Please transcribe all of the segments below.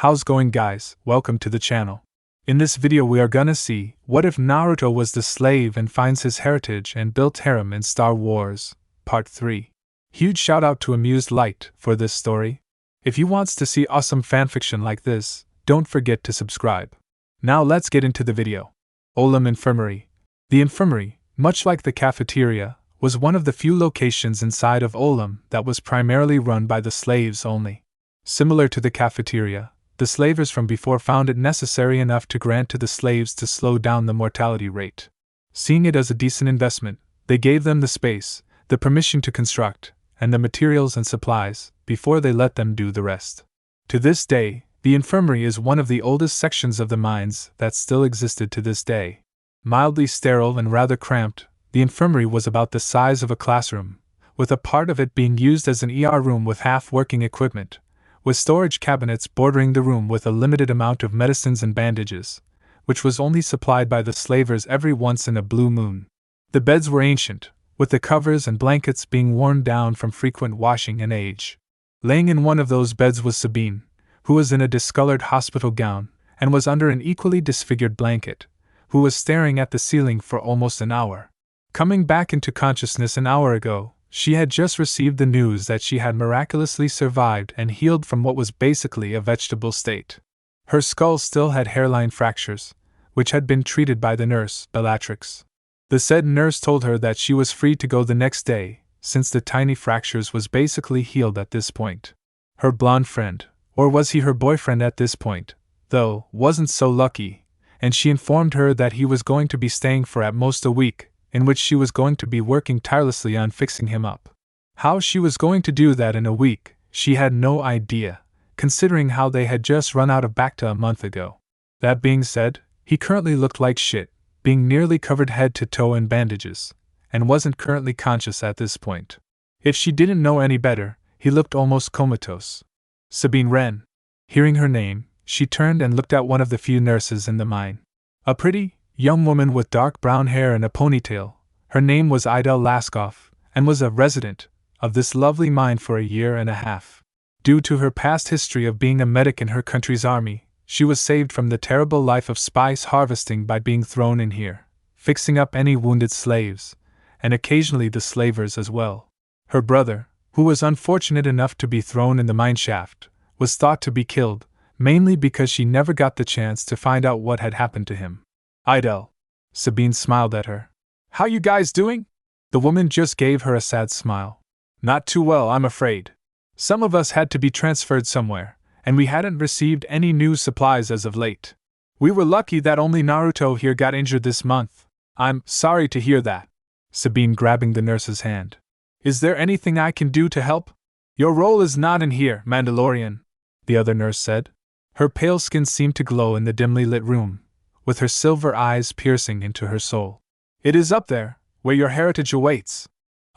How's going, guys? Welcome to the channel. In this video we are gonna see, what if Naruto was the slave and finds his heritage and built Harem in Star Wars, Part 3. Huge shout out to AmusedLight for this story. If you wants to see awesome fanfiction like this, don't forget to subscribe. Now let's get into the video. Olam Infirmary. The infirmary, much like the cafeteria, was one of the few locations inside of Olam that was primarily run by the slaves only. Similar to the cafeteria, the slavers from before found it necessary enough to grant to the slaves to slow down the mortality rate. Seeing it as a decent investment, they gave them the space, the permission to construct, and the materials and supplies, before they let them do the rest. To this day, the infirmary is one of the oldest sections of the mines that still existed to this day. Mildly sterile and rather cramped, the infirmary was about the size of a classroom, with a part of it being used as an ER room with half-working equipment, with storage cabinets bordering the room with a limited amount of medicines and bandages, which was only supplied by the slavers every once in a blue moon. The beds were ancient, with the covers and blankets being worn down from frequent washing and age. Laying in one of those beds was Sabine, who was in a discolored hospital gown, and was under an equally disfigured blanket, who was staring at the ceiling for almost an hour. Coming back into consciousness an hour ago, she had just received the news that she had miraculously survived and healed from what was basically a vegetable state. Her skull still had hairline fractures, which had been treated by the nurse, Bellatrix. The said nurse told her that she was free to go the next day, since the tiny fractures was basically healed at this point. Her blonde friend, or was he her boyfriend at this point, though, wasn't so lucky, and she informed her that he was going to be staying for at most a week, in which she was going to be working tirelessly on fixing him up. How she was going to do that in a week, she had no idea, considering how they had just run out of Bacta a month ago. That being said, he currently looked like shit, being nearly covered head to toe in bandages, and wasn't currently conscious at this point. If she didn't know any better, he looked almost comatose. Sabine Wren. Hearing her name, she turned and looked at one of the few nurses in the mine. A pretty, young woman with dark brown hair and a ponytail. Her name was Idel Laskoff, and was a resident of this lovely mine for a year and a half. Due to her past history of being a medic in her country's army, she was saved from the terrible life of spice harvesting by being thrown in here, fixing up any wounded slaves, and occasionally the slavers as well. Her brother, who was unfortunate enough to be thrown in the mine shaft, was thought to be killed, mainly because she never got the chance to find out what had happened to him. Idel. Sabine smiled at her. How you guys doing? The woman just gave her a sad smile. Not too well, I'm afraid. Some of us had to be transferred somewhere, and we hadn't received any new supplies as of late. We were lucky that only Naruto here got injured this month. I'm sorry to hear that. Sabine grabbing the nurse's hand. Is there anything I can do to help? Your role is not in here, Mandalorian, the other nurse said. Her pale skin seemed to glow in the dimly lit room, with her silver eyes piercing into her soul. It is up there, where your heritage awaits.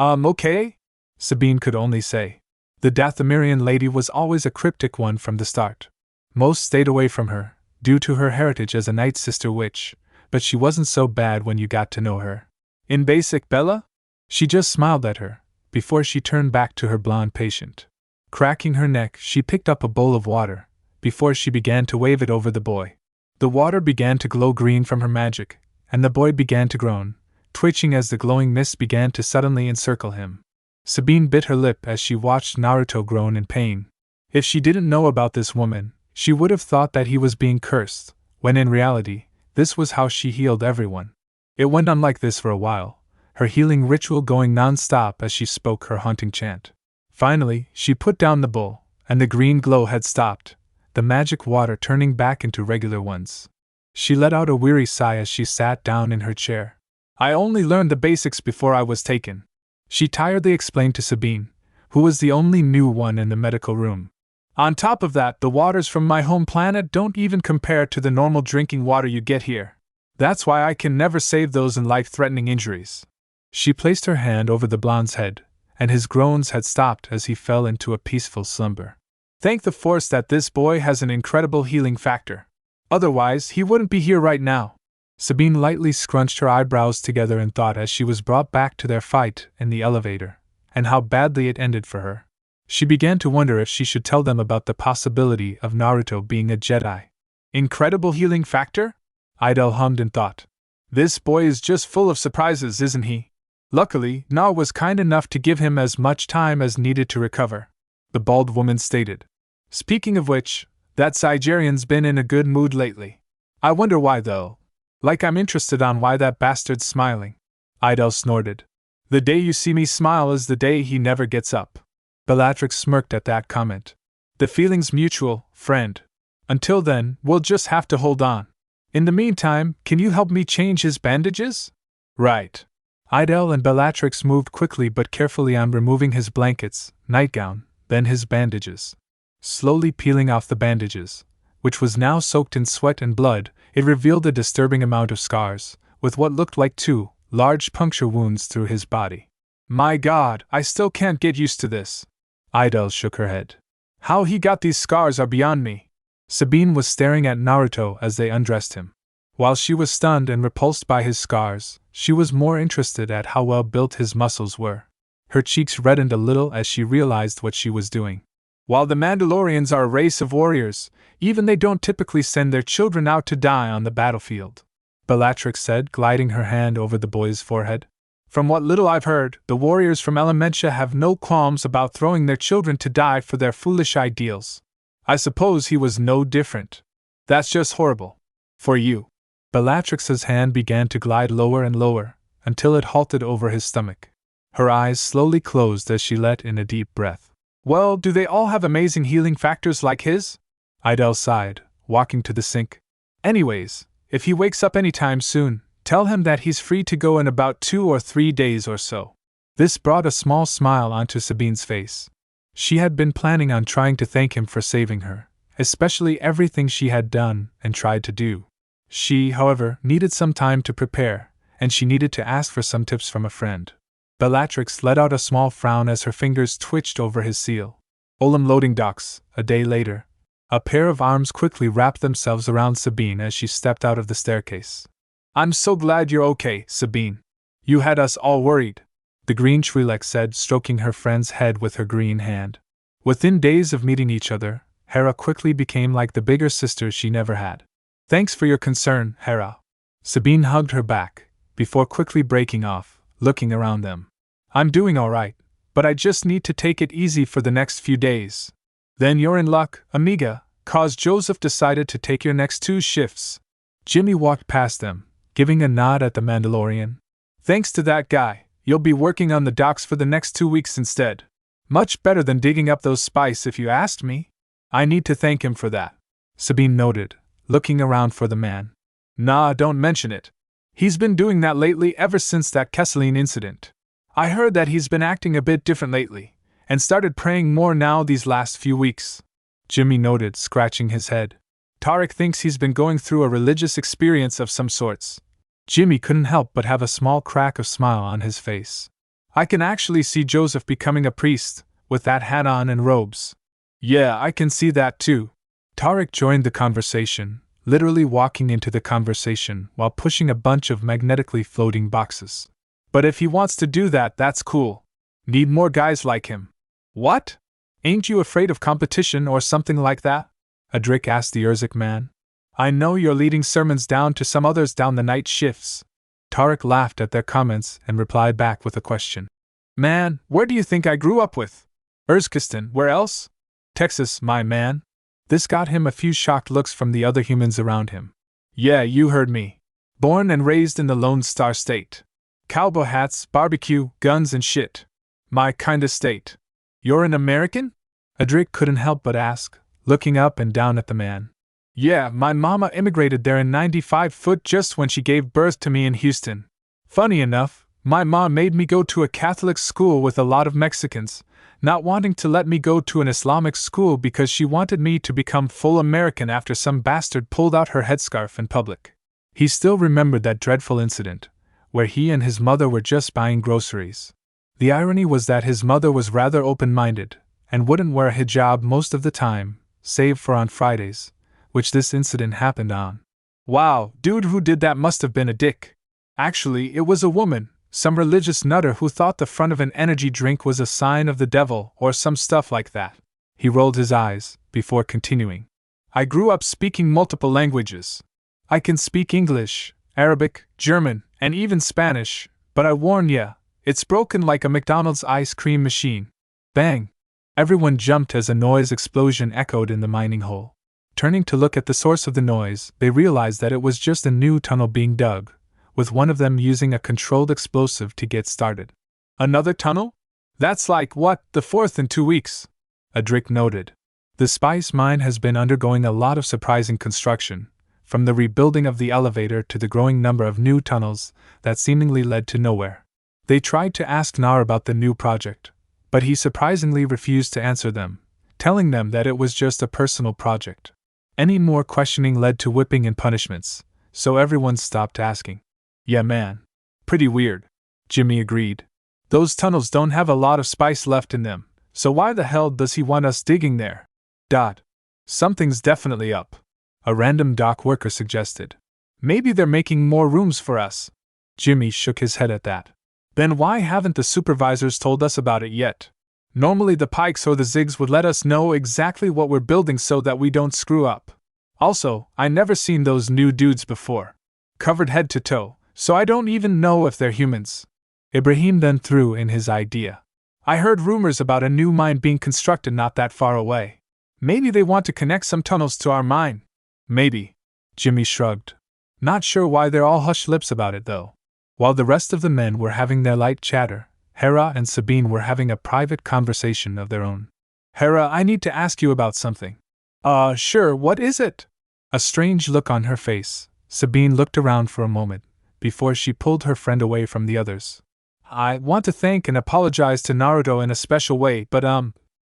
Okay? Sabine could only say. The Dathomirian lady was always a cryptic one from the start. Most stayed away from her, due to her heritage as a Night Sister witch, but she wasn't so bad when you got to know her. In basic, Bella? She just smiled at her, before she turned back to her blonde patient. Cracking her neck, she picked up a bowl of water, before she began to wave it over the boy. The water began to glow green from her magic, and the boy began to groan, twitching as the glowing mist began to suddenly encircle him. Sabine bit her lip as she watched Naruto groan in pain. If she didn't know about this woman, she would have thought that he was being cursed, when in reality, this was how she healed everyone. It went on like this for a while, her healing ritual going non-stop as she spoke her haunting chant. Finally, she put down the bowl, and the green glow had stopped, the magic water turning back into regular ones. She let out a weary sigh as she sat down in her chair. I only learned the basics before I was taken, she tiredly explained to Sabine, who was the only new one in the medical room. On top of that, the waters from my home planet don't even compare to the normal drinking water you get here. That's why I can never save those in life-threatening injuries. She placed her hand over the blonde's head, and his groans had stopped as he fell into a peaceful slumber. Thank the Force that this boy has an incredible healing factor. Otherwise, he wouldn't be here right now. Sabine lightly scrunched her eyebrows together in thought as she was brought back to their fight in the elevator, and how badly it ended for her. She began to wonder if she should tell them about the possibility of Naruto being a Jedi. Incredible healing factor? Idel hummed in thought. This boy is just full of surprises, isn't he? Luckily, Na was kind enough to give him as much time as needed to recover, the bald woman stated. Speaking of which, that Nigerian's been in a good mood lately. I wonder why though. Like I'm interested on why that bastard's smiling. Idel snorted. The day you see me smile is the day he never gets up. Bellatrix smirked at that comment. The feeling's mutual, friend. Until then, we'll just have to hold on. In the meantime, can you help me change his bandages? Right. Idel and Bellatrix moved quickly but carefully on removing his blankets, nightgown, then his bandages. Slowly peeling off the bandages, which was now soaked in sweat and blood, it revealed a disturbing amount of scars, with what looked like 2 large puncture wounds through his body. My God, I still can't get used to this. Idel shook her head. How he got these scars are beyond me. Sabine was staring at Naruto as they undressed him. While she was stunned and repulsed by his scars, she was more interested at how well built his muscles were. Her cheeks reddened a little as she realized what she was doing. While the Mandalorians are a race of warriors, even they don't typically send their children out to die on the battlefield, Bellatrix said, gliding her hand over the boy's forehead. From what little I've heard, the warriors from Elementia have no qualms about throwing their children to die for their foolish ideals. I suppose he was no different. That's just horrible. For you. Bellatrix's hand began to glide lower and lower, until it halted over his stomach. Her eyes slowly closed as she let in a deep breath. Well, do they all have amazing healing factors like his? Idel sighed, walking to the sink. Anyways, if he wakes up anytime soon, tell him that he's free to go in about 2 or 3 days or so. This brought a small smile onto Sabine's face. She had been planning on trying to thank him for saving her, especially everything she had done and tried to do. She, however, needed some time to prepare, and she needed to ask for some tips from a friend. Bellatrix let out a small frown as her fingers twitched over his seal. Olam loading docks, a day later. A pair of arms quickly wrapped themselves around Sabine as she stepped out of the staircase. I'm so glad you're okay, Sabine. You had us all worried, the green Twi'lek said, stroking her friend's head with her green hand. Within days of meeting each other, Hera quickly became like the bigger sister she never had. Thanks for your concern, Hera. Sabine hugged her back, before quickly breaking off, looking around them. I'm doing alright, but I just need to take it easy for the next few days. Then you're in luck, amiga, cause Joseph decided to take your next 2 shifts. Jimmy walked past them, giving a nod at the Mandalorian. Thanks to that guy, you'll be working on the docks for the next 2 weeks instead. Much better than digging up those spice if you asked me. I need to thank him for that, Sabine noted, looking around for the man. Nah, don't mention it. He's been doing that lately ever since that Kesseline incident. I heard that he's been acting a bit different lately, and started praying more now these last few weeks. Jimmy noted, scratching his head. Tariq thinks he's been going through a religious experience of some sorts. Jimmy couldn't help but have a small crack of smile on his face. I can actually see Joseph becoming a priest, with that hat on and robes. Yeah, I can see that too. Tariq joined the conversation, literally walking into the conversation while pushing a bunch of magnetically floating boxes. But if he wants to do that, that's cool. Need more guys like him. What? Ain't you afraid of competition or something like that? Adric asked the Urzik man. I know you're leading sermons down to some others down the night shifts. Tariq laughed at their comments and replied back with a question. Man, where do you think I grew up with? Urzkistan, where else? Texas, my man. This got him a few shocked looks from the other humans around him. Yeah, you heard me. Born and raised in the Lone Star State. Cowboy hats, barbecue, guns and shit. My kinda state. You're an American? Adric couldn't help but ask, looking up and down at the man. Yeah, my mama immigrated there in 95 foot just when she gave birth to me in Houston. Funny enough, my mom made me go to a Catholic school with a lot of Mexicans, not wanting to let me go to an Islamic school because she wanted me to become full American after some bastard pulled out her headscarf in public. He still remembered that dreadful incident, where he and his mother were just buying groceries. The irony was that his mother was rather open-minded, and wouldn't wear a hijab most of the time, save for on Fridays, which this incident happened on. Wow, dude who did that must have been a dick. Actually, it was a woman, Some religious nutter who thought the front of an energy drink was a sign of the devil or some stuff like that. He rolled his eyes, before continuing. I grew up speaking multiple languages. I can speak English, Arabic, German, and even Spanish, but I warn ya, it's broken like a McDonald's ice cream machine. Bang! Everyone jumped as a noise explosion echoed in the mining hole. Turning to look at the source of the noise, they realized that it was just a new tunnel being dug, with one of them using a controlled explosive to get started. Another tunnel? That's like, what, the fourth in 2 weeks? Adric noted. The spice mine has been undergoing a lot of surprising construction, from the rebuilding of the elevator to the growing number of new tunnels that seemingly led to nowhere. They tried to ask Nar about the new project, but he surprisingly refused to answer them, telling them that it was just a personal project. Any more questioning led to whipping and punishments, so everyone stopped asking. Yeah man. Pretty weird. Jimmy agreed. Those tunnels don't have a lot of spice left in them, so why the hell does he want us digging there? Something's definitely up. A random dock worker suggested. Maybe they're making more rooms for us. Jimmy shook his head at that. Then why haven't the supervisors told us about it yet? Normally the Pikes or the Zigs would let us know exactly what we're building so that we don't screw up. Also, I never seen those new dudes before. Covered head to toe, so I don't even know if they're humans. Ibrahim then threw in his idea. I heard rumors about a new mine being constructed not that far away. Maybe they want to connect some tunnels to our mine. Maybe. Jimmy shrugged. Not sure why they're all hushed lips about it though. While the rest of the men were having their light chatter, Hera and Sabine were having a private conversation of their own. Hera, I need to ask you about something. Sure, what is it? A strange look on her face, Sabine looked around for a moment, before she pulled her friend away from the others. I want to thank and apologize to Naruto in a special way, but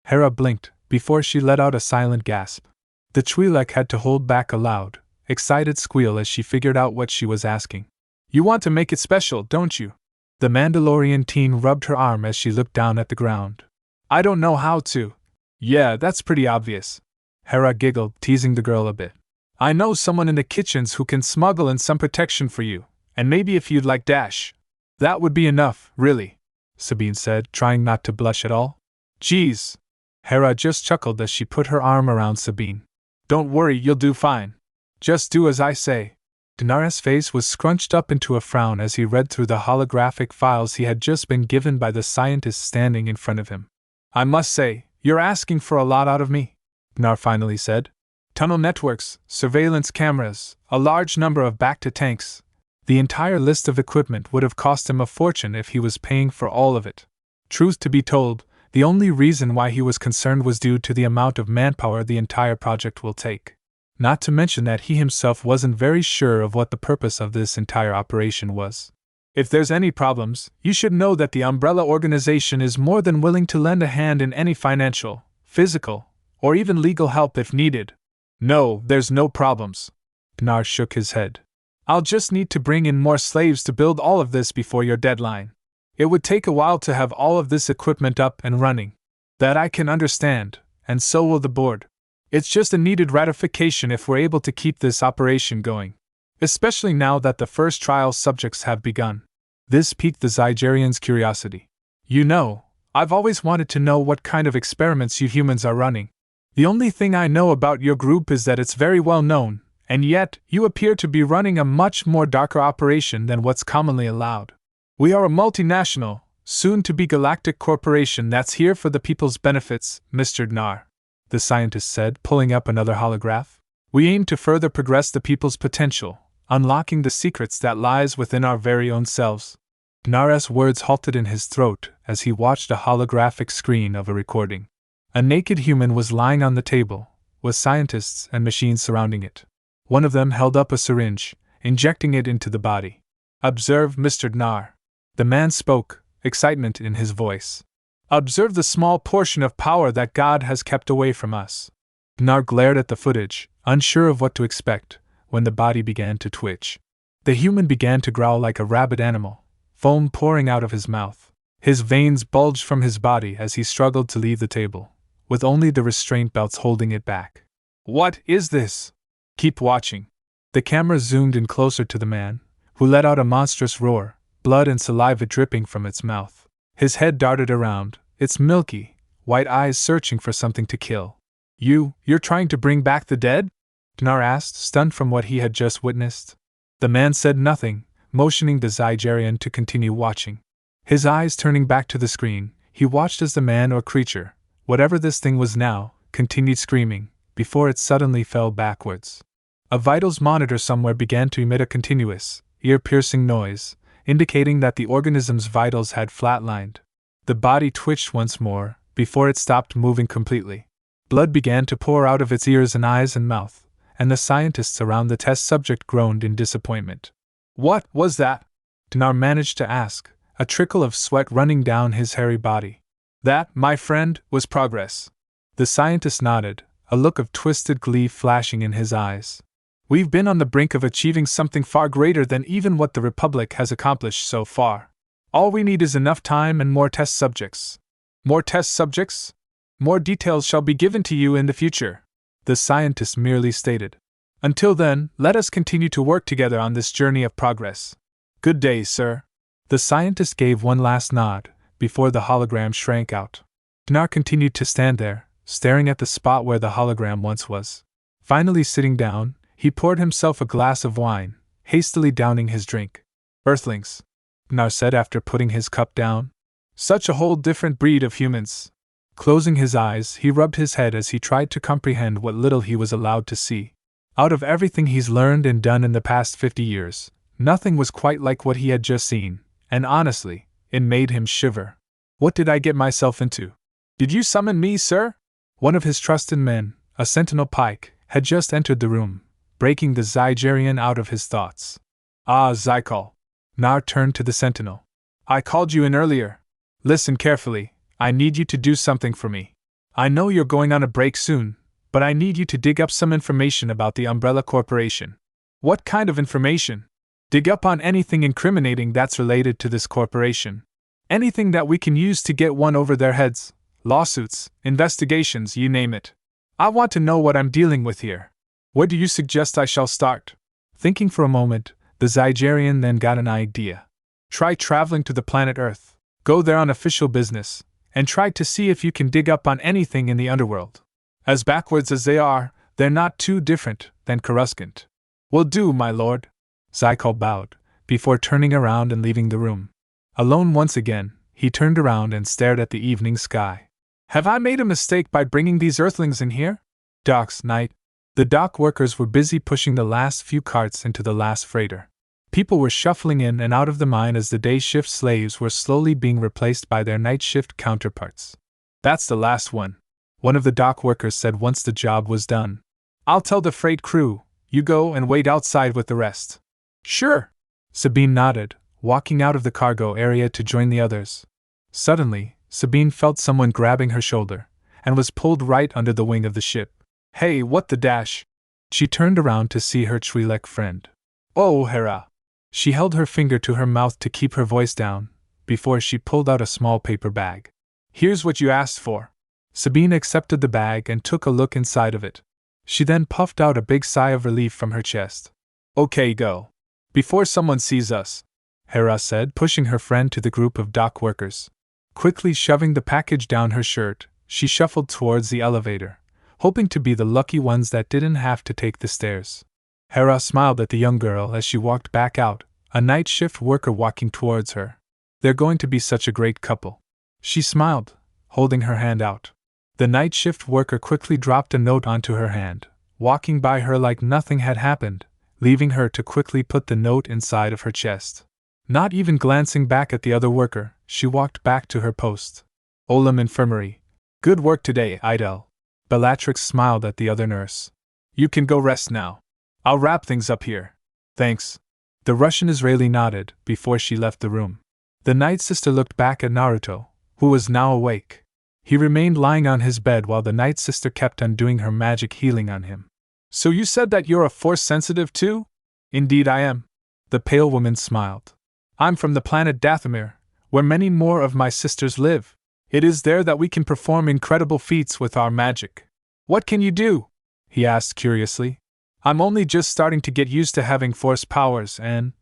Hera blinked, before she let out a silent gasp. The Twi'lek had to hold back a loud, excited squeal as she figured out what she was asking. You want to make it special, don't you? The Mandalorian teen rubbed her arm as she looked down at the ground. I don't know how to. Yeah, that's pretty obvious. Hera giggled, teasing the girl a bit. I know someone in the kitchens who can smuggle in some protection for you, and maybe if you'd like dash. That would be enough, really, Sabine said, trying not to blush at all. Geez. Hera just chuckled as she put her arm around Sabine. Don't worry, you'll do fine. Just do as I say. Dinar's face was scrunched up into a frown as he read through the holographic files he had just been given by the scientist standing in front of him. I must say, you're asking for a lot out of me, Dinar finally said. Tunnel networks, surveillance cameras, a large number of Bacta tanks. The entire list of equipment would have cost him a fortune if he was paying for all of it. Truth to be told, the only reason why he was concerned was due to the amount of manpower the entire project will take. Not to mention that he himself wasn't very sure of what the purpose of this entire operation was. If there's any problems, you should know that the Umbrella Organization is more than willing to lend a hand in any financial, physical, or even legal help if needed. No, there's no problems. Gnar shook his head. I'll just need to bring in more slaves to build all of this before your deadline. It would take a while to have all of this equipment up and running. That I can understand, and so will the board. It's just a needed ratification if we're able to keep this operation going. Especially now that the first trial subjects have begun. This piqued the Zygerian's curiosity. You know, I've always wanted to know what kind of experiments you humans are running. The only thing I know about your group is that it's very well known, and yet you appear to be running a much more darker operation than what's commonly allowed. We are a multinational, soon-to-be galactic corporation that's here for the people's benefits, Mr. Gnar, the scientist said, pulling up another holograph. We aim to further progress the people's potential, unlocking the secrets that lies within our very own selves. Gnar's words halted in his throat as he watched a holographic screen of a recording. A naked human was lying on the table, with scientists and machines surrounding it. One of them held up a syringe, injecting it into the body. Observe, Mr. Gnar. The man spoke, excitement in his voice. Observe the small portion of power that God has kept away from us. Gnar glared at the footage, unsure of what to expect, when the body began to twitch. The human began to growl like a rabid animal, foam pouring out of his mouth. His veins bulged from his body as he struggled to leave the table, with only the restraint belts holding it back. What is this? Keep watching. The camera zoomed in closer to the man, who let out a monstrous roar, blood and saliva dripping from its mouth. His head darted around, its milky, white eyes searching for something to kill. You're trying to bring back the dead? Dinar asked, stunned from what he had just witnessed. The man said nothing, motioning the Zygerian to continue watching. His eyes turning back to the screen, he watched as the man or creature, whatever this thing was now, continued screaming, before it suddenly fell backwards. A vitals monitor somewhere began to emit a continuous, ear-piercing noise, indicating that the organism's vitals had flatlined. The body twitched once more, before it stopped moving completely. Blood began to pour out of its ears and eyes and mouth, and the scientists around the test subject groaned in disappointment. "What was that?" Dinar managed to ask, a trickle of sweat running down his hairy body. "That, my friend, was progress." The scientist nodded, a look of twisted glee flashing in his eyes. "We've been on the brink of achieving something far greater than even what the Republic has accomplished so far. All we need is enough time and more test subjects." "More test subjects? More details shall be given to you in the future," the scientist merely stated. "Until then, let us continue to work together on this journey of progress. Good day, sir." The scientist gave one last nod, before the hologram shrank out. Dinar continued to stand there, staring at the spot where the hologram once was. Finally sitting down, he poured himself a glass of wine, hastily downing his drink. "Earthlings," Dinar said after putting his cup down. "Such a whole different breed of humans." Closing his eyes, he rubbed his head as he tried to comprehend what little he was allowed to see. Out of everything he's learned and done in the past 50 years, nothing was quite like what he had just seen, and honestly, it made him shiver. What did I get myself into? "Did you summon me, sir?" One of his trusted men, a sentinel pike, had just entered the room, breaking the Zygerian out of his thoughts. "Ah, Zykal." Nar turned to the sentinel. "I called you in earlier. Listen carefully, I need you to do something for me. I know you're going on a break soon, but I need you to dig up some information about the Umbrella Corporation." "What kind of information?" "Dig up on anything incriminating that's related to this corporation. Anything that we can use to get one over their heads. Lawsuits, investigations, you name it. I want to know what I'm dealing with here. Where do you suggest I shall start?" Thinking for a moment, the Zygerian then got an idea. "Try traveling to the planet Earth. Go there on official business, and try to see if you can dig up on anything in the underworld. As backwards as they are, they're not too different than Coruscant." "Will do, my lord." Zykal bowed, before turning around and leaving the room. Alone once again, he turned around and stared at the evening sky. "Have I made a mistake by bringing these Earthlings in here?" "Docks, Knight." The dock workers were busy pushing the last few carts into the last freighter. People were shuffling in and out of the mine as the day shift slaves were slowly being replaced by their night shift counterparts. "That's the last one," one of the dock workers said once the job was done. "I'll tell the freight crew, you go and wait outside with the rest." "Sure." Sabine nodded, walking out of the cargo area to join the others. Suddenly, Sabine felt someone grabbing her shoulder, and was pulled right under the wing of the ship. "Hey, what the dash?" She turned around to see her Twi'lek friend. "Oh, Hera." She held her finger to her mouth to keep her voice down, before she pulled out a small paper bag. "Here's what you asked for." Sabine accepted the bag and took a look inside of it. She then puffed out a big sigh of relief from her chest. "Okay, go. Before someone sees us," Hera said, pushing her friend to the group of dock workers. Quickly shoving the package down her shirt, she shuffled towards the elevator, hoping to be the lucky ones that didn't have to take the stairs. Hera smiled at the young girl as she walked back out, a night shift worker walking towards her. "They're going to be such a great couple." She smiled, holding her hand out. The night shift worker quickly dropped a note onto her hand, walking by her like nothing had happened, leaving her to quickly put the note inside of her chest. Not even glancing back at the other worker, she walked back to her post. "Olam Infirmary. Good work today, Idel." Bellatrix smiled at the other nurse. "You can go rest now. I'll wrap things up here." "Thanks." The Russian Israeli nodded before she left the room. The night sister looked back at Naruto, who was now awake. He remained lying on his bed while the night sister kept on doing her magic healing on him. "So you said that you're a force sensitive too?" "Indeed I am." The pale woman smiled. "I'm from the planet Dathomir, where many more of my sisters live. It is there that we can perform incredible feats with our magic." "What can you do?" he asked curiously. "I'm only just starting to get used to having force powers and..."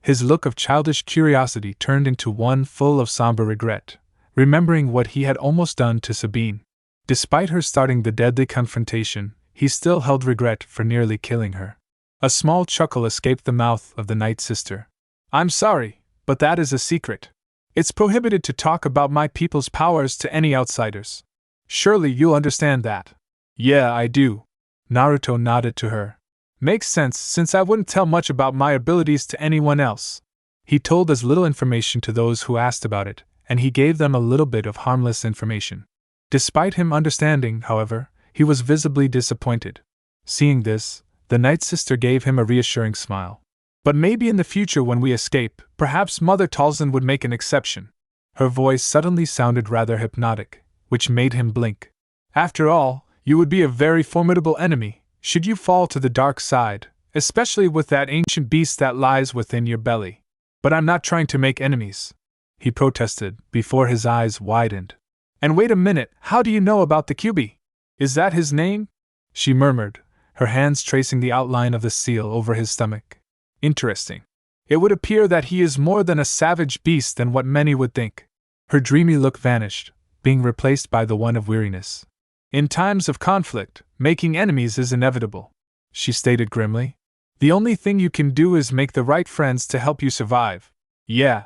His look of childish curiosity turned into one full of somber regret, remembering what he had almost done to Sabine. Despite her starting the deadly confrontation, he still held regret for nearly killing her. A small chuckle escaped the mouth of the Night Sister. "I'm sorry, but that is a secret. It's prohibited to talk about my people's powers to any outsiders. Surely you'll understand that." "Yeah, I do." Naruto nodded to her. "Makes sense, since I wouldn't tell much about my abilities to anyone else." He told as little information to those who asked about it, and he gave them a little bit of harmless information. Despite him understanding, however, he was visibly disappointed. Seeing this, the Night Sister gave him a reassuring smile. "But maybe in the future when we escape, perhaps Mother Talzin would make an exception." Her voice suddenly sounded rather hypnotic, which made him blink. "After all, you would be a very formidable enemy, should you fall to the dark side, especially with that ancient beast that lies within your belly." "But I'm not trying to make enemies," he protested, before his eyes widened. "And wait a minute, how do you know about the Kyuubi? Is that his name?" she murmured, her hands tracing the outline of the seal over his stomach. "Interesting. It would appear that he is more than a savage beast than what many would think." Her dreamy look vanished, being replaced by the one of weariness. "In times of conflict, making enemies is inevitable," she stated grimly. "The only thing you can do is make the right friends to help you survive." "Yeah."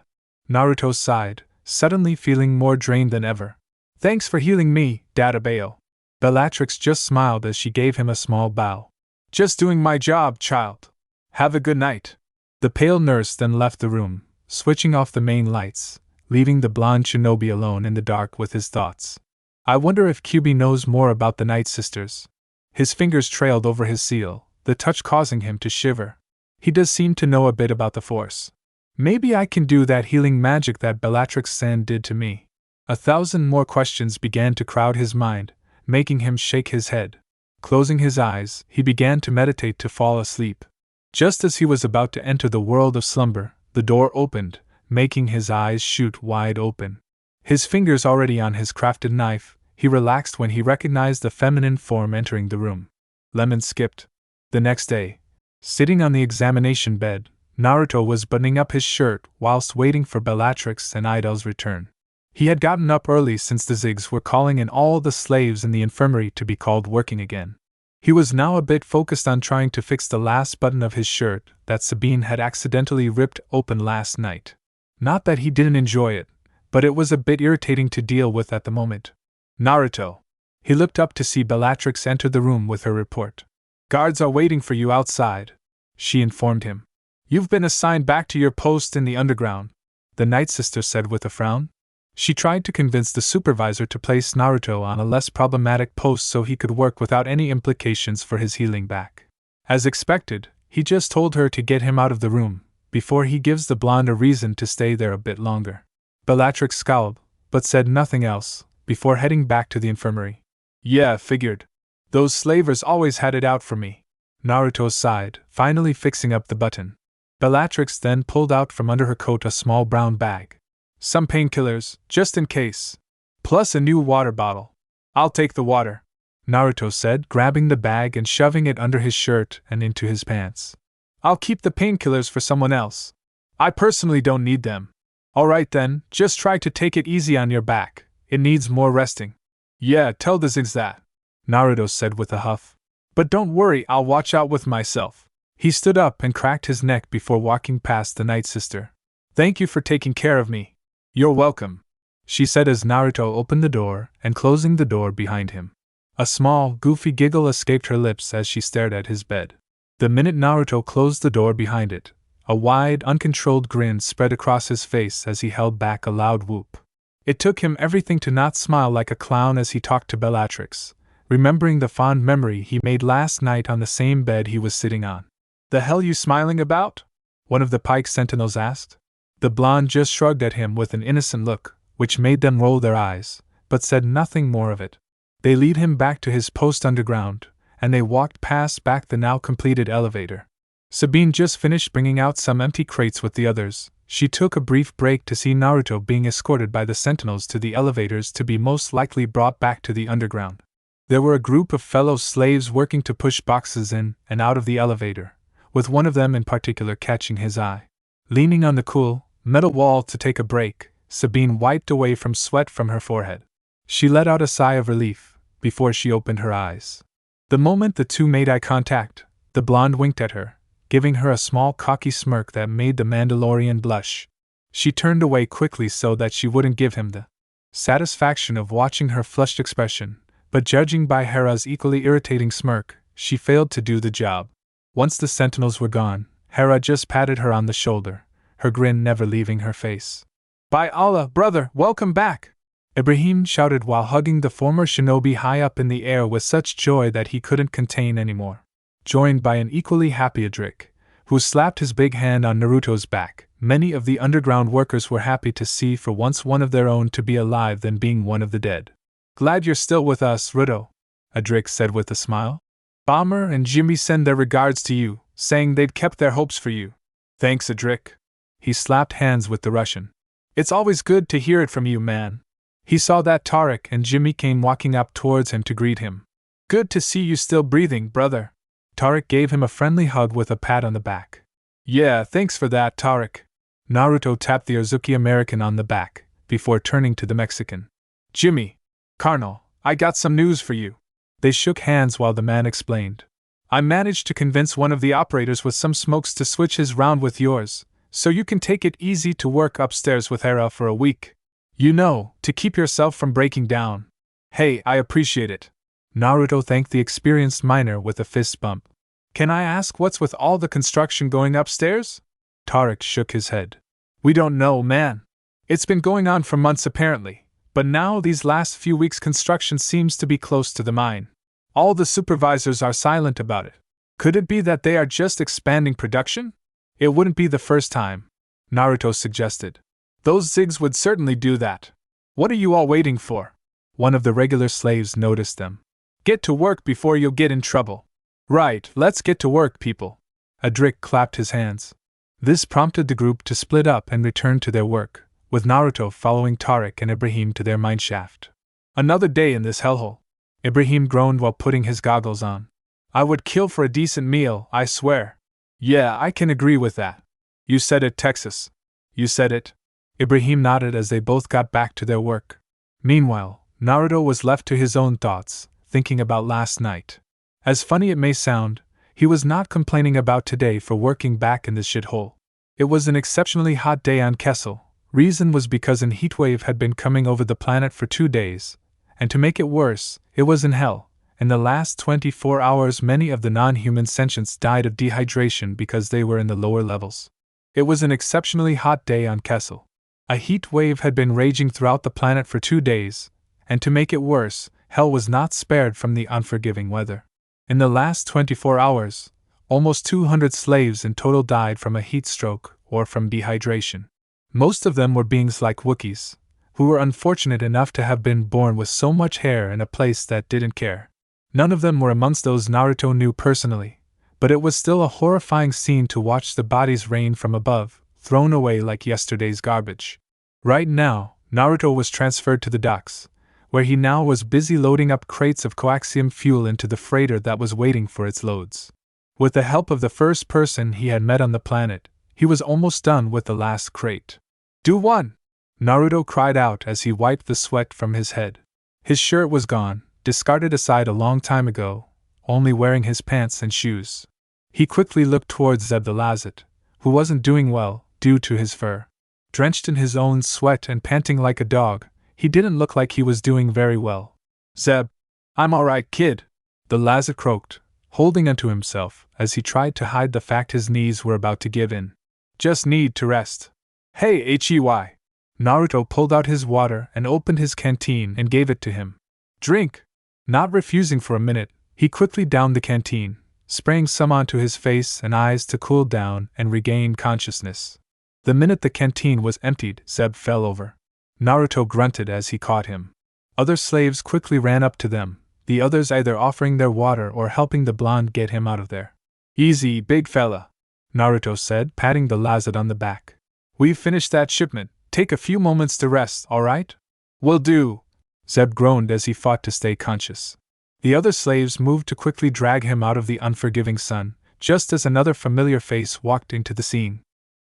Naruto sighed, suddenly feeling more drained than ever. "Thanks for healing me, Dadabayo." Bellatrix just smiled as she gave him a small bow. "Just doing my job, child. Have a good night." The pale nurse then left the room, switching off the main lights, leaving the blonde shinobi alone in the dark with his thoughts. I wonder if Kyuubi knows more about the Night Sisters. His fingers trailed over his seal, the touch causing him to shiver. He does seem to know a bit about the Force. Maybe I can do that healing magic that Bellatrix-san did to me. 1,000 more questions began to crowd his mind, making him shake his head. Closing his eyes, he began to meditate to fall asleep. Just as he was about to enter the world of slumber, the door opened, making his eyes shoot wide open. His fingers already on his crafted knife, he relaxed when he recognized the feminine form entering the room. Lemon skipped. The next day, sitting on the examination bed, Naruto was buttoning up his shirt whilst waiting for Bellatrix and Idol's return. He had gotten up early since the Zigs were calling in all the slaves in the infirmary to be called working again. He was now a bit focused on trying to fix the last button of his shirt that Sabine had accidentally ripped open last night. Not that he didn't enjoy it, but it was a bit irritating to deal with at the moment. "Naruto." He looked up to see Bellatrix enter the room with her report. "Guards are waiting for you outside," she informed him. "You've been assigned back to your post in the underground," the Night Sister said with a frown. She tried to convince the supervisor to place Naruto on a less problematic post so he could work without any implications for his healing back. As expected, he just told her to get him out of the room, before he gives the blonde a reason to stay there a bit longer. Bellatrix scowled, but said nothing else, before heading back to the infirmary. "Yeah, figured. Those slavers always had it out for me." Naruto sighed, finally fixing up the button. Bellatrix then pulled out from under her coat a small brown bag. "Some painkillers, just in case. Plus a new water bottle." "I'll take the water," Naruto said, grabbing the bag and shoving it under his shirt and into his pants. "I'll keep the painkillers for someone else. I personally don't need them." "Alright then, just try to take it easy on your back. It needs more resting." "Yeah, tell the Zigs that," Naruto said with a huff. "But don't worry, I'll watch out with myself." He stood up and cracked his neck before walking past the Night Sister. "Thank you for taking care of me." "You're welcome," she said as Naruto opened the door and closing the door behind him. A small, goofy giggle escaped her lips as she stared at his bed. The minute Naruto closed the door behind it, a wide, uncontrolled grin spread across his face as he held back a loud whoop. It took him everything to not smile like a clown as he talked to Bellatrix, remembering the fond memory he made last night on the same bed he was sitting on. "The hell you smiling about?" one of the Pike Sentinels asked. The blonde just shrugged at him with an innocent look, which made them roll their eyes, but said nothing more of it. They lead him back to his post underground, and they walked past back the now completed elevator. Sabine just finished bringing out some empty crates with the others. She took a brief break to see Naruto being escorted by the sentinels to the elevators to be most likely brought back to the underground. There were a group of fellow slaves working to push boxes in and out of the elevator, with one of them in particular catching his eye. Leaning on the cool, metal wall to take a break, Sabine wiped away from sweat from her forehead. She let out a sigh of relief before she opened her eyes. The moment the two made eye contact, the blonde winked at her, giving her a small cocky smirk that made the Mandalorian blush. She turned away quickly so that she wouldn't give him the satisfaction of watching her flushed expression, but judging by Hera's equally irritating smirk, she failed to do the job. Once the sentinels were gone, Hera just patted her on the shoulder, her grin never leaving her face. "By Allah, brother, welcome back!" Ibrahim shouted while hugging the former shinobi high up in the air with such joy that he couldn't contain anymore. Joined by an equally happy Adrik, who slapped his big hand on Naruto's back, many of the underground workers were happy to see for once one of their own to be alive than being one of the dead. "Glad you're still with us, Ruto," Adrik said with a smile. "Bomber and Jimmy send their regards to you, saying they'd kept their hopes for you." "Thanks, Adrik." He slapped hands with the Russian. "It's always good to hear it from you, man." He saw that Tariq and Jimmy came walking up towards him to greet him. "Good to see you still breathing, brother." Tariq gave him a friendly hug with a pat on the back. "Yeah, thanks for that, Tariq." Naruto tapped the Urzuki American on the back, before turning to the Mexican. "Jimmy. Carnal, I got some news for you." They shook hands while the man explained. "I managed to convince one of the operators with some smokes to switch his round with yours, so you can take it easy to work upstairs with Hera for a week. You know, to keep yourself from breaking down." "Hey, I appreciate it." Naruto thanked the experienced miner with a fist bump. "Can I ask what's with all the construction going upstairs?" Tariq shook his head. "We don't know, man. It's been going on for months apparently, but now these last few weeks construction seems to be close to the mine. All the supervisors are silent about it. Could it be that they are just expanding production? It wouldn't be the first time," Naruto suggested. "Those Zigs would certainly do that. What are you all waiting for?" One of the regular slaves noticed them. "Get to work before you'll get in trouble." "Right, let's get to work, people." Adrik clapped his hands. This prompted the group to split up and return to their work, with Naruto following Tariq and Ibrahim to their mineshaft. "Another day in this hellhole," Ibrahim groaned while putting his goggles on. "I would kill for a decent meal, I swear." "Yeah, I can agree with that." "You said it, Texas." "You said it." Ibrahim nodded as they both got back to their work. Meanwhile, Naruto was left to his own thoughts, thinking about last night. As funny it may sound, he was not complaining about today for working back in this shithole. It was an exceptionally hot day on Kessel. Reason was because an heatwave had been coming over the planet for 2 days, and to make it worse, it was in hell. In the last 24 hours many of the non-human sentients died of dehydration because they were in the lower levels. It was an exceptionally hot day on Kessel. A heat wave had been raging throughout the planet for 2 days, and to make it worse, hell was not spared from the unforgiving weather. In the last 24 hours, almost 200 slaves in total died from a heat stroke or from dehydration. Most of them were beings like Wookiees, who were unfortunate enough to have been born with so much hair in a place that didn't care. None of them were amongst those Naruto knew personally, but it was still a horrifying scene to watch the bodies rain from above, thrown away like yesterday's garbage. Right now, Naruto was transferred to the docks, where he now was busy loading up crates of coaxium fuel into the freighter that was waiting for its loads. With the help of the first person he had met on the planet, he was almost done with the last crate. "Do one!" Naruto cried out as he wiped the sweat from his head. His shirt was gone, discarded aside a long time ago, only wearing his pants and shoes. He quickly looked towards Zeb the Lazet, who wasn't doing well, due to his fur. Drenched in his own sweat and panting like a dog, he didn't look like he was doing very well. "Zeb, I'm alright, kid," the Lazet croaked, holding onto himself as he tried to hide the fact his knees were about to give in. "Just need to rest." "Hey, Hey! Naruto pulled out his water and opened his canteen and gave it to him. "Drink!" Not refusing for a minute, he quickly downed the canteen, spraying some onto his face and eyes to cool down and regain consciousness. The minute the canteen was emptied, Zeb fell over. Naruto grunted as he caught him. Other slaves quickly ran up to them, the others either offering their water or helping the blonde get him out of there. "Easy, big fella," Naruto said, patting the Lazet on the back. "We've finished that shipment. Take a few moments to rest, alright?" "Will do," Zeb groaned as he fought to stay conscious. The other slaves moved to quickly drag him out of the unforgiving sun, just as another familiar face walked into the scene.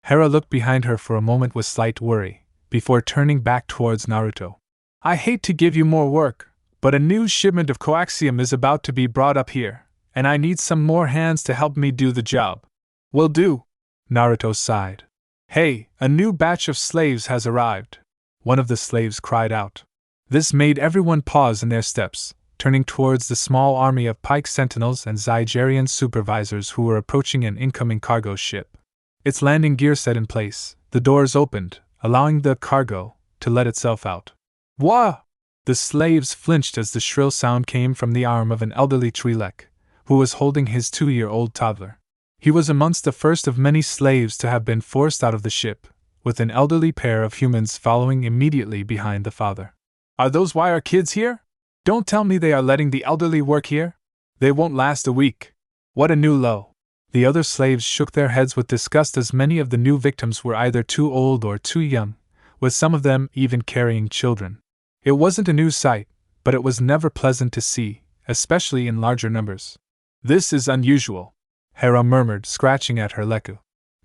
Hera looked behind her for a moment with slight worry, before turning back towards Naruto. I hate to give you more work, but a new shipment of coaxium is about to be brought up here, and I need some more hands to help me do the job. Will do, Naruto sighed. Hey, a new batch of slaves has arrived, one of the slaves cried out. This made everyone pause in their steps, turning towards the small army of pike sentinels and Zygerian supervisors who were approaching an incoming cargo ship. Its landing gear set in place, the doors opened, allowing the cargo to let itself out. Wah! The slaves flinched as the shrill sound came from the arm of an elderly Twi'lek, who was holding his 2-year-old toddler. He was amongst the first of many slaves to have been forced out of the ship, with an elderly pair of humans following immediately behind the father. Are those why our kids here? Don't tell me they are letting the elderly work here? They won't last a week. What a new low. The other slaves shook their heads with disgust as many of the new victims were either too old or too young, with some of them even carrying children. It wasn't a new sight, but it was never pleasant to see, especially in larger numbers. This is unusual, Hera murmured, scratching at her leku.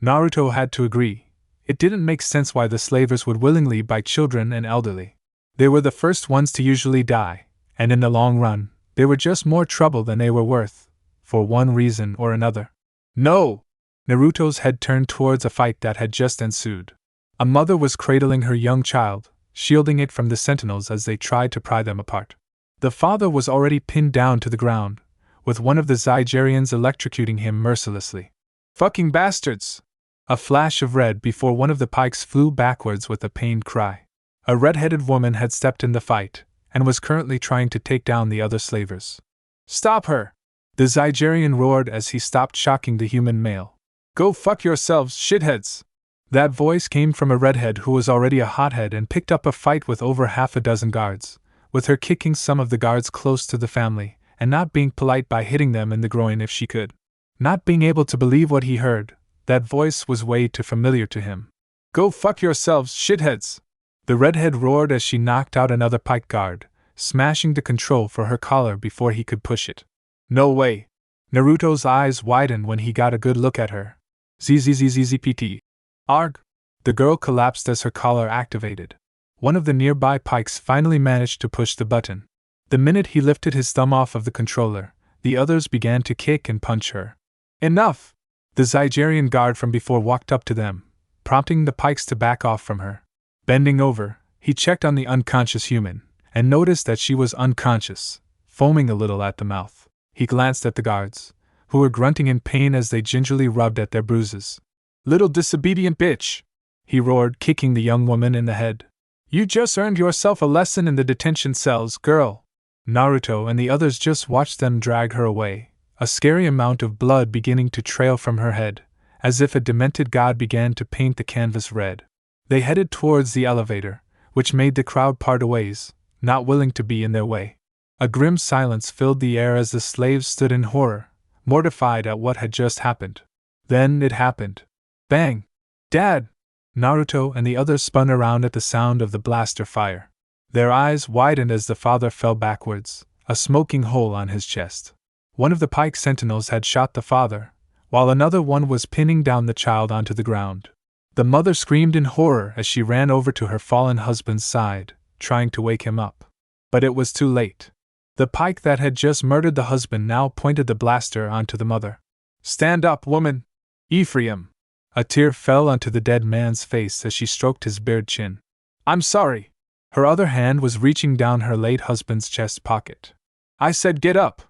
Naruto had to agree. It didn't make sense why the slavers would willingly buy children and elderly. They were the first ones to usually die, and in the long run, they were just more trouble than they were worth, for one reason or another. No! Naruto's head turned towards a fight that had just ensued. A mother was cradling her young child, shielding it from the sentinels as they tried to pry them apart. The father was already pinned down to the ground, with one of the Zygerians electrocuting him mercilessly. Fucking bastards! A flash of red before one of the pikes flew backwards with a pained cry. A red-headed woman had stepped in the fight, and was currently trying to take down the other slavers. Stop her! The Zygerian roared as he stopped shocking the human male. Go fuck yourselves, shitheads! That voice came from a redhead who was already a hothead and picked up a fight with over half a dozen guards, with her kicking some of the guards close to the family, and not being polite by hitting them in the groin if she could. Not being able to believe what he heard, that voice was way too familiar to him. Go fuck yourselves, shitheads! The redhead roared as she knocked out another pike guard, smashing the control for her collar before he could push it. No way! Naruto's eyes widened when he got a good look at her. ZZZZZPT. Arg! The girl collapsed as her collar activated. One of the nearby pikes finally managed to push the button. The minute he lifted his thumb off of the controller, the others began to kick and punch her. Enough! The Zygerian guard from before walked up to them, prompting the pikes to back off from her. Bending over, he checked on the unconscious human, and noticed that she was unconscious, foaming a little at the mouth. He glanced at the guards, who were grunting in pain as they gingerly rubbed at their bruises. Little disobedient bitch! He roared, kicking the young woman in the head. You just earned yourself a lesson in the detention cells, girl! Naruto and the others just watched them drag her away, a scary amount of blood beginning to trail from her head, as if a demented god began to paint the canvas red. They headed towards the elevator, which made the crowd part ways, not willing to be in their way. A grim silence filled the air as the slaves stood in horror, mortified at what had just happened. Then it happened. Bang! Dad! Naruto and the others spun around at the sound of the blaster fire. Their eyes widened as the father fell backwards, a smoking hole on his chest. One of the pike sentinels had shot the father, while another one was pinning down the child onto the ground. The mother screamed in horror as she ran over to her fallen husband's side, trying to wake him up. But it was too late. The pike that had just murdered the husband now pointed the blaster onto the mother. Stand up, woman! Ephraim! A tear fell onto the dead man's face as she stroked his bared chin. I'm sorry! Her other hand was reaching down her late husband's chest pocket. I said get up!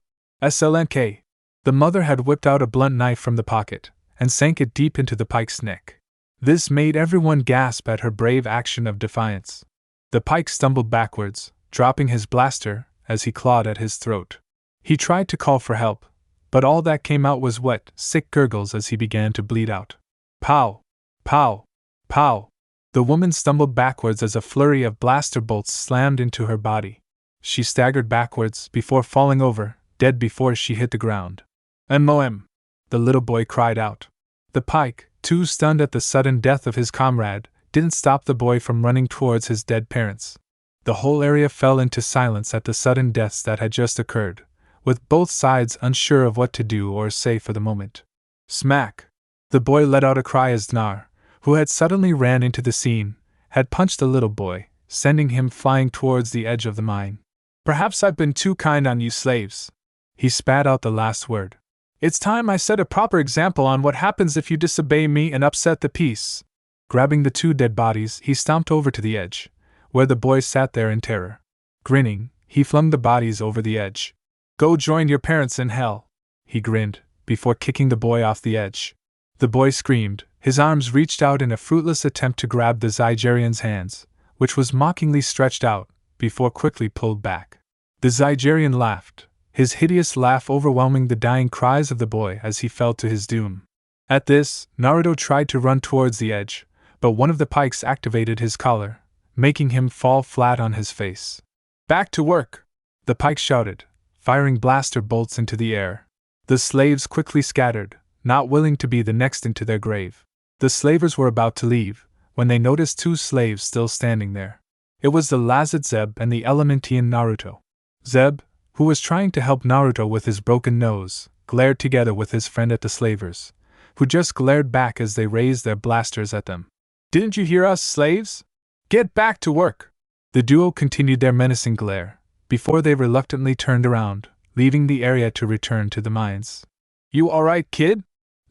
SLNK! The mother had whipped out a blunt knife from the pocket, and sank it deep into the pike's neck. This made everyone gasp at her brave action of defiance. The pike stumbled backwards, dropping his blaster, as he clawed at his throat. He tried to call for help, but all that came out was wet, sick gurgles as he began to bleed out. Pow! Pow! Pow! The woman stumbled backwards as a flurry of blaster bolts slammed into her body. She staggered backwards before falling over, dead before she hit the ground. MOM! The little boy cried out. The pike, too stunned at the sudden death of his comrade, didn't stop the boy from running towards his dead parents. The whole area fell into silence at the sudden deaths that had just occurred, with both sides unsure of what to do or say for the moment. Smack! The boy let out a cry as Nar, who had suddenly ran into the scene, had punched the little boy, sending him flying towards the edge of the mine. "Perhaps I've been too kind on you slaves." He spat out the last word. "It's time I set a proper example on what happens if you disobey me and upset the peace." Grabbing the 2 dead bodies, he stomped over to the edge, where the boy sat there in terror. Grinning, he flung the bodies over the edge. "Go join your parents in hell," he grinned, before kicking the boy off the edge. The boy screamed, his arms reached out in a fruitless attempt to grab the Zygerian's hands, which was mockingly stretched out, before quickly pulled back. The Zygerian laughed, his hideous laugh overwhelming the dying cries of the boy as he fell to his doom. At this, Naruto tried to run towards the edge, but one of the pikes activated his collar, making him fall flat on his face. "Back to work!" the pike shouted, firing blaster bolts into the air. The slaves quickly scattered, not willing to be the next into their grave. The slavers were about to leave, when they noticed 2 slaves still standing there. It was the Lazad Zeb and the Elementian Naruto. Zeb, who was trying to help Naruto with his broken nose, glared together with his friend at the slavers, who just glared back as they raised their blasters at them. "Didn't you hear us, slaves? Get back to work!" The duo continued their menacing glare, before they reluctantly turned around, leaving the area to return to the mines. "You alright, kid?"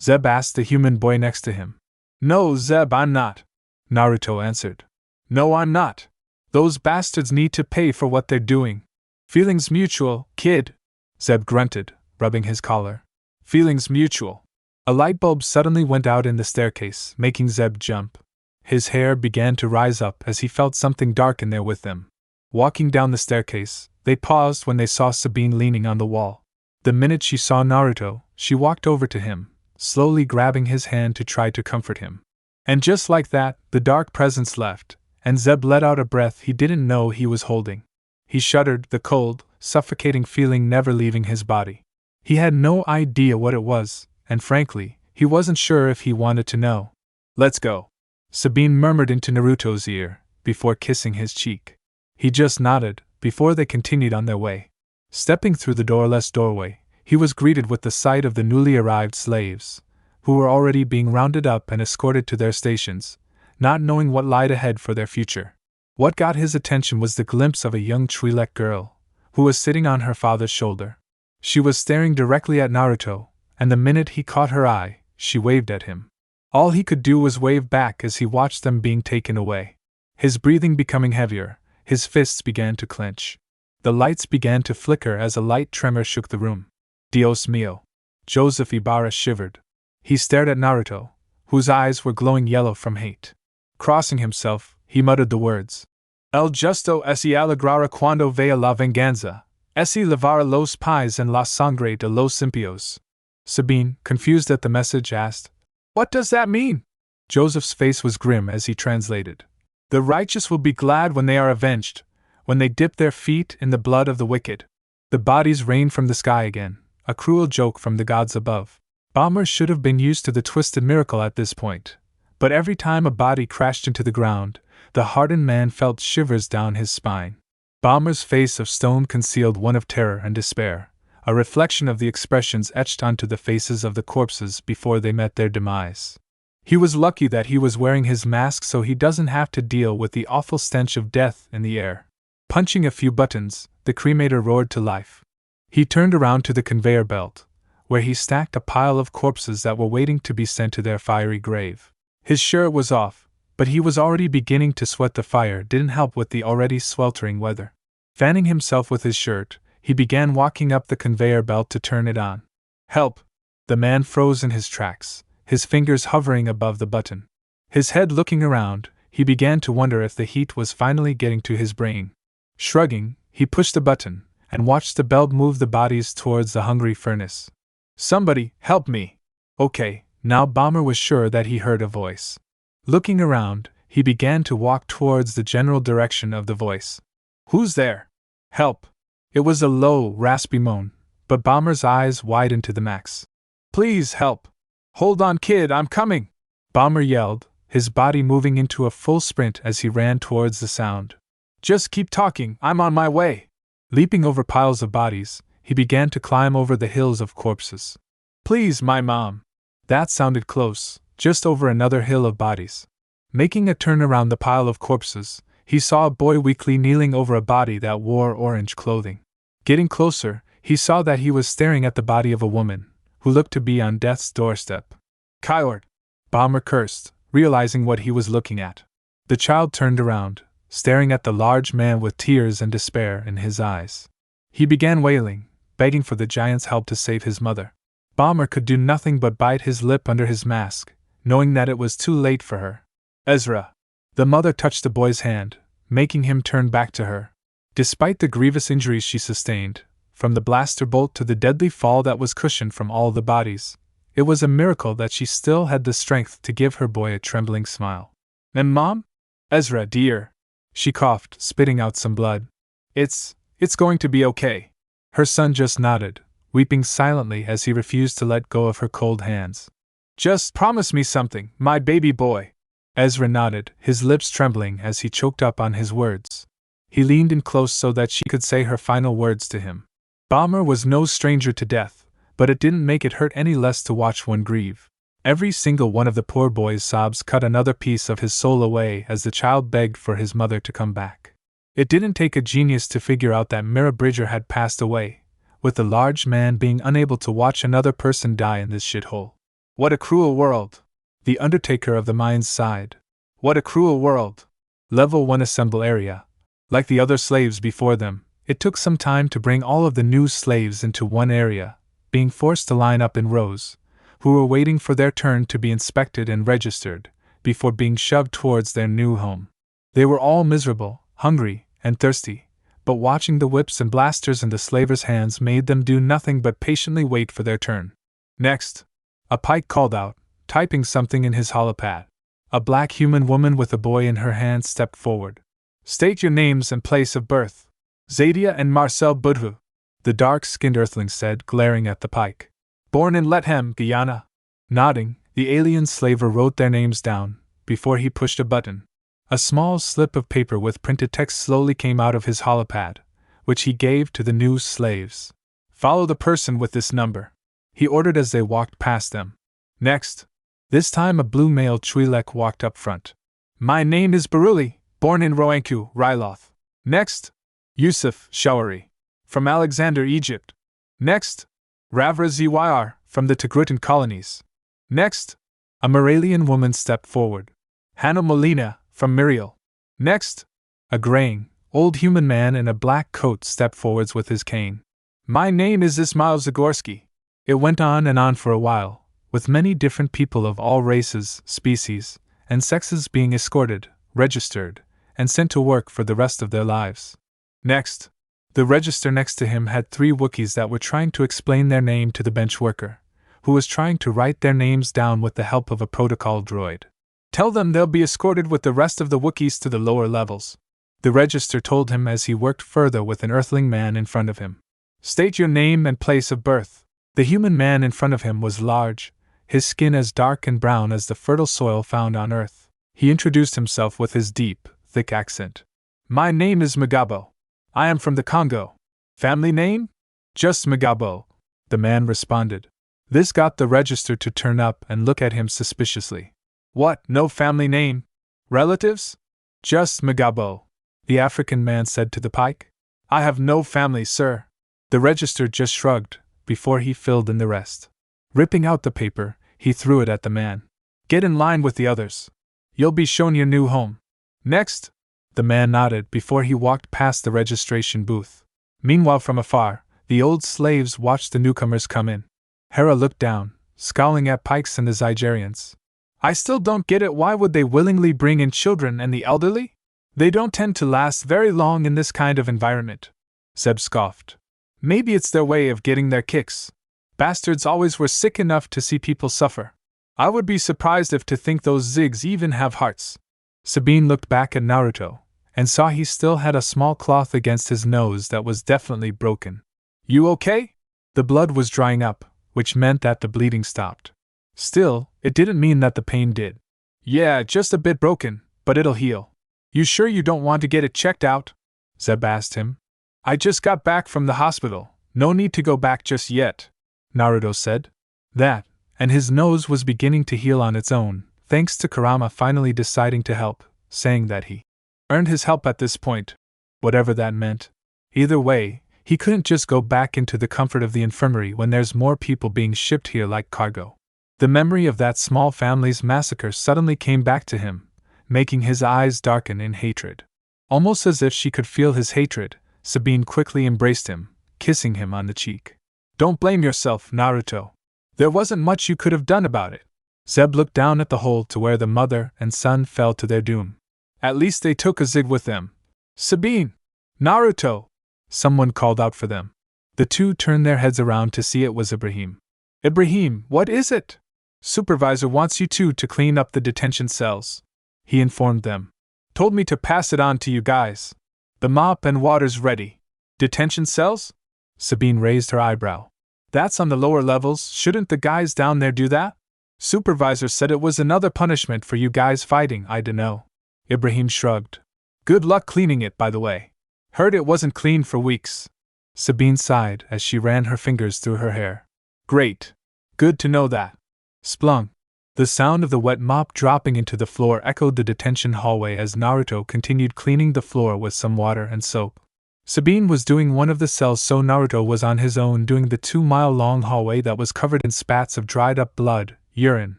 Zeb asked the human boy next to him. "No, Zeb, I'm not," Naruto answered. "No, I'm not. Those bastards need to pay for what they're doing." "Feelings mutual, kid," Zeb grunted, rubbing his collar. "Feelings mutual." A light bulb suddenly went out in the staircase, making Zeb jump. His hair began to rise up as he felt something dark in there with them. Walking down the staircase, they paused when they saw Sabine leaning on the wall. The minute she saw Naruto, she walked over to him, slowly grabbing his hand to try to comfort him. And just like that, the dark presence left, and Zeb let out a breath he didn't know he was holding. He shuddered, the cold, suffocating feeling never leaving his body. He had no idea what it was, and frankly, he wasn't sure if he wanted to know. "Let's go," Sabine murmured into Naruto's ear, before kissing his cheek. He just nodded, before they continued on their way. Stepping through the doorless doorway, he was greeted with the sight of the newly arrived slaves, who were already being rounded up and escorted to their stations, not knowing what lied ahead for their future. What got his attention was the glimpse of a young Twi'lek girl, who was sitting on her father's shoulder. She was staring directly at Naruto, and the minute he caught her eye, she waved at him. All he could do was wave back as he watched them being taken away. His breathing becoming heavier, his fists began to clench. The lights began to flicker as a light tremor shook the room. "Dios mío!" Joseph Ibarra shivered. He stared at Naruto, whose eyes were glowing yellow from hate. Crossing himself, he muttered the words. "El justo se alegrará cuando vea la venganza, se lavará los pies en la sangre de los impios." Sabine, confused at the message, asked, "What does that mean?" Joseph's face was grim as he translated. "The righteous will be glad when they are avenged, when they dip their feet in the blood of the wicked." The bodies rained from the sky again, a cruel joke from the gods above. Bombers should have been used to the twisted miracle at this point, but every time a body crashed into the ground, the hardened man felt shivers down his spine. Bomber's face of stone concealed one of terror and despair, a reflection of the expressions etched onto the faces of the corpses before they met their demise. He was lucky that he was wearing his mask so he doesn't have to deal with the awful stench of death in the air. Punching a few buttons, the cremator roared to life. He turned around to the conveyor belt, where he stacked a pile of corpses that were waiting to be sent to their fiery grave. His shirt was off, but he was already beginning to sweat. The fire didn't help with the already sweltering weather. Fanning himself with his shirt, he began walking up the conveyor belt to turn it on. "Help!" The man froze in his tracks, his fingers hovering above the button. His head looking around, he began to wonder if the heat was finally getting to his brain. Shrugging, he pushed the button, and watched the belt move the bodies towards the hungry furnace. "Somebody, help me!" Okay, now Bomber was sure that he heard a voice. Looking around, he began to walk towards the general direction of the voice. "Who's there? Help!" It was a low, raspy moan, but Bomber's eyes widened to the max. "Please help! Hold on, kid, I'm coming!" Bomber yelled, his body moving into a full sprint as he ran towards the sound. "Just keep talking, I'm on my way!" Leaping over piles of bodies, he began to climb over the hills of corpses. "Please, my mom!" That sounded close, just over another hill of bodies. Making a turn around the pile of corpses, he saw a boy weakly kneeling over a body that wore orange clothing. Getting closer, he saw that he was staring at the body of a woman, who looked to be on death's doorstep. "Coward!" Bomber cursed, realizing what he was looking at. The child turned around, staring at the large man with tears and despair in his eyes. He began wailing, begging for the giant's help to save his mother. Bomber could do nothing but bite his lip under his mask, knowing that it was too late for her. "Ezra!" The mother touched the boy's hand, making him turn back to her. Despite the grievous injuries she sustained, from the blaster bolt to the deadly fall that was cushioned from all the bodies, it was a miracle that she still had the strength to give her boy a trembling smile. "And Mom? Ezra, dear," she coughed, spitting out some blood. It's going to be okay." Her son just nodded, weeping silently as he refused to let go of her cold hands. "Just promise me something, my baby boy." Ezra nodded, his lips trembling as he choked up on his words. He leaned in close so that she could say her final words to him. Bomber was no stranger to death, but it didn't make it hurt any less to watch one grieve. Every single one of the poor boy's sobs cut another piece of his soul away as the child begged for his mother to come back. It didn't take a genius to figure out that Mira Bridger had passed away, with the large man being unable to watch another person die in this shithole. "What a cruel world!" The Undertaker of the Mines sighed. "What a cruel world!" Level 1 Assemble Area. Like the other slaves before them, it took some time to bring all of the new slaves into one area, being forced to line up in rows, who were waiting for their turn to be inspected and registered, before being shoved towards their new home. They were all miserable, hungry, and thirsty, but watching the whips and blasters in the slavers' hands made them do nothing but patiently wait for their turn. "Next!" a pike called out, typing something in his holopad. A black human woman with a boy in her hand stepped forward. "State your names and place of birth." "Zadia and Marcel Budhu," the dark-skinned earthling said, glaring at the pike. "Born in Lethem, Guyana." Nodding, the alien slaver wrote their names down, before he pushed a button. A small slip of paper with printed text slowly came out of his holopad, which he gave to the new slaves. "Follow the person with this number," he ordered as they walked past them. "Next!" This time a blue male Twi'lek walked up front. "My name is Baruli, born in Roanku, Ryloth." "Next!" "Yusuf Shawari, from Alexander, Egypt." "Next!" "Ravra Zyr, from the Tigritan colonies." "Next!" A Moralian woman stepped forward. "Hannah Molina, from Miriel." "Next!" A graying, old human man in a black coat stepped forwards with his cane. "My name is Ismail Zagorski." It went on and on for a while, with many different people of all races, species, and sexes being escorted, registered, and sent to work for the rest of their lives. "Next!" The register next to him had 3 Wookiees that were trying to explain their name to the bench worker, who was trying to write their names down with the help of a protocol droid. "Tell them they'll be escorted with the rest of the Wookiees to the lower levels," the register told him as he worked further with an earthling man in front of him. "State your name and place of birth." The human man in front of him was large, his skin as dark and brown as the fertile soil found on Earth. He introduced himself with his deep, thick accent. "My name is Magabo. I am from the Congo." "Family name?" "Just Magabo," the man responded. This got the register to turn up and look at him suspiciously. "What, no family name? Relatives?" "Just Magabo," the African man said to the pike. "I have no family, sir." The register just shrugged, before he filled in the rest. Ripping out the paper, he threw it at the man. "Get in line with the others. You'll be shown your new home." "Next!" The man nodded before he walked past the registration booth. Meanwhile, from afar, the old slaves watched the newcomers come in. Hera looked down, scowling at Pikes and the Zygerians. "I still don't get it. Why would they willingly bring in children and the elderly? They don't tend to last very long in this kind of environment." Zeb scoffed. "Maybe it's their way of getting their kicks. Bastards always were sick enough to see people suffer. I would be surprised if to think those Zigs even have hearts." Sabine looked back at Naruto, and saw he still had a small cloth against his nose that was definitely broken. "You okay?" The blood was drying up, which meant that the bleeding stopped. Still, it didn't mean that the pain did. "Yeah, just a bit broken, but it'll heal." "You sure you don't want to get it checked out?" Zeb asked him. "I just got back from the hospital, no need to go back just yet," Naruto said. "That, and his nose was beginning to heal on its own, thanks to Kurama finally deciding to help, saying that he earned his help at this point, whatever that meant. Either way, he couldn't just go back into the comfort of the infirmary when there's more people being shipped here like cargo. The memory of that small family's massacre suddenly came back to him, making his eyes darken in hatred. Almost as if she could feel his hatred, Sabine quickly embraced him, kissing him on the cheek. Don't blame yourself, Naruto. There wasn't much you could have done about it. Zeb looked down at the hole to where the mother and son fell to their doom. At least they took a Zig with them. Sabine! Naruto! Someone called out for them. The two turned their heads around to see it was Ibrahim. Ibrahim, what is it? Supervisor wants you two to clean up the detention cells, he informed them. Told me to pass it on to you guys. The mop and water's ready. Detention cells? Sabine raised her eyebrow. That's on the lower levels, shouldn't the guys down there do that? Supervisor said it was another punishment for you guys fighting, I dunno. Ibrahim shrugged. Good luck cleaning it, by the way. Heard it wasn't cleaned for weeks. Sabine sighed as she ran her fingers through her hair. Great. Good to know that. Splunk. The sound of the wet mop dropping into the floor echoed the detention hallway as Naruto continued cleaning the floor with some water and soap. Sabine was doing one of the cells, so Naruto was on his own doing the 2-mile-long hallway that was covered in spats of dried-up blood, urine,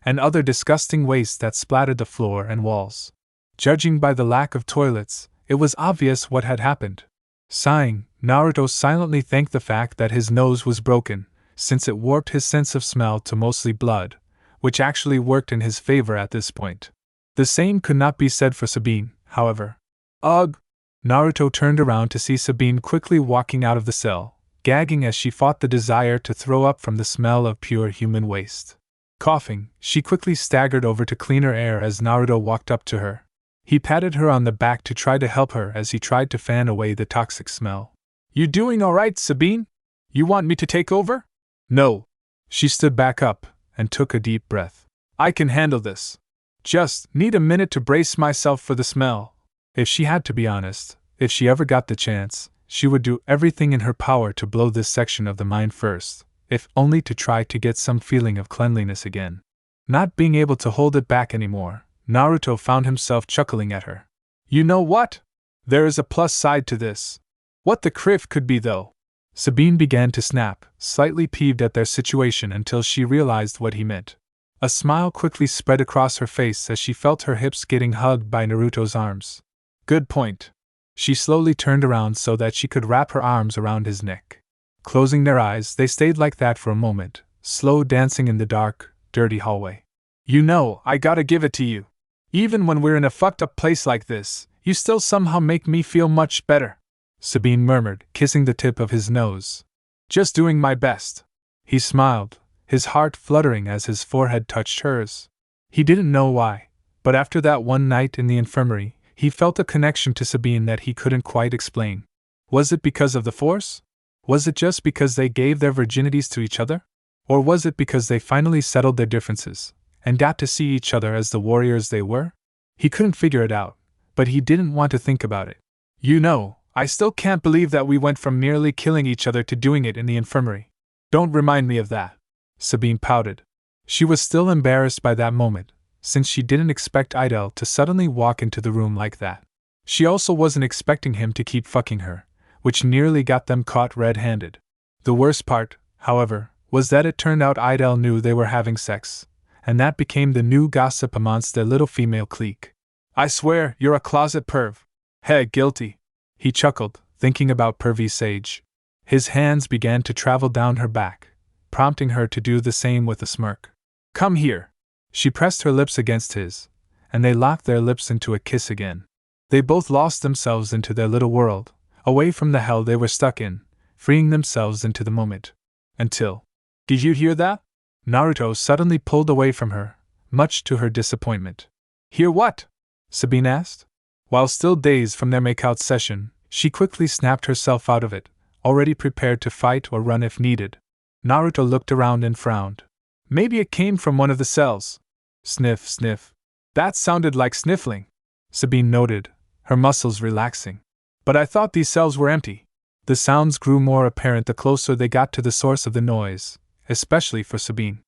and other disgusting waste that splattered the floor and walls. Judging by the lack of toilets, it was obvious what had happened. Sighing, Naruto silently thanked the fact that his nose was broken, since it warped his sense of smell to mostly blood, which actually worked in his favor at this point. The same could not be said for Sabine, however. Ugh! Naruto turned around to see Sabine quickly walking out of the cell, gagging as she fought the desire to throw up from the smell of pure human waste. Coughing, she quickly staggered over to cleaner air as Naruto walked up to her. He patted her on the back to try to help her as he tried to fan away the toxic smell. You doing all right, Sabine? You want me to take over? No. She stood back up and took a deep breath. I can handle this. Just need a minute to brace myself for the smell. If she had to be honest, if she ever got the chance, she would do everything in her power to blow this section of the mine first, if only to try to get some feeling of cleanliness again. Not being able to hold it back anymore, Naruto found himself chuckling at her. You know what? There is a plus side to this. What the criff could be, though. Sabine began to snap, slightly peeved at their situation until she realized what he meant. A smile quickly spread across her face as she felt her hips getting hugged by Naruto's arms. Good point. She slowly turned around so that she could wrap her arms around his neck. Closing their eyes, they stayed like that for a moment, slow dancing in the dark, dirty hallway. You know, I gotta give it to you. Even when we're in a fucked up place like this, you still somehow make me feel much better, Sabine murmured, kissing the tip of his nose. Just doing my best. He smiled, his heart fluttering as his forehead touched hers. He didn't know why, but after that one night in the infirmary, he felt a connection to Sabine that he couldn't quite explain. Was it because of the Force? Was it just because they gave their virginities to each other? Or was it because they finally settled their differences and got to see each other as the warriors they were? He couldn't figure it out, but he didn't want to think about it. You know, I still can't believe that we went from merely killing each other to doing it in the infirmary. Don't remind me of that. Sabine pouted. She was still embarrassed by that moment, since she didn't expect Idel to suddenly walk into the room like that. She also wasn't expecting him to keep fucking her, which nearly got them caught red-handed. The worst part, however, was that it turned out Idel knew they were having sex, and that became the new gossip amongst their little female clique. I swear, you're a closet perv. Heh, guilty. He chuckled, thinking about pervy Sage. His hands began to travel down her back, prompting her to do the same with a smirk. Come here. She pressed her lips against his, and they locked their lips into a kiss again. They both lost themselves into their little world, away from the hell they were stuck in, freeing themselves into the moment. Until... Did you hear that? Naruto suddenly pulled away from her, much to her disappointment. Hear what? Sabine asked. While still dazed from their make-out session, she quickly snapped herself out of it, already prepared to fight or run if needed. Naruto looked around and frowned. Maybe it came from one of the cells. Sniff, sniff. That sounded like sniffling, Sabine noted, her muscles relaxing. But I thought these cells were empty. The sounds grew more apparent the closer they got to the source of the noise, especially for Sabine.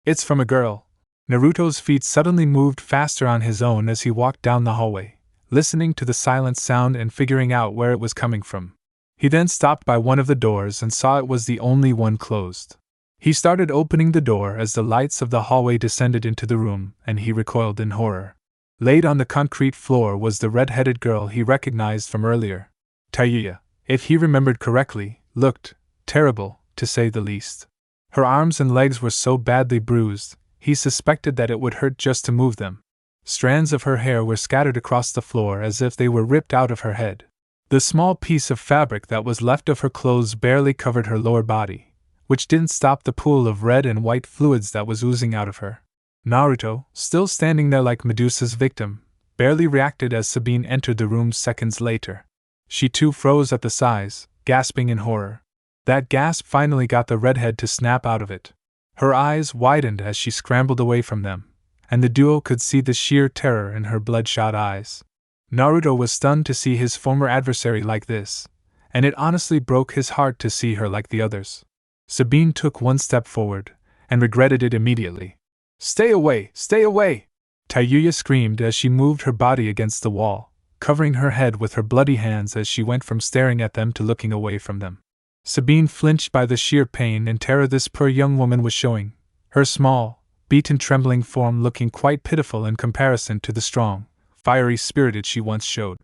It's from a girl. Naruto's feet suddenly moved faster on his own as he walked down the hallway, listening to the silent sound and figuring out where it was coming from. He then stopped by one of the doors and saw it was the only one closed. He started opening the door as the lights of the hallway descended into the room, and he recoiled in horror. Laid on the concrete floor was the red-headed girl he recognized from earlier. Tayuya, if he remembered correctly, looked terrible, to say the least. Her arms and legs were so badly bruised, he suspected that it would hurt just to move them. Strands of her hair were scattered across the floor as if they were ripped out of her head. The small piece of fabric that was left of her clothes barely covered her lower body, which didn't stop the pool of red and white fluids that was oozing out of her. Naruto, still standing there like Medusa's victim, barely reacted as Sabine entered the room seconds later. She too froze at the size, gasping in horror. That gasp finally got the redhead to snap out of it. Her eyes widened as she scrambled away from them, and the duo could see the sheer terror in her bloodshot eyes. Naruto was stunned to see his former adversary like this, and it honestly broke his heart to see her like the others. Sabine took one step forward, and regretted it immediately. "Stay away! Stay away!" Tayuya screamed as she moved her body against the wall, covering her head with her bloody hands as she went from staring at them to looking away from them. Sabine flinched by the sheer pain and terror this poor young woman was showing, her small, beaten, trembling form looking quite pitiful in comparison to the strong, fiery spirited she once showed.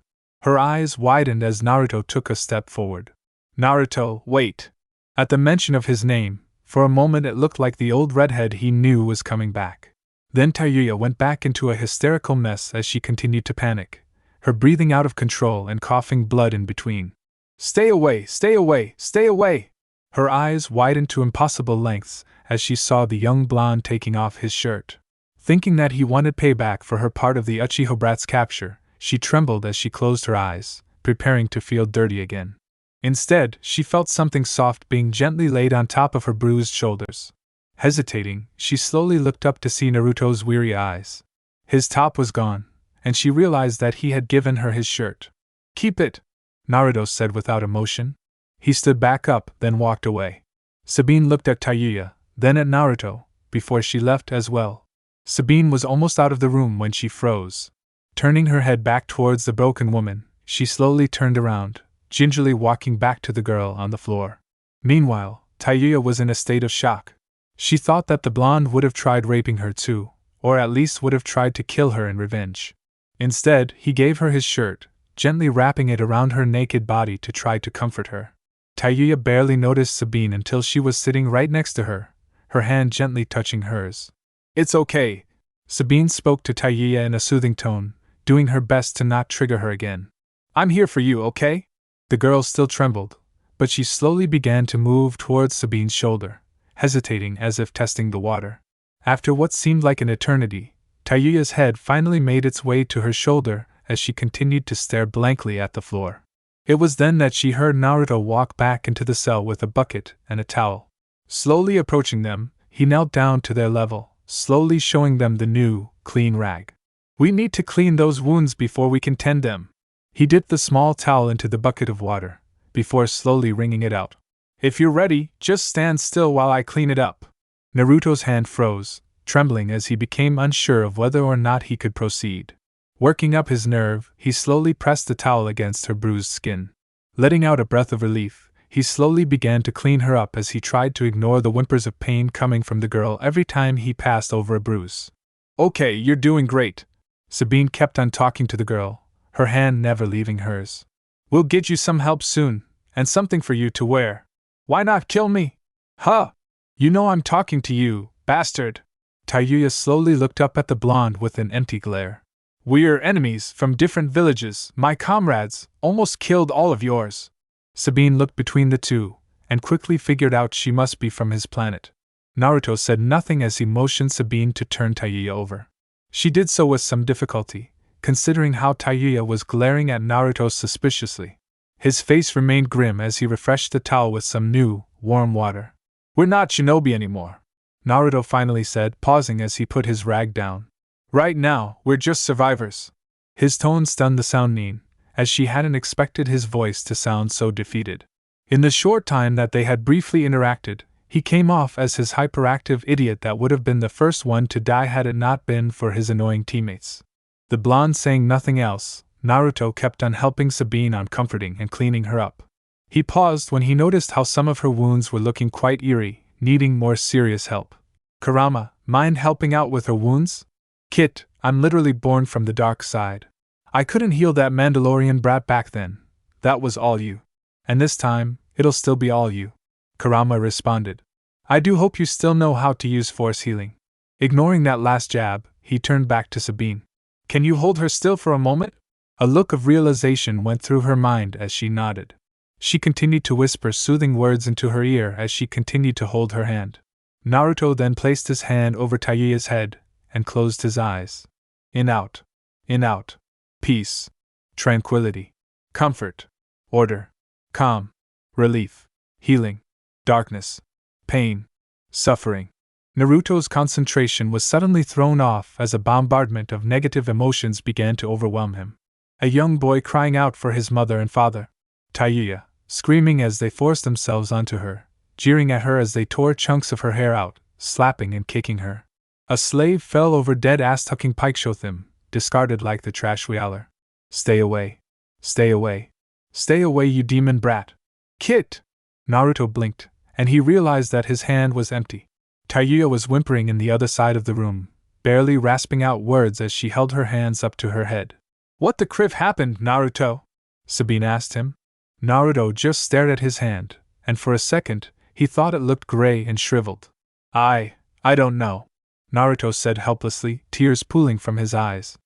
Her eyes widened as Naruto took a step forward. "Naruto, wait!" At the mention of his name, for a moment it looked like the old redhead he knew was coming back. Then Tayuya went back into a hysterical mess as she continued to panic, her breathing out of control and coughing blood in between. "Stay away! Stay away! Stay away!" Her eyes widened to impossible lengths as she saw the young blonde taking off his shirt. Thinking that he wanted payback for her part of the Uchiha brat's capture, she trembled as she closed her eyes, preparing to feel dirty again. Instead, she felt something soft being gently laid on top of her bruised shoulders. Hesitating, she slowly looked up to see Naruto's weary eyes. His top was gone, and she realized that he had given her his shirt. "Keep it," Naruto said without emotion. He stood back up, then walked away. Sabine looked at Tayuya, then at Naruto, before she left as well. Sabine was almost out of the room when she froze. Turning her head back towards the broken woman, she slowly turned around, gingerly walking back to the girl on the floor. Meanwhile, Tayuya was in a state of shock. She thought that the blonde would have tried raping her too, or at least would have tried to kill her in revenge. Instead, he gave her his shirt, gently wrapping it around her naked body to try to comfort her. Tayuya barely noticed Sabine until she was sitting right next to her, her hand gently touching hers. "It's okay," Sabine spoke to Tayuya in a soothing tone, doing her best to not trigger her again. "I'm here for you, okay?" The girl still trembled, but she slowly began to move towards Sabine's shoulder, hesitating as if testing the water. After what seemed like an eternity, Tayuya's head finally made its way to her shoulder as she continued to stare blankly at the floor. It was then that she heard Naruto walk back into the cell with a bucket and a towel. Slowly approaching them, he knelt down to their level, slowly showing them the new, clean rag. "We need to clean those wounds before we can tend them." He dipped the small towel into the bucket of water, before slowly wringing it out. "If you're ready, just stand still while I clean it up." Naruto's hand froze, trembling as he became unsure of whether or not he could proceed. Working up his nerve, he slowly pressed the towel against her bruised skin. Letting out a breath of relief, he slowly began to clean her up as he tried to ignore the whimpers of pain coming from the girl every time he passed over a bruise. "Okay, you're doing great," Sabine kept on talking to the girl, her hand never leaving hers. "We'll get you some help soon, and something for you to wear. Why not kill me? Huh? You know I'm talking to you, bastard." Tayuya slowly looked up at the blonde with an empty glare. "We're enemies from different villages. My comrades almost killed all of yours." Sabine looked between the two, and quickly figured out she must be from his planet. Naruto said nothing as he motioned Sabine to turn Tayuya over. She did so with some difficulty, considering how Tayuya was glaring at Naruto suspiciously. His face remained grim as he refreshed the towel with some new, warm water. "We're not shinobi anymore," Naruto finally said, pausing as he put his rag down. "Right now, we're just survivors." His tone stunned the Soundnin, as she hadn't expected his voice to sound so defeated. In the short time that they had briefly interacted, He came off as his hyperactive idiot that would have been the first one to die had it not been for his annoying teammates. The blonde saying nothing else, Naruto kept on helping Sabine on comforting and cleaning her up. He paused when he noticed how some of her wounds were looking quite eerie, needing more serious help. Kurama, mind helping out with her wounds? Kit, I'm literally born from the dark side. I couldn't heal that Mandalorian brat back then. That was all you. And this time, it'll still be all you. Kurama responded. I do hope you still know how to use force healing. Ignoring that last jab, he turned back to Sabine. Can you hold her still for a moment? A look of realization went through her mind as she nodded. She continued to whisper soothing words into her ear as she continued to hold her hand. Naruto then placed his hand over Taiya's head and closed his eyes. In out. In out. Peace. Tranquility. Comfort. Order. Calm. Relief. Healing. Darkness. Pain. Suffering. Naruto's concentration was suddenly thrown off as a bombardment of negative emotions began to overwhelm him. A young boy crying out for his mother and father. Taiya, screaming as they forced themselves onto her, jeering at her as they tore chunks of her hair out, slapping and kicking her. A slave fell over dead ass-tucking Pikeshothim, discarded like the trash wheeler. Stay away. Stay away. Stay away, you demon brat. Kit! Naruto blinked, and he realized that his hand was empty. Taiya was whimpering in the other side of the room, barely rasping out words as she held her hands up to her head. What the criff happened, Naruto? Sabine asked him. Naruto just stared at his hand, and for a second, he thought it looked gray and shriveled. I don't know. Naruto said helplessly, tears pooling from his eyes.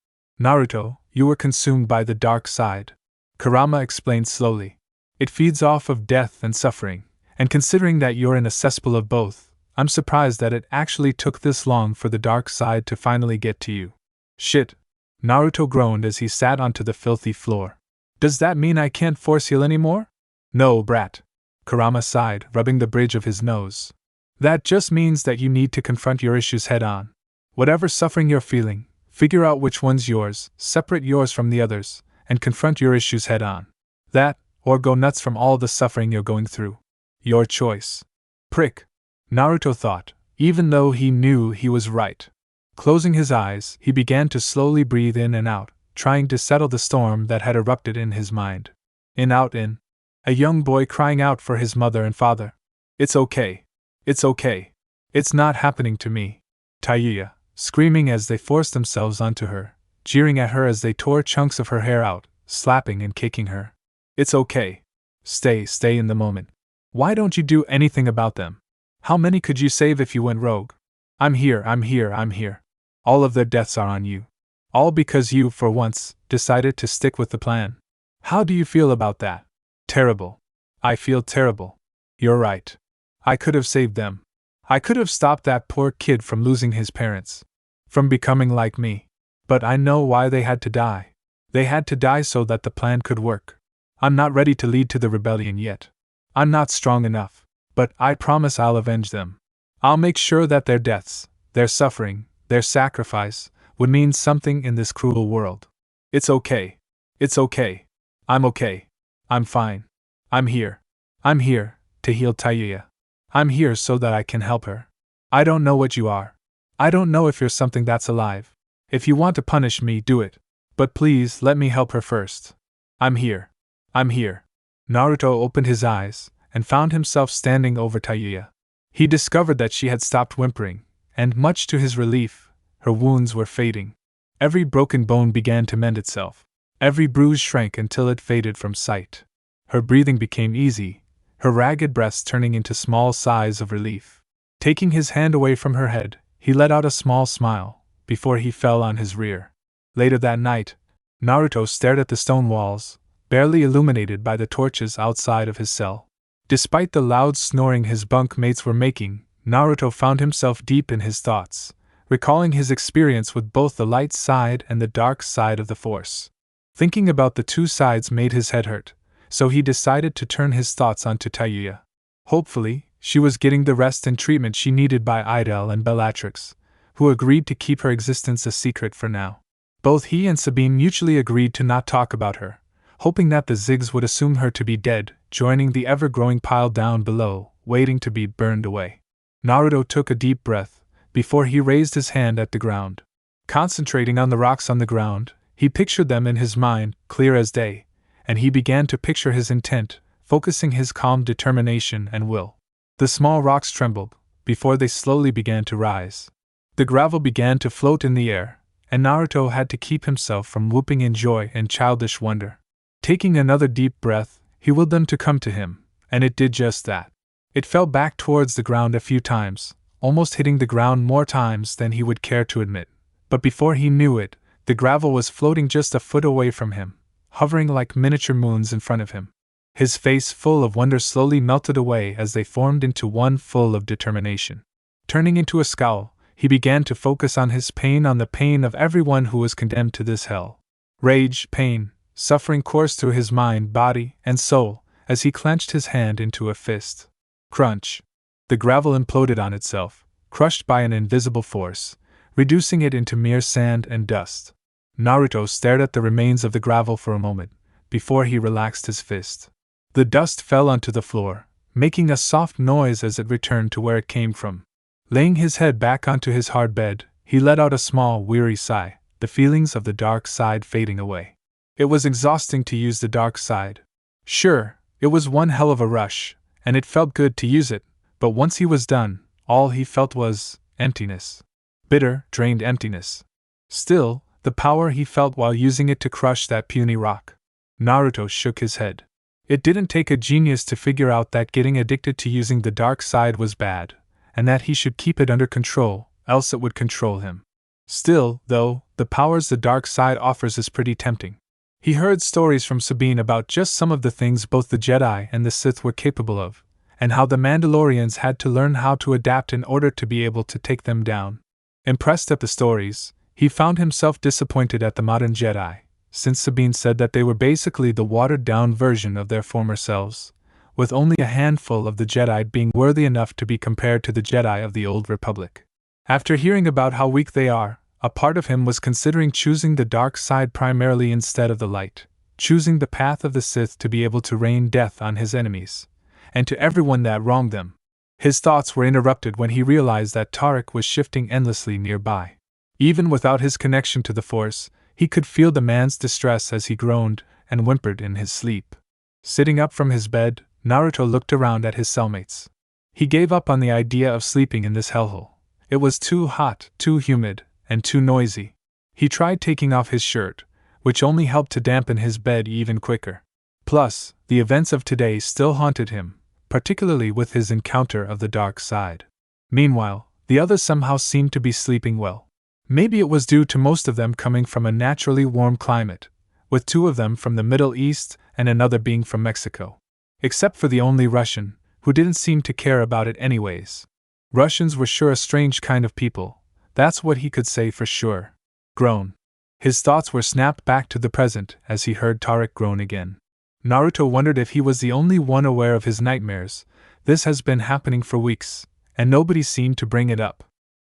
Naruto, you were consumed by the dark side. Kurama explained slowly. It feeds off of death and suffering, and considering that you're in a cesspool of both, I'm surprised that it actually took this long for the dark side to finally get to you. Shit. Naruto groaned as he sat onto the filthy floor. Does that mean I can't force heal anymore? No, brat. Kurama sighed, rubbing the bridge of his nose. That just means that you need to confront your issues head on. Whatever suffering you're feeling, figure out which one's yours, separate yours from the others, and confront your issues head on. That, or go nuts from all the suffering you're going through. Your choice. Prick. Naruto thought, even though he knew he was right. Closing his eyes, he began to slowly breathe in and out, trying to settle the storm that had erupted in his mind. In out in. A young boy crying out for his mother and father. It's okay. It's okay. It's not happening to me. Taiya, screaming as they forced themselves onto her, jeering at her as they tore chunks of her hair out, slapping and kicking her. It's okay. Stay in the moment. Why don't you do anything about them? How many could you save if you went rogue? I'm here. All of their deaths are on you. All because you, for once, decided to stick with the plan. How do you feel about that? Terrible. I feel terrible. You're right. I could have saved them. I could have stopped that poor kid from losing his parents. From becoming like me. But I know why they had to die. They had to die so that the plan could work. I'm not ready to lead to the rebellion yet. I'm not strong enough, but I promise I'll avenge them. I'll make sure that their deaths, their suffering, their sacrifice, would mean something in this cruel world. It's okay. It's okay. I'm okay. I'm fine. I'm here. I'm here to heal Taiya. I'm here so that I can help her. I don't know what you are. I don't know if you're something that's alive. If you want to punish me, do it. But please let me help her first. I'm here. I'm here. Naruto opened his eyes and found himself standing over Taiya. He discovered that she had stopped whimpering, and much to his relief, her wounds were fading. Every broken bone began to mend itself. Every bruise shrank until it faded from sight. Her breathing became easy, her ragged breaths turning into small sighs of relief. Taking his hand away from her head, he let out a small smile, before he fell on his rear. Later that night, Naruto stared at the stone walls, barely illuminated by the torches outside of his cell. Despite the loud snoring his bunk mates were making, Naruto found himself deep in his thoughts, recalling his experience with both the light side and the dark side of the Force. Thinking about the two sides made his head hurt, so he decided to turn his thoughts onto Taiya. Hopefully, she was getting the rest and treatment she needed by Idel and Bellatrix, who agreed to keep her existence a secret for now. Both he and Sabine mutually agreed to not talk about her, hoping that the Ziggs would assume her to be dead, joining the ever-growing pile down below, waiting to be burned away. Naruto took a deep breath before he raised his hand at the ground. Concentrating on the rocks on the ground, he pictured them in his mind, clear as day, and he began to picture his intent, focusing his calm determination and will. The small rocks trembled before they slowly began to rise. The gravel began to float in the air, and Naruto had to keep himself from whooping in joy and childish wonder. Taking another deep breath, he willed them to come to him, and it did just that. It fell back towards the ground a few times, almost hitting the ground more times than he would care to admit. But before he knew it, the gravel was floating just a foot away from him, hovering like miniature moons in front of him. His face full of wonder slowly melted away as they formed into one full of determination. Turning into a scowl, he began to focus on his pain, on the pain of everyone who was condemned to this hell. Rage, pain, suffering coursed through his mind, body, and soul as he clenched his hand into a fist. Crunch! The gravel imploded on itself, crushed by an invisible force, reducing it into mere sand and dust. Naruto stared at the remains of the gravel for a moment, before he relaxed his fist. The dust fell onto the floor, making a soft noise as it returned to where it came from. Laying his head back onto his hard bed, he let out a small, weary sigh, the feelings of the dark side fading away. It was exhausting to use the dark side. Sure, it was one hell of a rush, and it felt good to use it, but once he was done, all he felt was emptiness. Bitter, drained emptiness. Still, the power he felt while using it to crush that puny rock. Naruto shook his head. It didn't take a genius to figure out that getting addicted to using the dark side was bad, and that he should keep it under control, else it would control him. Still, though, the powers the dark side offers is pretty tempting. He heard stories from Sabine about just some of the things both the Jedi and the Sith were capable of, and how the Mandalorians had to learn how to adapt in order to be able to take them down. Impressed at the stories, he found himself disappointed at the modern Jedi, since Sabine said that they were basically the watered-down version of their former selves, with only a handful of the Jedi being worthy enough to be compared to the Jedi of the Old Republic. After hearing about how weak they are, a part of him was considering choosing the dark side primarily instead of the light, choosing the path of the Sith to be able to rain death on his enemies, and to everyone that wronged them. His thoughts were interrupted when he realized that Tariq was shifting endlessly nearby. Even without his connection to the Force, he could feel the man's distress as he groaned and whimpered in his sleep. Sitting up from his bed, Naruto looked around at his cellmates. He gave up on the idea of sleeping in this hellhole. It was too hot, too humid, and too noisy. He tried taking off his shirt, which only helped to dampen his bed even quicker. Plus, the events of today still haunted him, particularly with his encounter of the dark side. Meanwhile, the others somehow seemed to be sleeping well. Maybe it was due to most of them coming from a naturally warm climate, with 2 of them from the Middle East and another being from Mexico. Except for the only Russian, who didn't seem to care about it anyways. Russians were sure a strange kind of people, that's what he could say for sure. Groan. His thoughts were snapped back to the present as he heard Tariq groan again. Naruto wondered if he was the only one aware of his nightmares. This has been happening for weeks, and nobody seemed to bring it up.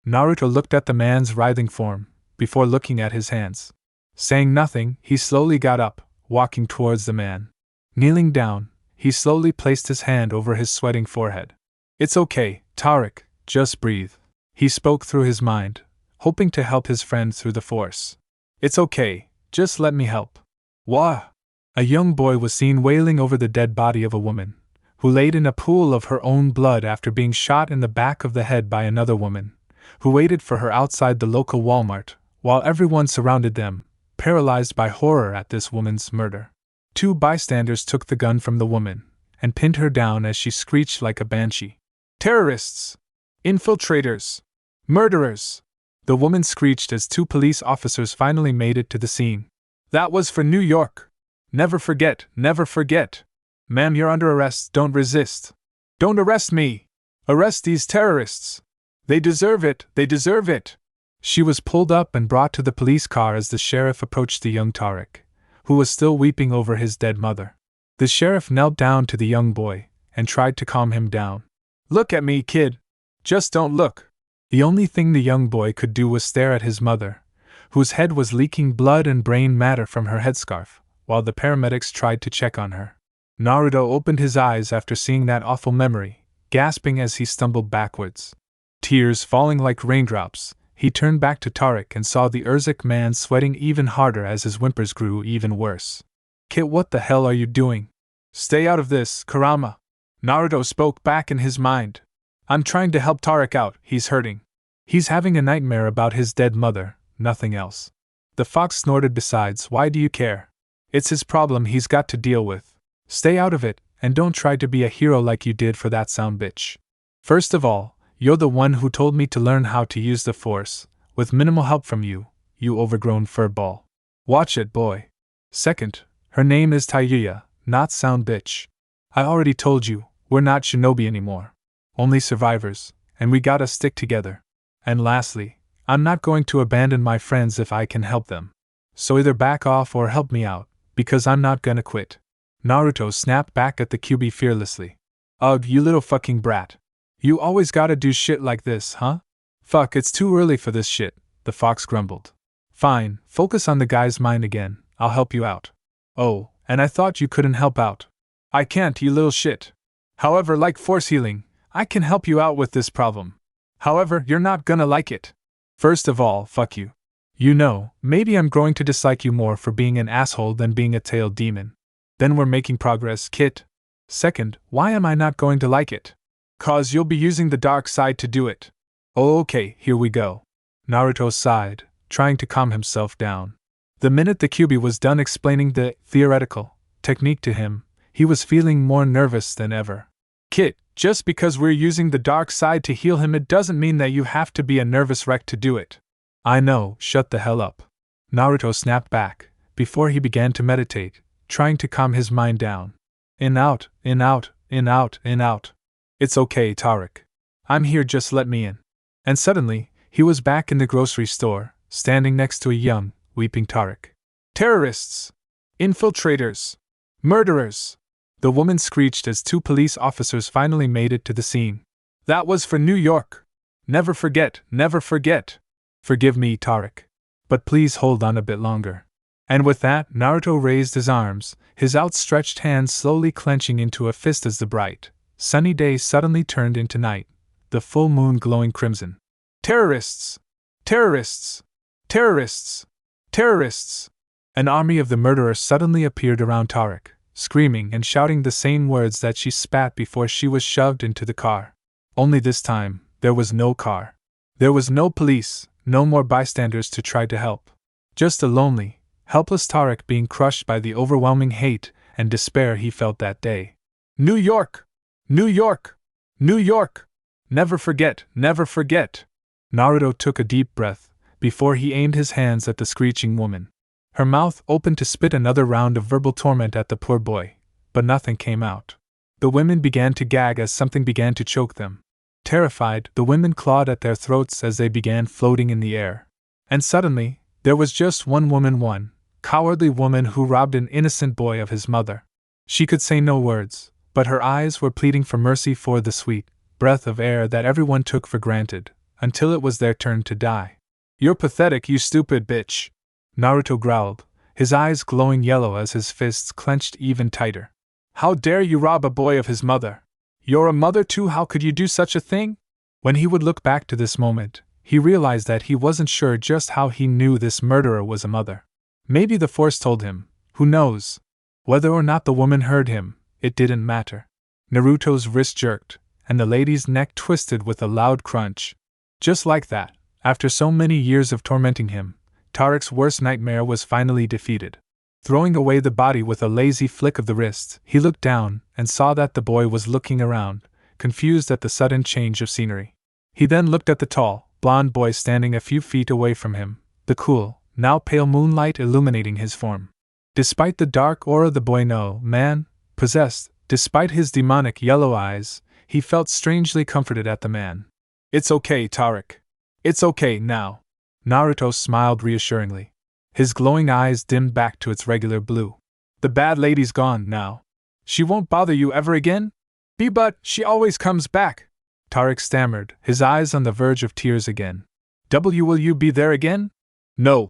Naruto looked at the man's writhing form, before looking at his hands. Saying nothing, he slowly got up, walking towards the man. Kneeling down, he slowly placed his hand over his sweating forehead. "It's okay, Tariq, just breathe." He spoke through his mind, hoping to help his friend through the Force. "It's okay, just let me help." Wah! A young boy was seen wailing over the dead body of a woman, who laid in a pool of her own blood after being shot in the back of the head by another woman, who waited for her outside the local Walmart, while everyone surrounded them, paralyzed by horror at this woman's murder. 2 bystanders took the gun from the woman, and pinned her down as she screeched like a banshee. "Terrorists! Infiltrators! Murderers!" the woman screeched as 2 police officers finally made it to the scene. "That was for New York! Never forget, never forget! Ma'am, you're under arrest, don't resist! Don't arrest me! Arrest these terrorists! They deserve it, they deserve it!" She was pulled up and brought to the police car as the sheriff approached the young Tariq, who was still weeping over his dead mother. The sheriff knelt down to the young boy and tried to calm him down. "Look at me, kid! Just don't look!" The only thing the young boy could do was stare at his mother, whose head was leaking blood and brain matter from her headscarf, while the paramedics tried to check on her. Naruto opened his eyes after seeing that awful memory, gasping as he stumbled backwards. Tears falling like raindrops, he turned back to Tariq and saw the Urzik man sweating even harder as his whimpers grew even worse. Kit, what the hell are you doing? Stay out of this, Kurama. Naruto spoke back in his mind. I'm trying to help Tariq out, he's hurting. He's having a nightmare about his dead mother, nothing else. The fox snorted. Besides, why do you care? It's his problem he's got to deal with. Stay out of it, and don't try to be a hero like you did for that sound bitch. First of all, you're the one who told me to learn how to use the force, with minimal help from you, you overgrown furball. Watch it, boy. Second, her name is Tayuya, not sound bitch. I already told you, we're not shinobi anymore. Only survivors, and we gotta stick together. And lastly, I'm not going to abandon my friends if I can help them. So either back off or help me out, because I'm not gonna quit. Naruto snapped back at the QB fearlessly. Ugh, you little fucking brat. You always gotta do shit like this, huh? Fuck, it's too early for this shit, the fox grumbled. Fine, focus on the guy's mind again, I'll help you out. Oh, and I thought you couldn't help out. I can't, you little shit. However, like force healing, I can help you out with this problem. However, you're not gonna like it. First of all, fuck you. You know, maybe I'm growing to dislike you more for being an asshole than being a tailed demon. Then we're making progress, Kit. Second, why am I not going to like it? 'Cause you'll be using the dark side to do it. Oh, okay, here we go. Naruto sighed, trying to calm himself down. The minute the QB was done explaining the theoretical technique to him, he was feeling more nervous than ever. Kit, just because we're using the dark side to heal him, it doesn't mean that you have to be a nervous wreck to do it. I know, shut the hell up. Naruto snapped back, before he began to meditate, trying to calm his mind down. In out, in out, in out, in out. It's okay, Tariq. I'm here, just let me in. And suddenly, he was back in the grocery store, standing next to a young, weeping Tariq. Terrorists! Infiltrators! Murderers! The woman screeched as 2 police officers finally made it to the scene. That was for New York. Never forget, never forget. Forgive me, Tariq. But please hold on a bit longer. And with that, Naruto raised his arms, his outstretched hands slowly clenching into a fist as the bright, sunny day suddenly turned into night, the full moon glowing crimson. Terrorists! Terrorists! Terrorists! Terrorists! An army of the murderers suddenly appeared around Tariq, screaming and shouting the same words that she spat before she was shoved into the car. Only this time, there was no car. There was no police, no more bystanders to try to help. Just a lonely, helpless Tariq being crushed by the overwhelming hate and despair he felt that day. New York! New York! New York! Never forget, never forget! Naruto took a deep breath, before he aimed his hands at the screeching woman. Her mouth opened to spit another round of verbal torment at the poor boy, but nothing came out. The women began to gag as something began to choke them. Terrified, the women clawed at their throats as they began floating in the air. And suddenly, there was just one cowardly woman who robbed an innocent boy of his mother. She could say no words, but her eyes were pleading for mercy for the sweet breath of air that everyone took for granted, until it was their turn to die. You're pathetic, you stupid bitch! Naruto growled, his eyes glowing yellow as his fists clenched even tighter. How dare you rob a boy of his mother? You're a mother too, how could you do such a thing? When he would look back to this moment, he realized that he wasn't sure just how he knew this murderer was a mother. Maybe the Force told him, who knows? Whether or not the woman heard him, it didn't matter. Naruto's wrist jerked, and the lady's neck twisted with a loud crunch. Just like that, after so many years of tormenting him, Tariq's worst nightmare was finally defeated. Throwing away the body with a lazy flick of the wrist, he looked down and saw that the boy was looking around, confused at the sudden change of scenery. He then looked at the tall, blond boy standing a few feet away from him, the cool, now pale moonlight illuminating his form. Despite the dark aura the boy possessed, despite his demonic yellow eyes, he felt strangely comforted at the man. It's okay, Tariq. It's okay now. Naruto smiled reassuringly. His glowing eyes dimmed back to its regular blue. The bad lady's gone now. She won't bother you ever again? But she always comes back, Tariq stammered, his eyes on the verge of tears again. Will you be there again? No,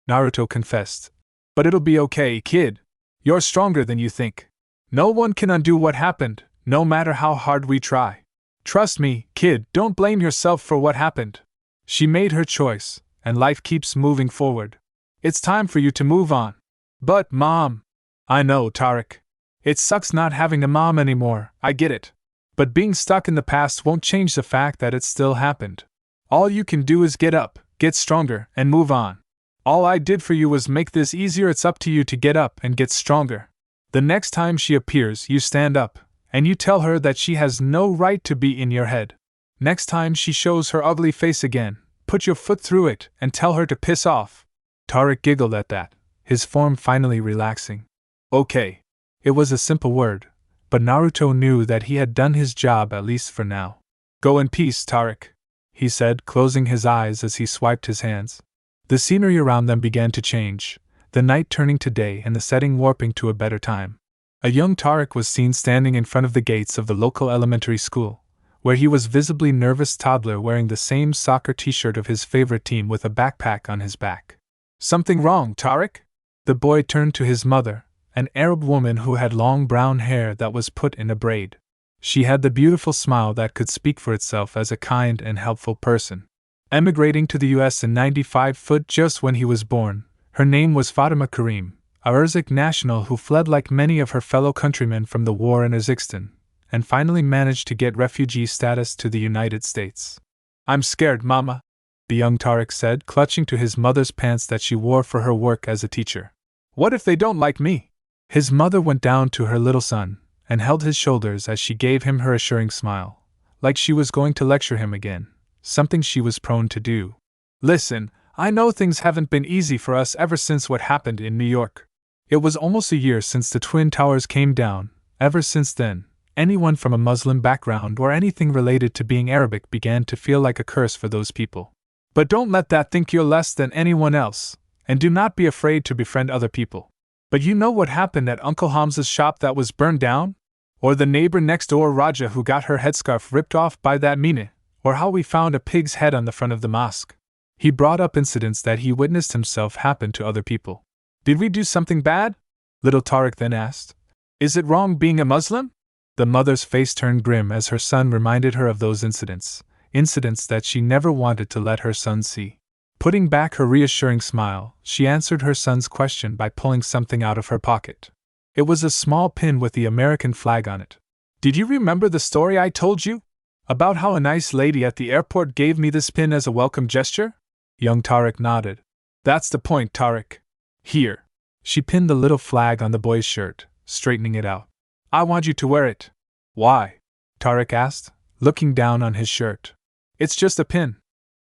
Naruto confessed. But it'll be okay, kid. You're stronger than you think. No one can undo what happened, no matter how hard we try. Trust me, kid, don't blame yourself for what happened. She made her choice, and life keeps moving forward. It's time for you to move on. But, Mom. I know, Tariq. It sucks not having a mom anymore, I get it. But being stuck in the past won't change the fact that it still happened. All you can do is get up, get stronger, and move on. All I did for you was make this easier. It's up to you to get up and get stronger. The next time she appears, you stand up, and you tell her that she has no right to be in your head. Next time she shows her ugly face again, put your foot through it and tell her to piss off. Tariq giggled at that, his form finally relaxing. Okay. It was a simple word, but Naruto knew that he had done his job at least for now. Go in peace, Tariq, he said, closing his eyes as he swiped his hands. The scenery around them began to change, the night turning to day and the setting warping to a better time. A young Tariq was seen standing in front of the gates of the local elementary school, where he was visibly nervous toddler wearing the same soccer t-shirt of his favorite team with a backpack on his back. Something wrong, Tariq? The boy turned to his mother, an Arab woman who had long brown hair that was put in a braid. She had the beautiful smile that could speak for itself as a kind and helpful person. Emigrating to the US in 95 just when he was born, her name was Fatima Karim, a Urzik national who fled like many of her fellow countrymen from the war in Uzbekistan, and finally managed to get refugee status to the United States. I'm scared, Mama, the young Tariq said, clutching to his mother's pants that she wore for her work as a teacher. What if they don't like me? His mother went down to her little son, and held his shoulders as she gave him her assuring smile, like she was going to lecture him again, something she was prone to do. Listen, I know things haven't been easy for us ever since what happened in New York. It was almost a year since the Twin Towers came down. Ever since then, anyone from a Muslim background or anything related to being Arabic began to feel like a curse for those people. But don't let that think you're less than anyone else, and do not be afraid to befriend other people. But you know what happened at Uncle Hamza's shop that was burned down? Or the neighbor next door Raja who got her headscarf ripped off by that Mina? Or how we found a pig's head on the front of the mosque? He brought up incidents that he witnessed himself happen to other people. Did we do something bad? Little Tariq then asked. Is it wrong being a Muslim? The mother's face turned grim as her son reminded her of those incidents that she never wanted to let her son see. Putting back her reassuring smile, she answered her son's question by pulling something out of her pocket. It was a small pin with the American flag on it. Did you remember the story I told you? About how a nice lady at the airport gave me this pin as a welcome gesture? Young Tariq nodded. That's the point, Tariq. Here. She pinned the little flag on the boy's shirt, straightening it out. I want you to wear it. Why? Tariq asked, looking down on his shirt. It's just a pin.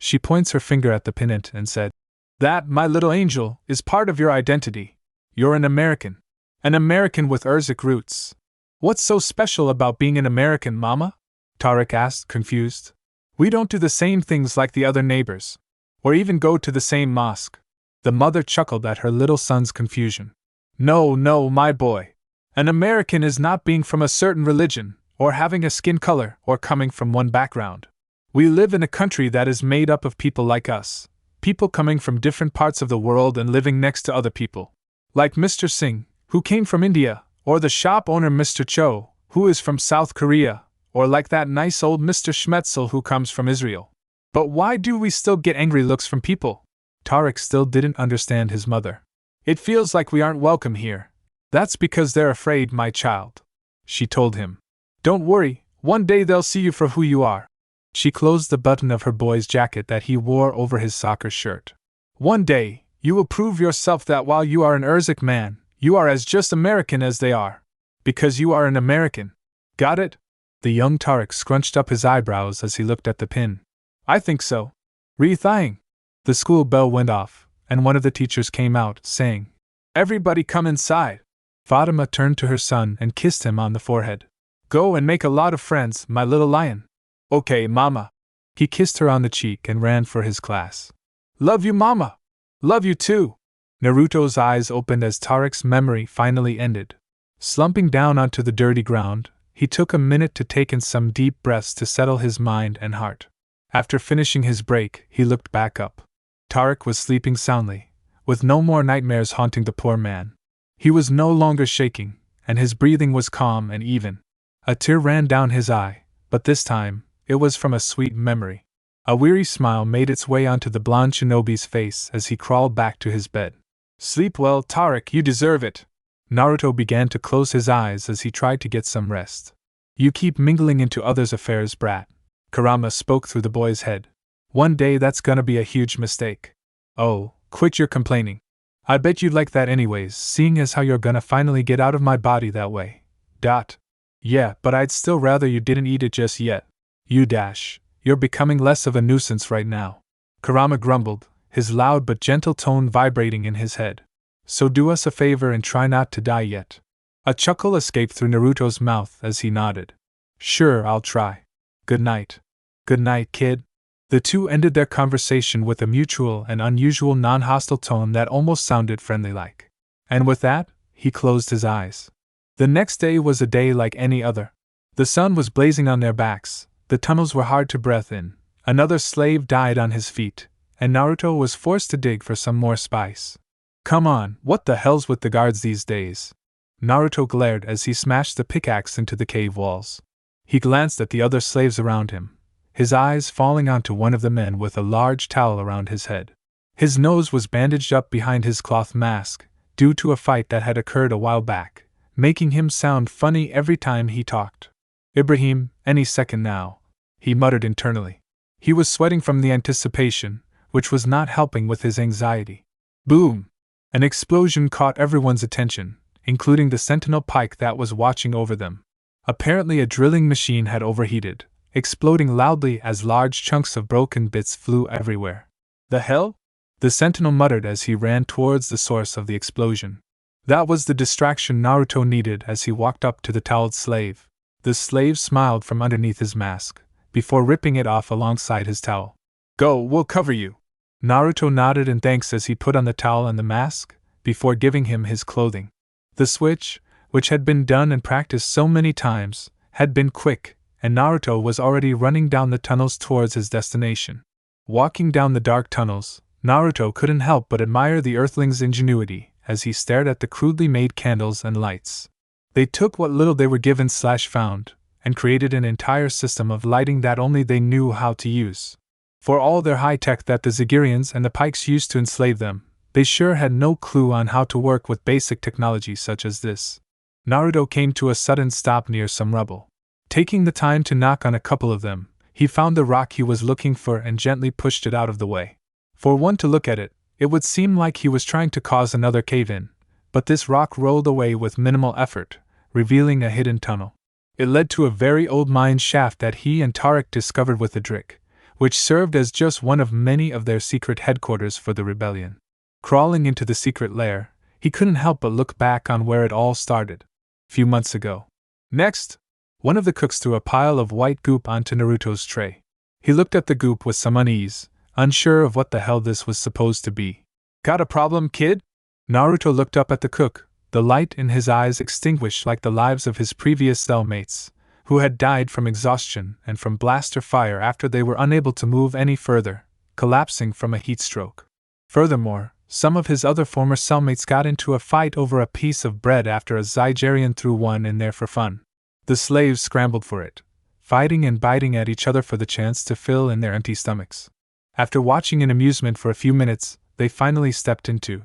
She points her finger at the pennant and said, That, my little angel, is part of your identity. You're an American. An American with Urzik roots. What's so special about being an American, Mama? Tariq asked, confused. We don't do the same things like the other neighbors. Or even go to the same mosque. The mother chuckled at her little son's confusion. No, my boy. An American is not being from a certain religion, or having a skin color, or coming from one background. We live in a country that is made up of people like us, people coming from different parts of the world and living next to other people. Like Mr. Singh, who came from India, or the shop owner Mr. Cho, who is from South Korea, or like that nice old Mr. Schmetzel who comes from Israel. But why do we still get angry looks from people? Tariq still didn't understand his mother. It feels like we aren't welcome here. That's because they're afraid, my child. She told him. Don't worry, one day they'll see you for who you are. She closed the button of her boy's jacket that he wore over his soccer shirt. One day, you will prove yourself that while you are an Urzik man, you are as just American as they are. Because you are an American. Got it? The young Tariq scrunched up his eyebrows as he looked at the pin. I think so. Re-thying. The school bell went off, and one of the teachers came out, saying, Everybody come inside. Fatima turned to her son and kissed him on the forehead. Go and make a lot of friends, my little lion. Okay, Mama. He kissed her on the cheek and ran for his class. Love you, Mama. Love you too. Naruto's eyes opened as Tariq's memory finally ended. Slumping down onto the dirty ground, he took a minute to take in some deep breaths to settle his mind and heart. After finishing his break, he looked back up. Tariq was sleeping soundly, with no more nightmares haunting the poor man. He was no longer shaking, and his breathing was calm and even. A tear ran down his eye, but this time, it was from a sweet memory. A weary smile made its way onto the blonde shinobi's face as he crawled back to his bed. Sleep well, Tariq, you deserve it. Naruto began to close his eyes as he tried to get some rest. You keep mingling into others' affairs, brat. Kurama spoke through the boy's head. One day that's gonna be a huge mistake. Oh, quit your complaining. I bet you'd like that anyways, seeing as how you're gonna finally get out of my body that way. Yeah, but I'd still rather you didn't eat it just yet. You're becoming less of a nuisance right now. Kurama grumbled, his loud but gentle tone vibrating in his head. So do us a favor and try not to die yet. A chuckle escaped through Naruto's mouth as he nodded. Sure, I'll try. Good night. Good night, kid. The two ended their conversation with a mutual and unusual non-hostile tone that almost sounded friendly-like. And with that, he closed his eyes. The next day was a day like any other. The sun was blazing on their backs, the tunnels were hard to breathe in, another slave died on his feet, and Naruto was forced to dig for some more spice. Come on, what the hell's with the guards these days? Naruto glared as he smashed the pickaxe into the cave walls. He glanced at the other slaves around him, his eyes falling onto one of the men with a large towel around his head. His nose was bandaged up behind his cloth mask, due to a fight that had occurred a while back, making him sound funny every time he talked. Ibrahim, any second now, he muttered internally. He was sweating from the anticipation, which was not helping with his anxiety. Boom! An explosion caught everyone's attention, including the sentinel pike that was watching over them. Apparently a drilling machine had overheated, exploding loudly as large chunks of broken bits flew everywhere. The hell? The sentinel muttered as he ran towards the source of the explosion. That was the distraction Naruto needed as he walked up to the toweled slave. The slave smiled from underneath his mask, before ripping it off alongside his towel. Go, we'll cover you. Naruto nodded in thanks as he put on the towel and the mask, before giving him his clothing. The switch, which had been done and practiced so many times, had been quick, and Naruto was already running down the tunnels towards his destination. Walking down the dark tunnels, Naruto couldn't help but admire the Earthling's ingenuity as he stared at the crudely made candles and lights. They took what little they were given/found, and created an entire system of lighting that only they knew how to use. For all their high tech that the Zagirians and the Pikes used to enslave them, they sure had no clue on how to work with basic technology such as this. Naruto came to a sudden stop near some rubble. Taking the time to knock on a couple of them, he found the rock he was looking for and gently pushed it out of the way. For one to look at it, it would seem like he was trying to cause another cave-in, but this rock rolled away with minimal effort, revealing a hidden tunnel. It led to a very old mine shaft that he and Tariq discovered with Adric, which served as just one of many of their secret headquarters for the rebellion. Crawling into the secret lair, he couldn't help but look back on where it all started. Few months ago. Next, one of the cooks threw a pile of white goop onto Naruto's tray. He looked at the goop with some unease, unsure of what the hell this was supposed to be. Got a problem, kid? Naruto looked up at the cook, the light in his eyes extinguished like the lives of his previous cellmates, who had died from exhaustion and from blaster fire after they were unable to move any further, collapsing from a heat stroke. Furthermore, some of his other former cellmates got into a fight over a piece of bread after a Zygerian threw one in there for fun. The slaves scrambled for it, fighting and biting at each other for the chance to fill in their empty stomachs. After watching in amusement for a few minutes, they finally stepped into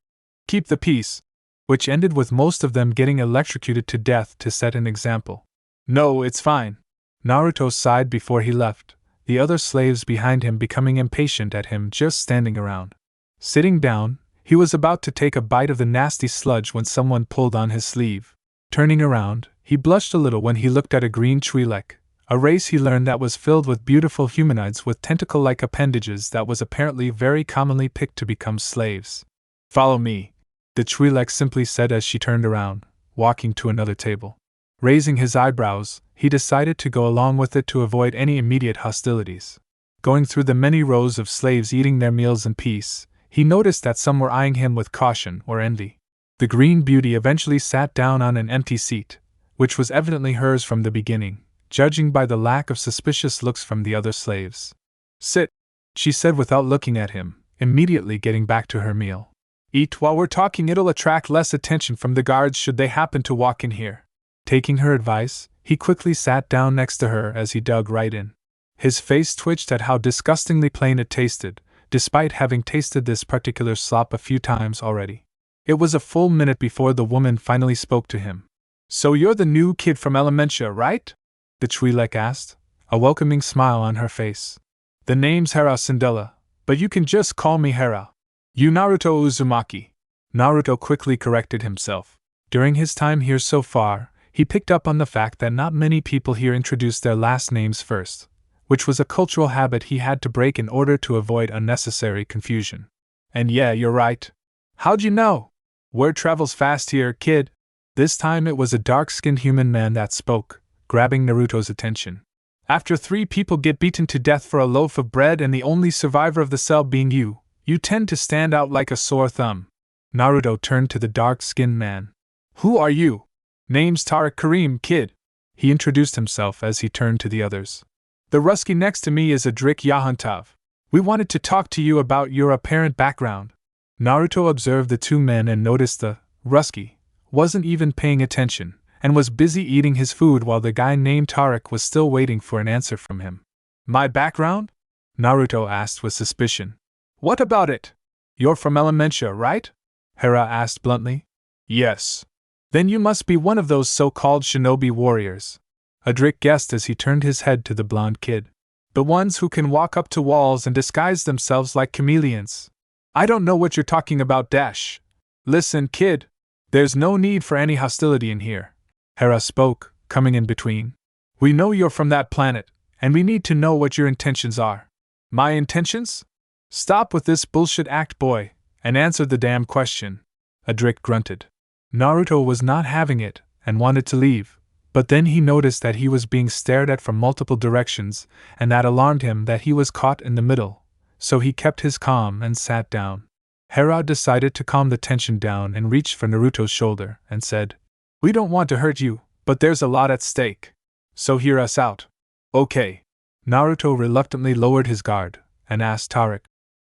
Keep the Peace, which ended with most of them getting electrocuted to death to set an example. No, it's fine. Naruto sighed before he left, the other slaves behind him becoming impatient at him just standing around. Sitting down, he was about to take a bite of the nasty sludge when someone pulled on his sleeve. Turning around, he blushed a little when he looked at a green Twi'lek, a race he learned that was filled with beautiful humanoids with tentacle-like appendages that was apparently very commonly picked to become slaves. Follow me, the Twi'lek simply said as she turned around, walking to another table. Raising his eyebrows, he decided to go along with it to avoid any immediate hostilities. Going through the many rows of slaves eating their meals in peace, he noticed that some were eyeing him with caution or envy. The green beauty eventually sat down on an empty seat, which was evidently hers from the beginning, judging by the lack of suspicious looks from the other slaves. Sit, she said without looking at him, immediately getting back to her meal. Eat while we're talking, it'll attract less attention from the guards should they happen to walk in here. Taking her advice, he quickly sat down next to her as he dug right in. His face twitched at how disgustingly plain it tasted, despite having tasted this particular slop a few times already. It was a full minute before the woman finally spoke to him. "So you're the new kid from Elementia, right?" the Twi'lek asked, a welcoming smile on her face. "The name's Hera Syndulla, but you can just call me Hera. You Naruto Uzumaki." Naruto quickly corrected himself. During his time here so far, he picked up on the fact that not many people here introduced their last names first, which was a cultural habit he had to break in order to avoid unnecessary confusion. "And yeah, you're right. How'd you know? Word travels fast here, kid." This time it was a dark-skinned human man that spoke, grabbing Naruto's attention. "After 3 people get beaten to death for a loaf of bread and the only survivor of the cell being you tend to stand out like a sore thumb." Naruto turned to the dark-skinned man. "Who are you?" "Name's Tariq Karim, kid." He introduced himself as he turned to the others. "The Rusky next to me is Adrik Yahantav. We wanted to talk to you about your apparent background." Naruto observed the 2 men and noticed the Rusky wasn't even paying attention, and was busy eating his food while the guy named Tariq was still waiting for an answer from him. "My background?" Naruto asked with suspicion. "What about it? You're from Elementia, right?" Hera asked bluntly. "Yes." "Then you must be one of those so-called shinobi warriors," Adrik guessed as he turned his head to the blonde kid. "The ones who can walk up to walls and disguise themselves like chameleons." "I don't know what you're talking about, Dash." "Listen, kid. There's no need for any hostility in here," Hera spoke, coming in between. "We know you're from that planet, and we need to know what your intentions are." "My intentions? Stop with this bullshit act, boy, and answer the damn question," Adrik grunted. Naruto was not having it, and wanted to leave, but then he noticed that he was being stared at from multiple directions, and that alarmed him that he was caught in the middle, so he kept his calm and sat down. Hera decided to calm the tension down and reached for Naruto's shoulder, and said, "We don't want to hurt you, but there's a lot at stake. So hear us out." "Okay." Naruto reluctantly lowered his guard, and asked Tariq,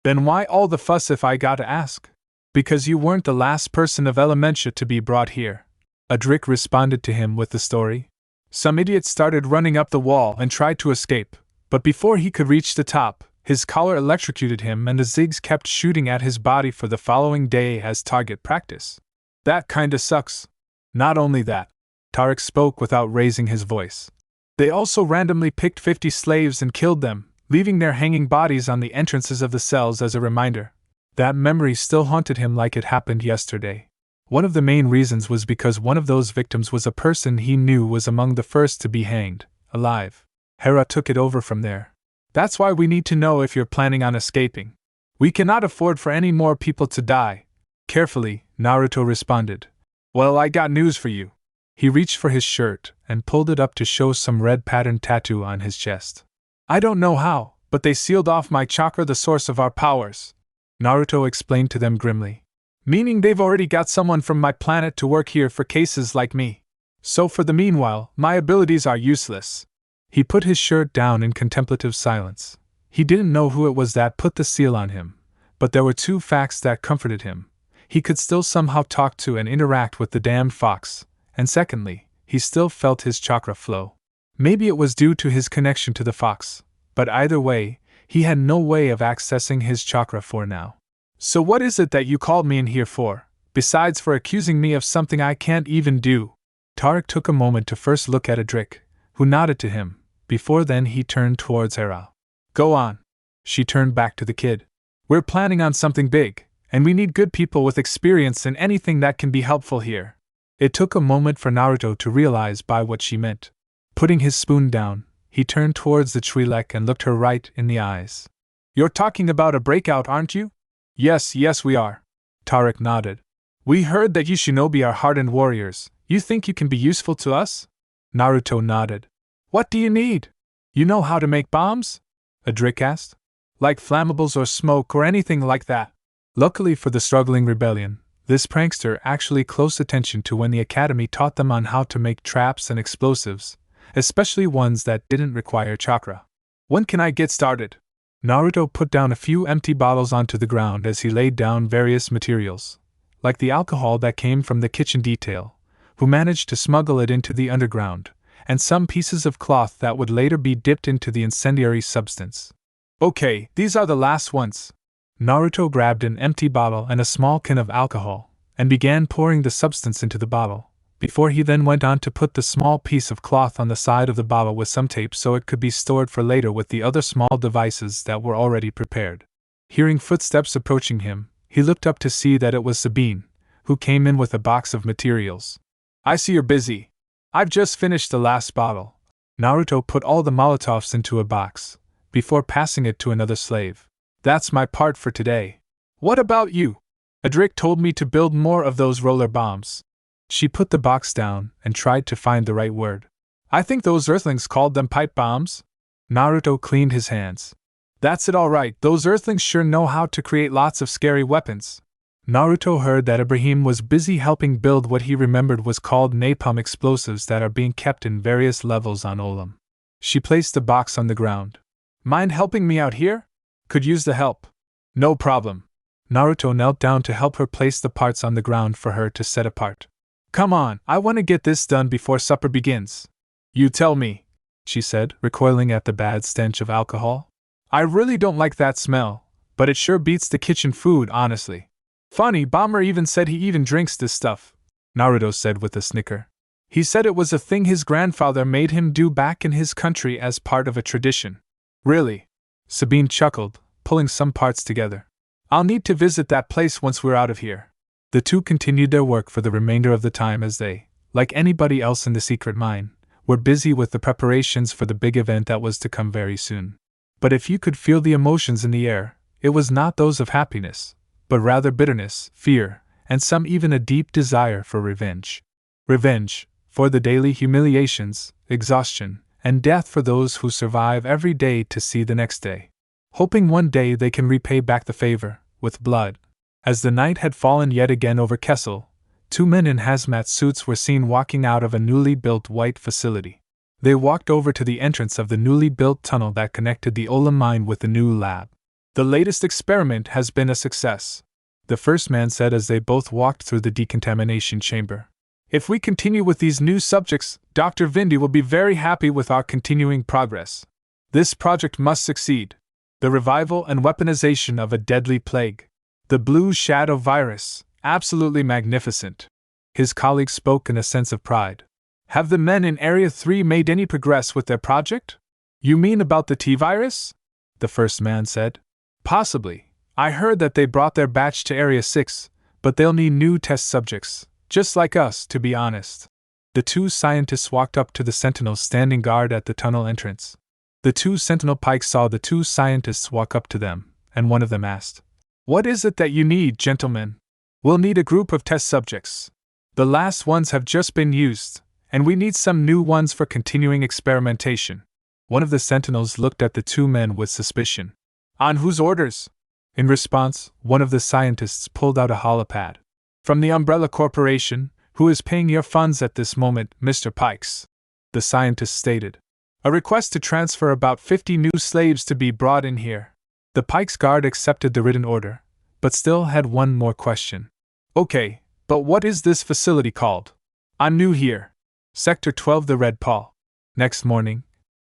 "Then why all the fuss if I gotta ask?" "Because you weren't the last person of Elementia to be brought here," Adrik responded to him with the story. "Some idiot started running up the wall and tried to escape, but before he could reach the top, his collar electrocuted him and the Ziggs kept shooting at his body for the following day as target practice. That kinda sucks." "Not only that," Tariq spoke without raising his voice. "They also randomly picked 50 slaves and killed them, leaving their hanging bodies on the entrances of the cells as a reminder." That memory still haunted him like it happened yesterday. One of the main reasons was because one of those victims was a person he knew was among the first to be hanged, alive. Hera took it over from there. "That's why we need to know if you're planning on escaping. We cannot afford for any more people to die." Carefully, Naruto responded, "Well, I got news for you." He reached for his shirt and pulled it up to show some red patterned tattoo on his chest. "I don't know how, but they sealed off my chakra, the source of our powers," Naruto explained to them grimly. "Meaning they've already got someone from my planet to work here for cases like me. So for the meanwhile, my abilities are useless." He put his shirt down in contemplative silence. He didn't know who it was that put the seal on him, but there were 2 facts that comforted him. He could still somehow talk to and interact with the damned fox, and secondly, he still felt his chakra flow. Maybe it was due to his connection to the fox, but either way, he had no way of accessing his chakra for now. "So what is it that you called me in here for, besides for accusing me of something I can't even do?" Tariq took a moment to first look at Adrik, who nodded to him. Before then he turned towards Hera. "Go on." She turned back to the kid. "We're planning on something big, and we need good people with experience in anything that can be helpful here." It took a moment for Naruto to realize by what she meant. Putting his spoon down, he turned towards the Twi'lek and looked her right in the eyes. "You're talking about a breakout, aren't you?" Yes, we are." Tariq nodded. "We heard that you shinobi are hardened warriors. You think you can be useful to us?" Naruto nodded. "What do you need? You know how to make bombs?" Adrik asked. "Like flammables or smoke or anything like that?" Luckily for the struggling rebellion, this prankster actually close attention to when the academy taught them on how to make traps and explosives, especially ones that didn't require chakra. "When can I get started?" Naruto put down a few empty bottles onto the ground as he laid down various materials, like the alcohol that came from the kitchen detail, who managed to smuggle it into the underground, and some pieces of cloth that would later be dipped into the incendiary substance. Okay, these are the last ones. Naruto grabbed an empty bottle and a small can of alcohol, and began pouring the substance into the bottle, before he then went on to put the small piece of cloth on the side of the bottle with some tape so it could be stored for later with the other small devices that were already prepared. Hearing footsteps approaching him, he looked up to see that it was Sabine, who came in with a box of materials. I see you're busy. I've just finished the last bottle. Naruto put all the Molotovs into a box, before passing it to another slave. That's my part for today. What about you? Adric told me to build more of those roller bombs. She put the box down and tried to find the right word. I think those earthlings called them pipe bombs. Naruto cleaned his hands. That's it, all right. Those earthlings sure know how to create lots of scary weapons. Naruto heard that Ibrahim was busy helping build what he remembered was called napalm explosives that are being kept in various levels on Olam. She placed the box on the ground. Mind helping me out here? Could use the help. No problem. Naruto knelt down to help her place the parts on the ground for her to set apart. Come on, I want to get this done before supper begins. You tell me, she said, recoiling at the bad stench of alcohol. I really don't like that smell, but it sure beats the kitchen food, honestly. Funny, Bomber even said he even drinks this stuff, Naruto said with a snicker. He said it was a thing his grandfather made him do back in his country as part of a tradition. Really? Sabine chuckled, pulling some parts together. I'll need to visit that place once we're out of here. The two continued their work for the remainder of the time as they, like anybody else in the secret mine, were busy with the preparations for the big event that was to come very soon. But if you could feel the emotions in the air, it was not those of happiness, but rather bitterness, fear, and some even a deep desire for revenge. Revenge, for the daily humiliations, exhaustion, and death for those who survive every day to see the next day. Hoping one day they can repay back the favor, with blood. As the night had fallen yet again over Kessel, two men in hazmat suits were seen walking out of a newly built white facility. They walked over to the entrance of the newly built tunnel that connected the Olam mine with the new lab. The latest experiment has been a success, the first man said as they both walked through the decontamination chamber. If we continue with these new subjects, Dr. Vindi will be very happy with our continuing progress. This project must succeed. The revival and weaponization of a deadly plague. The blue shadow virus, absolutely magnificent. His colleague spoke in a sense of pride. Have the men in Area 3 made any progress with their project? You mean about the T-virus? The first man said. Possibly. I heard that they brought their batch to Area 6, but they'll need new test subjects, just like us, to be honest. The two scientists walked up to the sentinels standing guard at the tunnel entrance. The two sentinel pikes saw the two scientists walk up to them, and one of them asked, What is it that you need, gentlemen? We'll need a group of test subjects. The last ones have just been used, and we need some new ones for continuing experimentation. One of the sentinels looked at the two men with suspicion. On whose orders? In response, one of the scientists pulled out a holopad. From the Umbrella Corporation, who is paying your funds at this moment, Mr. Pikes, the scientist stated. A request to transfer about 50 new slaves to be brought in here. The Pikes guard accepted the written order, but still had one more question. Okay, but what is this facility called? I'm new here. Sector 12, the Red Paw. Next morning,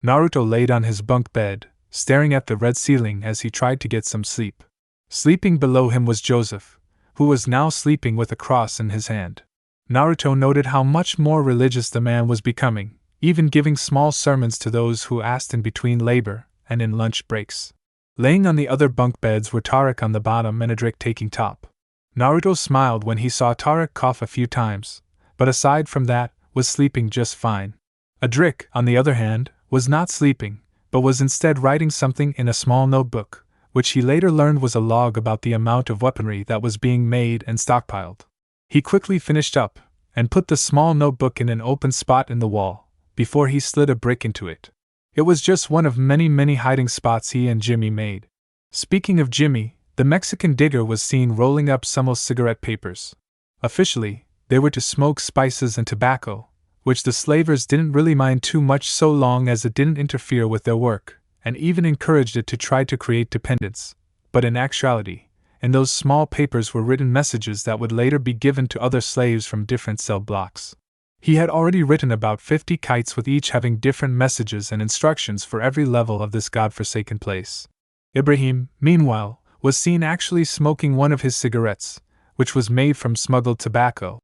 Naruto laid on his bunk bed, staring at the red ceiling as he tried to get some sleep. Sleeping below him was Joseph, who was now sleeping with a cross in his hand. Naruto noted how much more religious the man was becoming, even giving small sermons to those who asked in between labor and in lunch breaks. Laying on the other bunk beds were Tariq on the bottom and Adric taking top. Naruto smiled when he saw Tariq cough a few times, but aside from that, was sleeping just fine. Adric, on the other hand, was not sleeping, but was instead writing something in a small notebook, which he later learned was a log about the amount of weaponry that was being made and stockpiled. He quickly finished up, and put the small notebook in an open spot in the wall, before he slid a brick into it. It was just one of many hiding spots he and Jimmy made. Speaking of Jimmy, the Mexican digger was seen rolling up some old cigarette papers. Officially, they were to smoke spices and tobacco, which the slavers didn't really mind too much so long as it didn't interfere with their work, and even encouraged it to try to create dependence. But in actuality, in those small papers were written messages that would later be given to other slaves from different cell blocks. He had already written about 50 kites with each having different messages and instructions for every level of this godforsaken place. Ibrahim, meanwhile, was seen actually smoking one of his cigarettes, which was made from smuggled tobacco.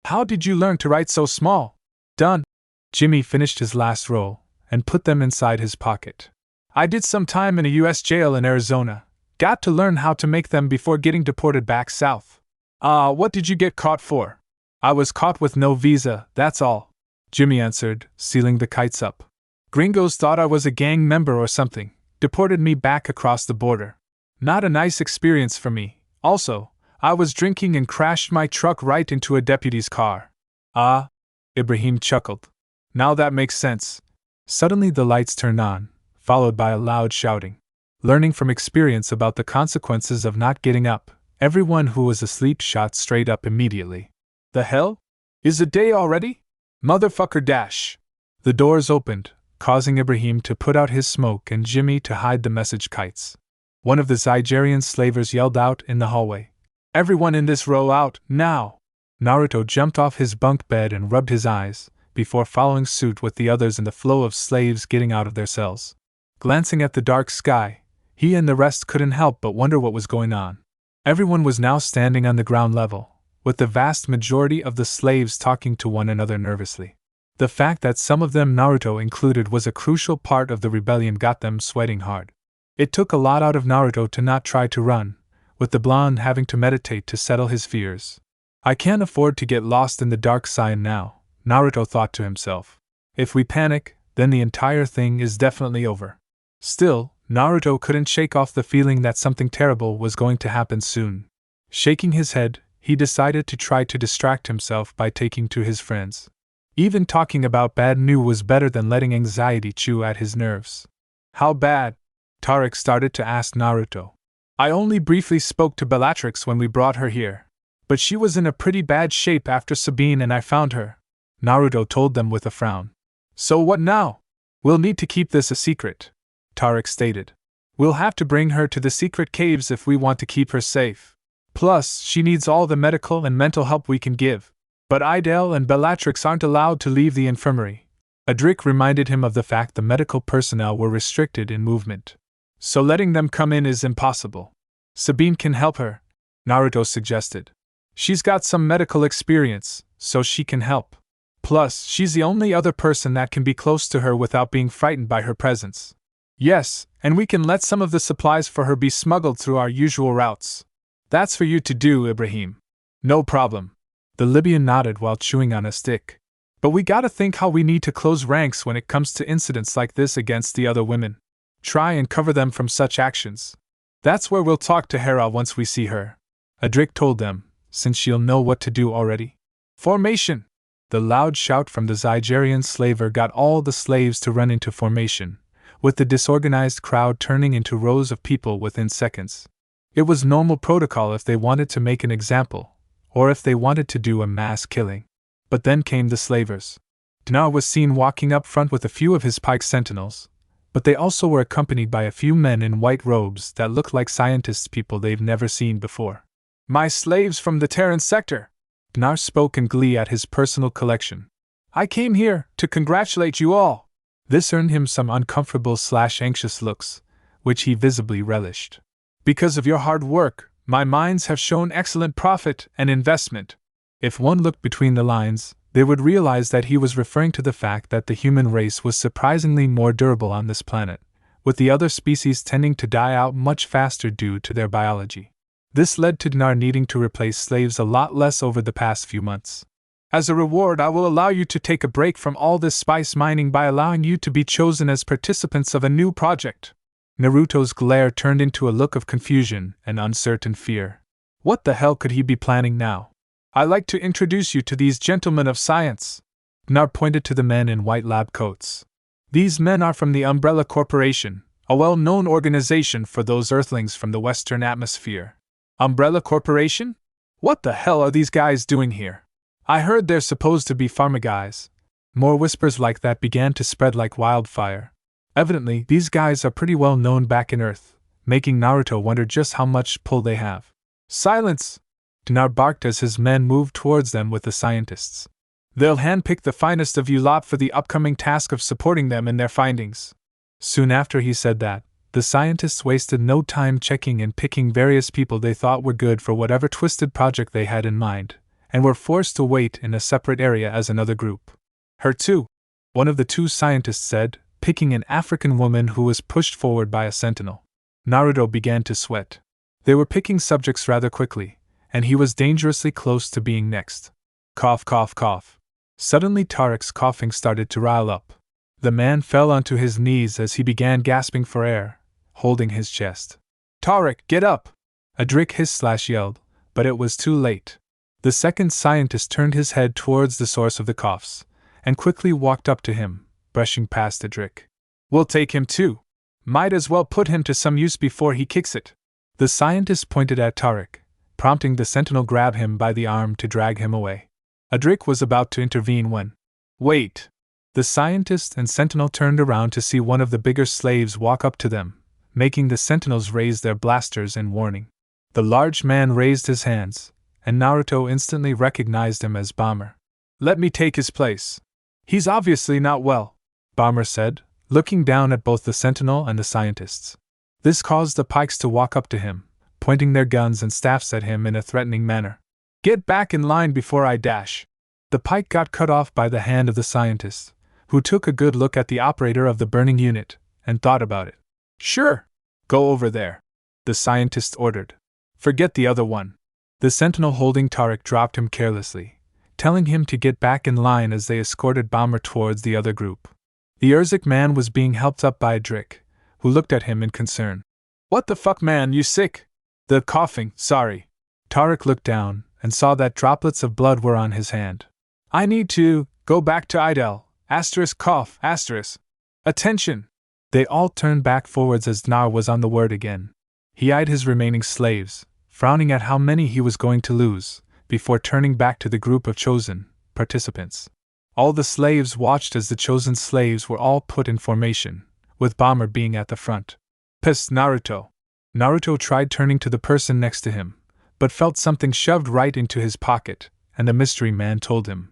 How did you learn to write so small? Done. Jimmy finished his last roll and put them inside his pocket. I did some time in a U.S. jail in Arizona. Got to learn how to make them before getting deported back south. What did you get caught for? I was caught with no visa, that's all. Jimmy answered, sealing the kites up. Gringos thought I was a gang member or something, deported me back across the border. Not a nice experience for me. Also, I was drinking and crashed my truck right into a deputy's car. Ah, Ibrahim chuckled. Now that makes sense. Suddenly the lights turned on, followed by a loud shouting. Learning from experience about the consequences of not getting up, everyone who was asleep shot straight up immediately. The hell? Is it day already? Motherfucker dash! The doors opened, causing Ibrahim to put out his smoke and Jimmy to hide the message kites. One of the Zygerian slavers yelled out in the hallway. Everyone in this row out, now! Naruto jumped off his bunk bed and rubbed his eyes, before following suit with the others in the flow of slaves getting out of their cells. Glancing at the dark sky, he and the rest couldn't help but wonder what was going on. Everyone was now standing on the ground level, with the vast majority of the slaves talking to one another nervously. The fact that some of them, Naruto included, was a crucial part of the rebellion got them sweating hard. It took a lot out of Naruto to not try to run, with the blonde having to meditate to settle his fears. I can't afford to get lost in the dark side now, Naruto thought to himself. If we panic, then the entire thing is definitely over. Still, Naruto couldn't shake off the feeling that something terrible was going to happen soon. Shaking his head, he decided to try to distract himself by taking to his friends. Even talking about bad news was better than letting anxiety chew at his nerves. How bad? Tariq started to ask Naruto. I only briefly spoke to Bellatrix when we brought her here. But she was in a pretty bad shape after Sabine and I found her, Naruto told them with a frown. So what now? We'll need to keep this a secret, Tariq stated. We'll have to bring her to the secret caves if we want to keep her safe. Plus, she needs all the medical and mental help we can give. But Idel and Bellatrix aren't allowed to leave the infirmary. Adric reminded him of the fact the medical personnel were restricted in movement. So letting them come in is impossible. Sabine can help her, Naruto suggested. She's got some medical experience, so she can help. Plus, she's the only other person that can be close to her without being frightened by her presence. Yes, and we can let some of the supplies for her be smuggled through our usual routes. That's for you to do, Ibrahim. No problem. The Libyan nodded while chewing on a stick. But we gotta think how we need to close ranks when it comes to incidents like this against the other women. Try and cover them from such actions. That's where we'll talk to Hera once we see her, Adric told them, since she'll know what to do already. Formation! The loud shout from the Zygerian slaver got all the slaves to run into formation, with the disorganized crowd turning into rows of people within seconds. It was normal protocol if they wanted to make an example, or if they wanted to do a mass killing. But then came the slavers. Dinar was seen walking up front with a few of his pike sentinels, but they also were accompanied by a few men in white robes that looked like scientists, people they've never seen before. My slaves from the Terran sector! Dinar spoke in glee at his personal collection. I came here to congratulate you all. This earned him some uncomfortable/anxious looks, which he visibly relished. Because of your hard work, my mines have shown excellent profit and investment. If one looked between the lines, they would realize that he was referring to the fact that the human race was surprisingly more durable on this planet, with the other species tending to die out much faster due to their biology. This led to Dinar needing to replace slaves a lot less over the past few months. As a reward, I will allow you to take a break from all this spice mining by allowing you to be chosen as participants of a new project. Naruto's glare turned into a look of confusion and uncertain fear. What the hell could he be planning now? I'd like to introduce you to these gentlemen of science. Dinar pointed to the men in white lab coats. These men are from the Umbrella Corporation, a well-known organization for those Earthlings from the Western Atmosphere. Umbrella Corporation? What the hell are these guys doing here? I heard they're supposed to be pharma guys. More whispers like that began to spread like wildfire. Evidently, these guys are pretty well known back in Earth, making Naruto wonder just how much pull they have. Silence! Dinar barked as his men moved towards them with the scientists. They'll handpick the finest of you lot for the upcoming task of supporting them in their findings. Soon after he said that, the scientists wasted no time checking and picking various people they thought were good for whatever twisted project they had in mind, and were forced to wait in a separate area as another group. Her too, one of the two scientists said, picking an African woman who was pushed forward by a sentinel. Naruto began to sweat. They were picking subjects rather quickly, and he was dangerously close to being next. Cough, cough, cough. Suddenly Tariq's coughing started to rile up. The man fell onto his knees as he began gasping for air, holding his chest. Tariq, get up! Adrik hissed/yelled, but it was too late. The second scientist turned his head towards the source of the coughs, and quickly walked up to him, brushing past Adrik. We'll take him too. Might as well put him to some use before he kicks it. The scientist pointed at Tariq, prompting the sentinel grab him by the arm to drag him away. Adrik was about to intervene when... Wait! The scientist and sentinel turned around to see one of the bigger slaves walk up to them, making the sentinels raise their blasters in warning. The large man raised his hands, and Naruto instantly recognized him as Bomber. Let me take his place. He's obviously not well, Bomber said, looking down at both the sentinel and the scientists. This caused the pikes to walk up to him, pointing their guns and staffs at him in a threatening manner. Get back in line before I dash. The pike got cut off by the hand of the scientist, who took a good look at the operator of the burning unit, and thought about it. Sure. Go over there, the scientist ordered. Forget the other one. The sentinel holding Tariq dropped him carelessly, telling him to get back in line as they escorted Bomber towards the other group. The Urzik man was being helped up by Adrik, who looked at him in concern. What the fuck, man, you sick? The coughing, sorry. Tariq looked down and saw that droplets of blood were on his hand. I need to go back to Idel. Cough. Attention! They all turned back forwards as Nar was on the word again. He eyed his remaining slaves, frowning at how many he was going to lose, before turning back to the group of chosen participants. All the slaves watched as the chosen slaves were all put in formation, with Bomber being at the front. Psst, Naruto. Naruto tried turning to the person next to him, but felt something shoved right into his pocket, and the mystery man told him.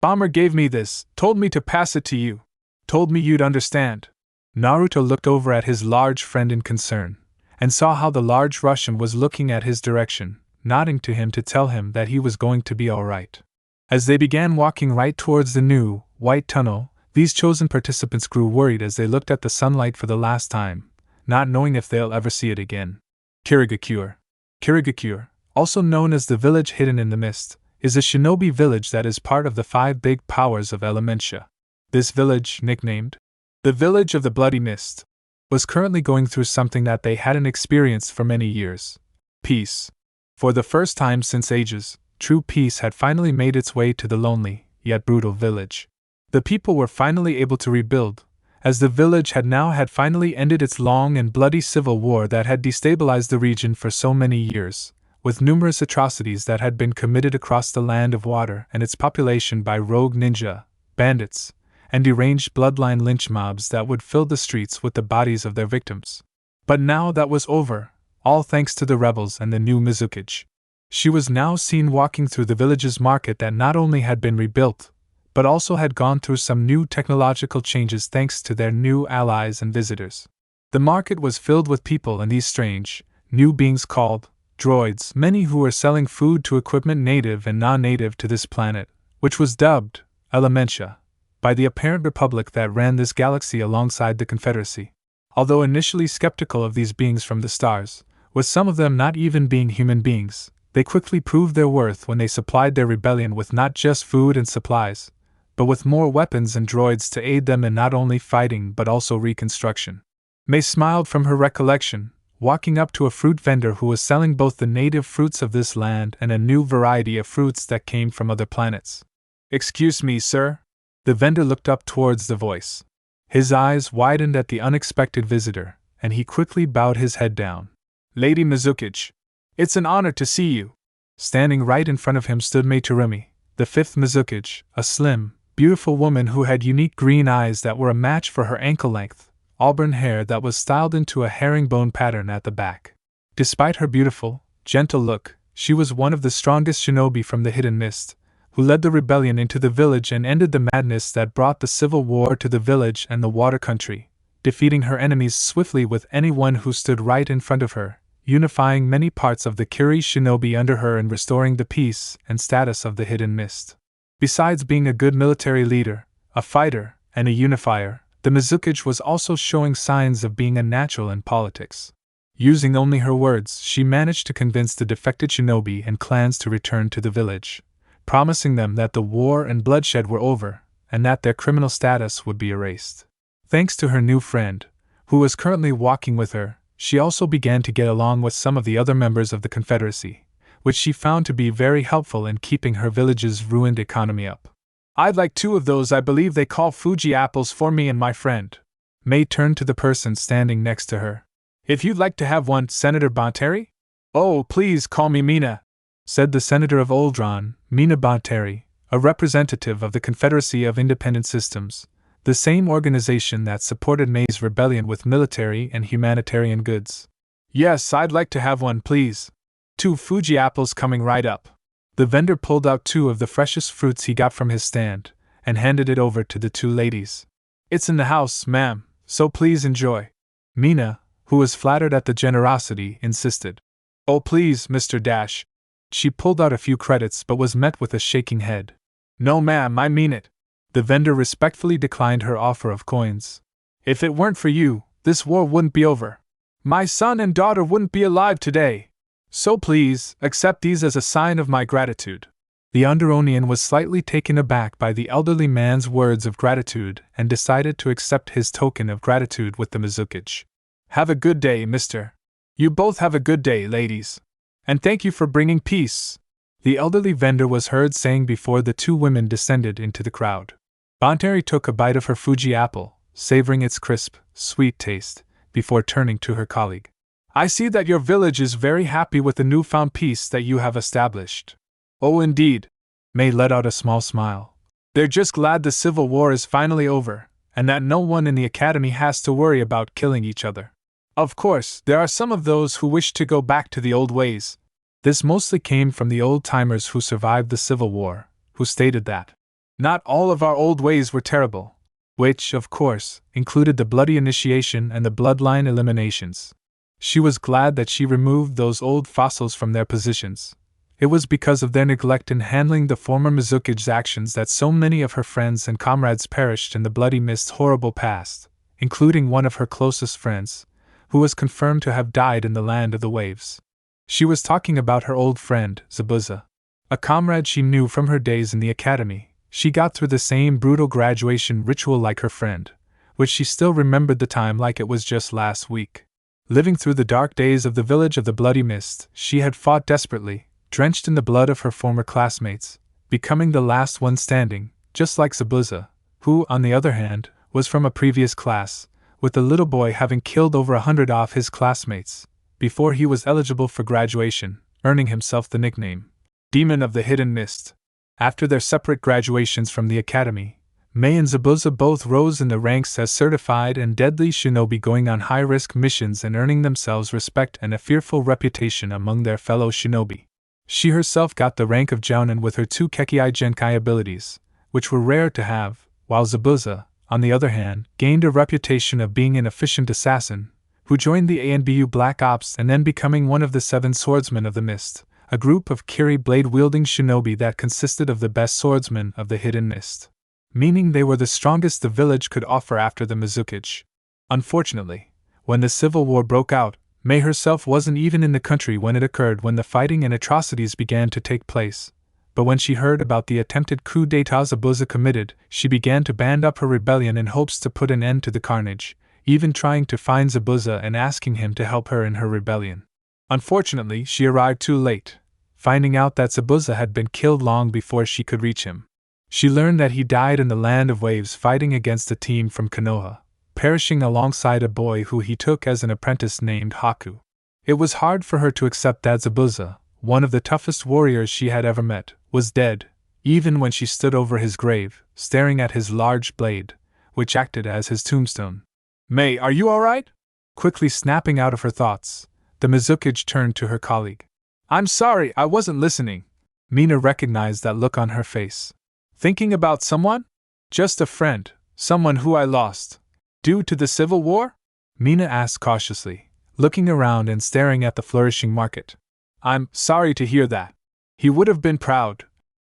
Bomber gave me this, told me to pass it to you. Told me you'd understand. Naruto looked over at his large friend in concern, and saw how the large Russian was looking at his direction, nodding to him to tell him that he was going to be alright. As they began walking right towards the new, white tunnel, these chosen participants grew worried as they looked at the sunlight for the last time, not knowing if they'll ever see it again. Kirigakure. Kirigakure, also known as the village hidden in the mist, is a shinobi village that is part of the 5 big powers of Elementia. This village, nicknamed the Village of the Bloody Mist, was currently going through something that they hadn't experienced for many years. Peace. For the first time since ages, true peace had finally made its way to the lonely, yet brutal village. The people were finally able to rebuild, as the village had finally ended its long and bloody civil war that had destabilized the region for so many years, with numerous atrocities that had been committed across the land of water and its population by rogue ninja, bandits, and deranged bloodline lynch mobs that would fill the streets with the bodies of their victims. But now that was over, all thanks to the rebels and the new Mizukage. She was now seen walking through the village's market that not only had been rebuilt, but also had gone through some new technological changes thanks to their new allies and visitors. The market was filled with people and these strange, new beings called droids, many who were selling food to equipment native and non-native to this planet, which was dubbed Elementia by the apparent republic that ran this galaxy alongside the Confederacy. Although initially skeptical of these beings from the stars, with some of them not even being human beings, they quickly proved their worth when they supplied their rebellion with not just food and supplies, but with more weapons and droids to aid them in not only fighting but also reconstruction. May smiled from her recollection, walking up to a fruit vendor who was selling both the native fruits of this land and a new variety of fruits that came from other planets. Excuse me, sir? The vendor looked up towards the voice. His eyes widened at the unexpected visitor, and he quickly bowed his head down. Lady Mizukage, it's an honor to see you. Standing right in front of him stood Meiturumi, the 5th Mizukage, a slim, beautiful woman who had unique green eyes that were a match for her ankle-length, auburn hair that was styled into a herringbone pattern at the back. Despite her beautiful, gentle look, she was one of the strongest shinobi from the Hidden Mist, who led the rebellion into the village and ended the madness that brought the civil war to the village and the water country, defeating her enemies swiftly with anyone who stood right in front of her, unifying many parts of the Kiri shinobi under her and restoring the peace and status of the Hidden Mist. Besides being a good military leader, a fighter, and a unifier, the Mizukage was also showing signs of being a natural in politics. Using only her words, she managed to convince the defected shinobi and clans to return to the village, promising them that the war and bloodshed were over, and that their criminal status would be erased. Thanks to her new friend, who was currently walking with her, she also began to get along with some of the other members of the Confederacy, which she found to be very helpful in keeping her village's ruined economy up. "I'd like 2 of those I believe they call Fuji apples for me and my friend." May turned to the person standing next to her. "If you'd like to have one, Senator Bonteri?" "Oh, please call me Mina," said the Senator of Oldron, Mina Bonteri, a representative of the Confederacy of Independent Systems, the same organization that supported May's rebellion with military and humanitarian goods. "Yes, I'd like to have one, please. 2 Fuji apples coming right up." The vendor pulled out 2 of the freshest fruits he got from his stand, and handed it over to the 2 ladies. "It's in the house, ma'am, so please enjoy." Mina, who was flattered at the generosity, insisted. "Oh please, Mr. Dash." She pulled out a few credits but was met with a shaking head. "No ma'am, I mean it." The vendor respectfully declined her offer of coins. "If it weren't for you, this war wouldn't be over. My son and daughter wouldn't be alive today. So please, accept these as a sign of my gratitude." The Underonian was slightly taken aback by the elderly man's words of gratitude and decided to accept his token of gratitude with the Mizukage. "Have a good day, mister." "You both have a good day, ladies. And thank you for bringing peace," the elderly vendor was heard saying before the 2 women descended into the crowd. Bonteri took a bite of her Fuji apple, savoring its crisp, sweet taste, before turning to her colleague. "I see that your village is very happy with the newfound peace that you have established." "Oh, indeed." May let out a small smile. "They're just glad the civil war is finally over, and that no one in the academy has to worry about killing each other. Of course, there are some of those who wish to go back to the old ways." This mostly came from the old-timers who survived the Civil War, who stated that not all of our old ways were terrible, which, of course, included the bloody initiation and the bloodline eliminations. She was glad that she removed those old fossils from their positions. It was because of their neglect in handling the former Mizukage's actions that so many of her friends and comrades perished in the Bloody Mist's horrible past, including one of her closest friends, who was confirmed to have died in the Land of the Waves. She was talking about her old friend, Zabuza, a comrade she knew from her days in the academy. She got through the same brutal graduation ritual like her friend, which she still remembered the time like it was just last week. Living through the dark days of the village of the Bloody Mist, she had fought desperately, drenched in the blood of her former classmates, becoming the last one standing, just like Zabuza, who, on the other hand, was from a previous class, with the little boy having killed over 100 of his classmates before he was eligible for graduation, earning himself the nickname Demon of the Hidden Mist. After their separate graduations from the academy, May and Zabuza both rose in the ranks as certified and deadly shinobi, going on high-risk missions and earning themselves respect and a fearful reputation among their fellow shinobi. She herself got the rank of Jounin with her 2 Kekei Genkai abilities, which were rare to have, while Zabuza, on the other hand, gained a reputation of being an efficient assassin, who joined the ANBU Black Ops and then becoming one of the 7 Swordsmen of the Mist, a group of Kiri blade-wielding shinobi that consisted of the best swordsmen of the Hidden Mist, meaning they were the strongest the village could offer after the Mizukage. Unfortunately, when the Civil War broke out, May herself wasn't even in the country when it occurred, when the fighting and atrocities began to take place. But when she heard about the attempted coup d'état Zabuza committed, she began to band up her rebellion in hopes to put an end to the carnage, even trying to find Zabuza and asking him to help her in her rebellion. Unfortunately, she arrived too late, finding out that Zabuza had been killed long before she could reach him. She learned that he died in the Land of Waves fighting against a team from Konoha, perishing alongside a boy who he took as an apprentice named Haku. It was hard for her to accept that Zabuza, one of the toughest warriors she had ever met, was dead, even when she stood over his grave, staring at his large blade, which acted as his tombstone. "May, are you alright?" Quickly snapping out of her thoughts, the Mizukage turned to her colleague. "I'm sorry, I wasn't listening." Mina recognized that look on her face. Thinking about someone? Just a friend, someone who I lost. Due to the Civil War? Mina asked cautiously, looking around and staring at the flourishing market. I'm sorry to hear that. He would have been proud,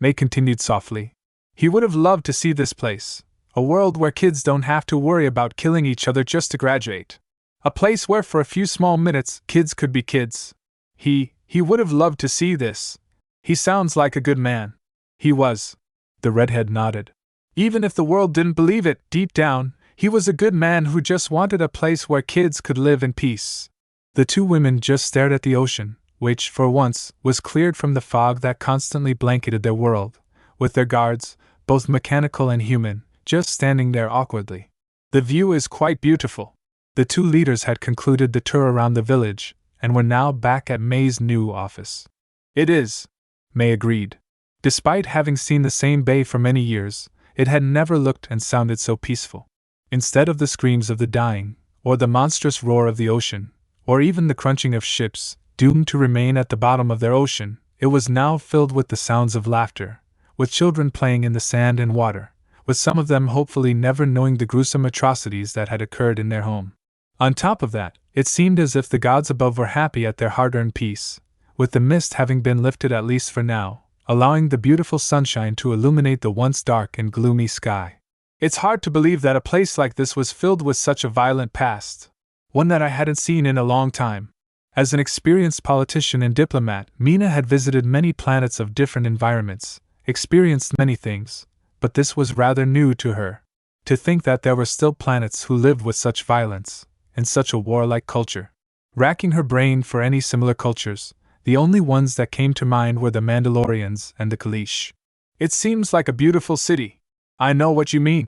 May continued softly. He would have loved to see this place, a world where kids don't have to worry about killing each other just to graduate. A place where for a few small minutes kids could be kids. He would have loved to see this. He sounds like a good man. He was. The redhead nodded. Even if the world didn't believe it, deep down, he was a good man who just wanted a place where kids could live in peace. The two women just stared at the ocean, which, for once, was cleared from the fog that constantly blanketed their world, with their guards, both mechanical and human, just standing there awkwardly. The view is quite beautiful. The two leaders had concluded the tour around the village, and were now back at May's new office. It is, May agreed. Despite having seen the same bay for many years, it had never looked and sounded so peaceful. Instead of the screams of the dying, or the monstrous roar of the ocean, or even the crunching of ships, doomed to remain at the bottom of their ocean, it was now filled with the sounds of laughter, with children playing in the sand and water, with some of them hopefully never knowing the gruesome atrocities that had occurred in their home. On top of that, it seemed as if the gods above were happy at their hard-earned peace, with the mist having been lifted at least for now, allowing the beautiful sunshine to illuminate the once dark and gloomy sky. It's hard to believe that a place like this was filled with such a violent past, one that I hadn't seen in a long time. As an experienced politician and diplomat, Mina had visited many planets of different environments, experienced many things, but this was rather new to her. To think that there were still planets who lived with such violence, and such a warlike culture. Racking her brain for any similar cultures, the only ones that came to mind were the Mandalorians and the Kalish. It seems like a beautiful city. I know what you mean,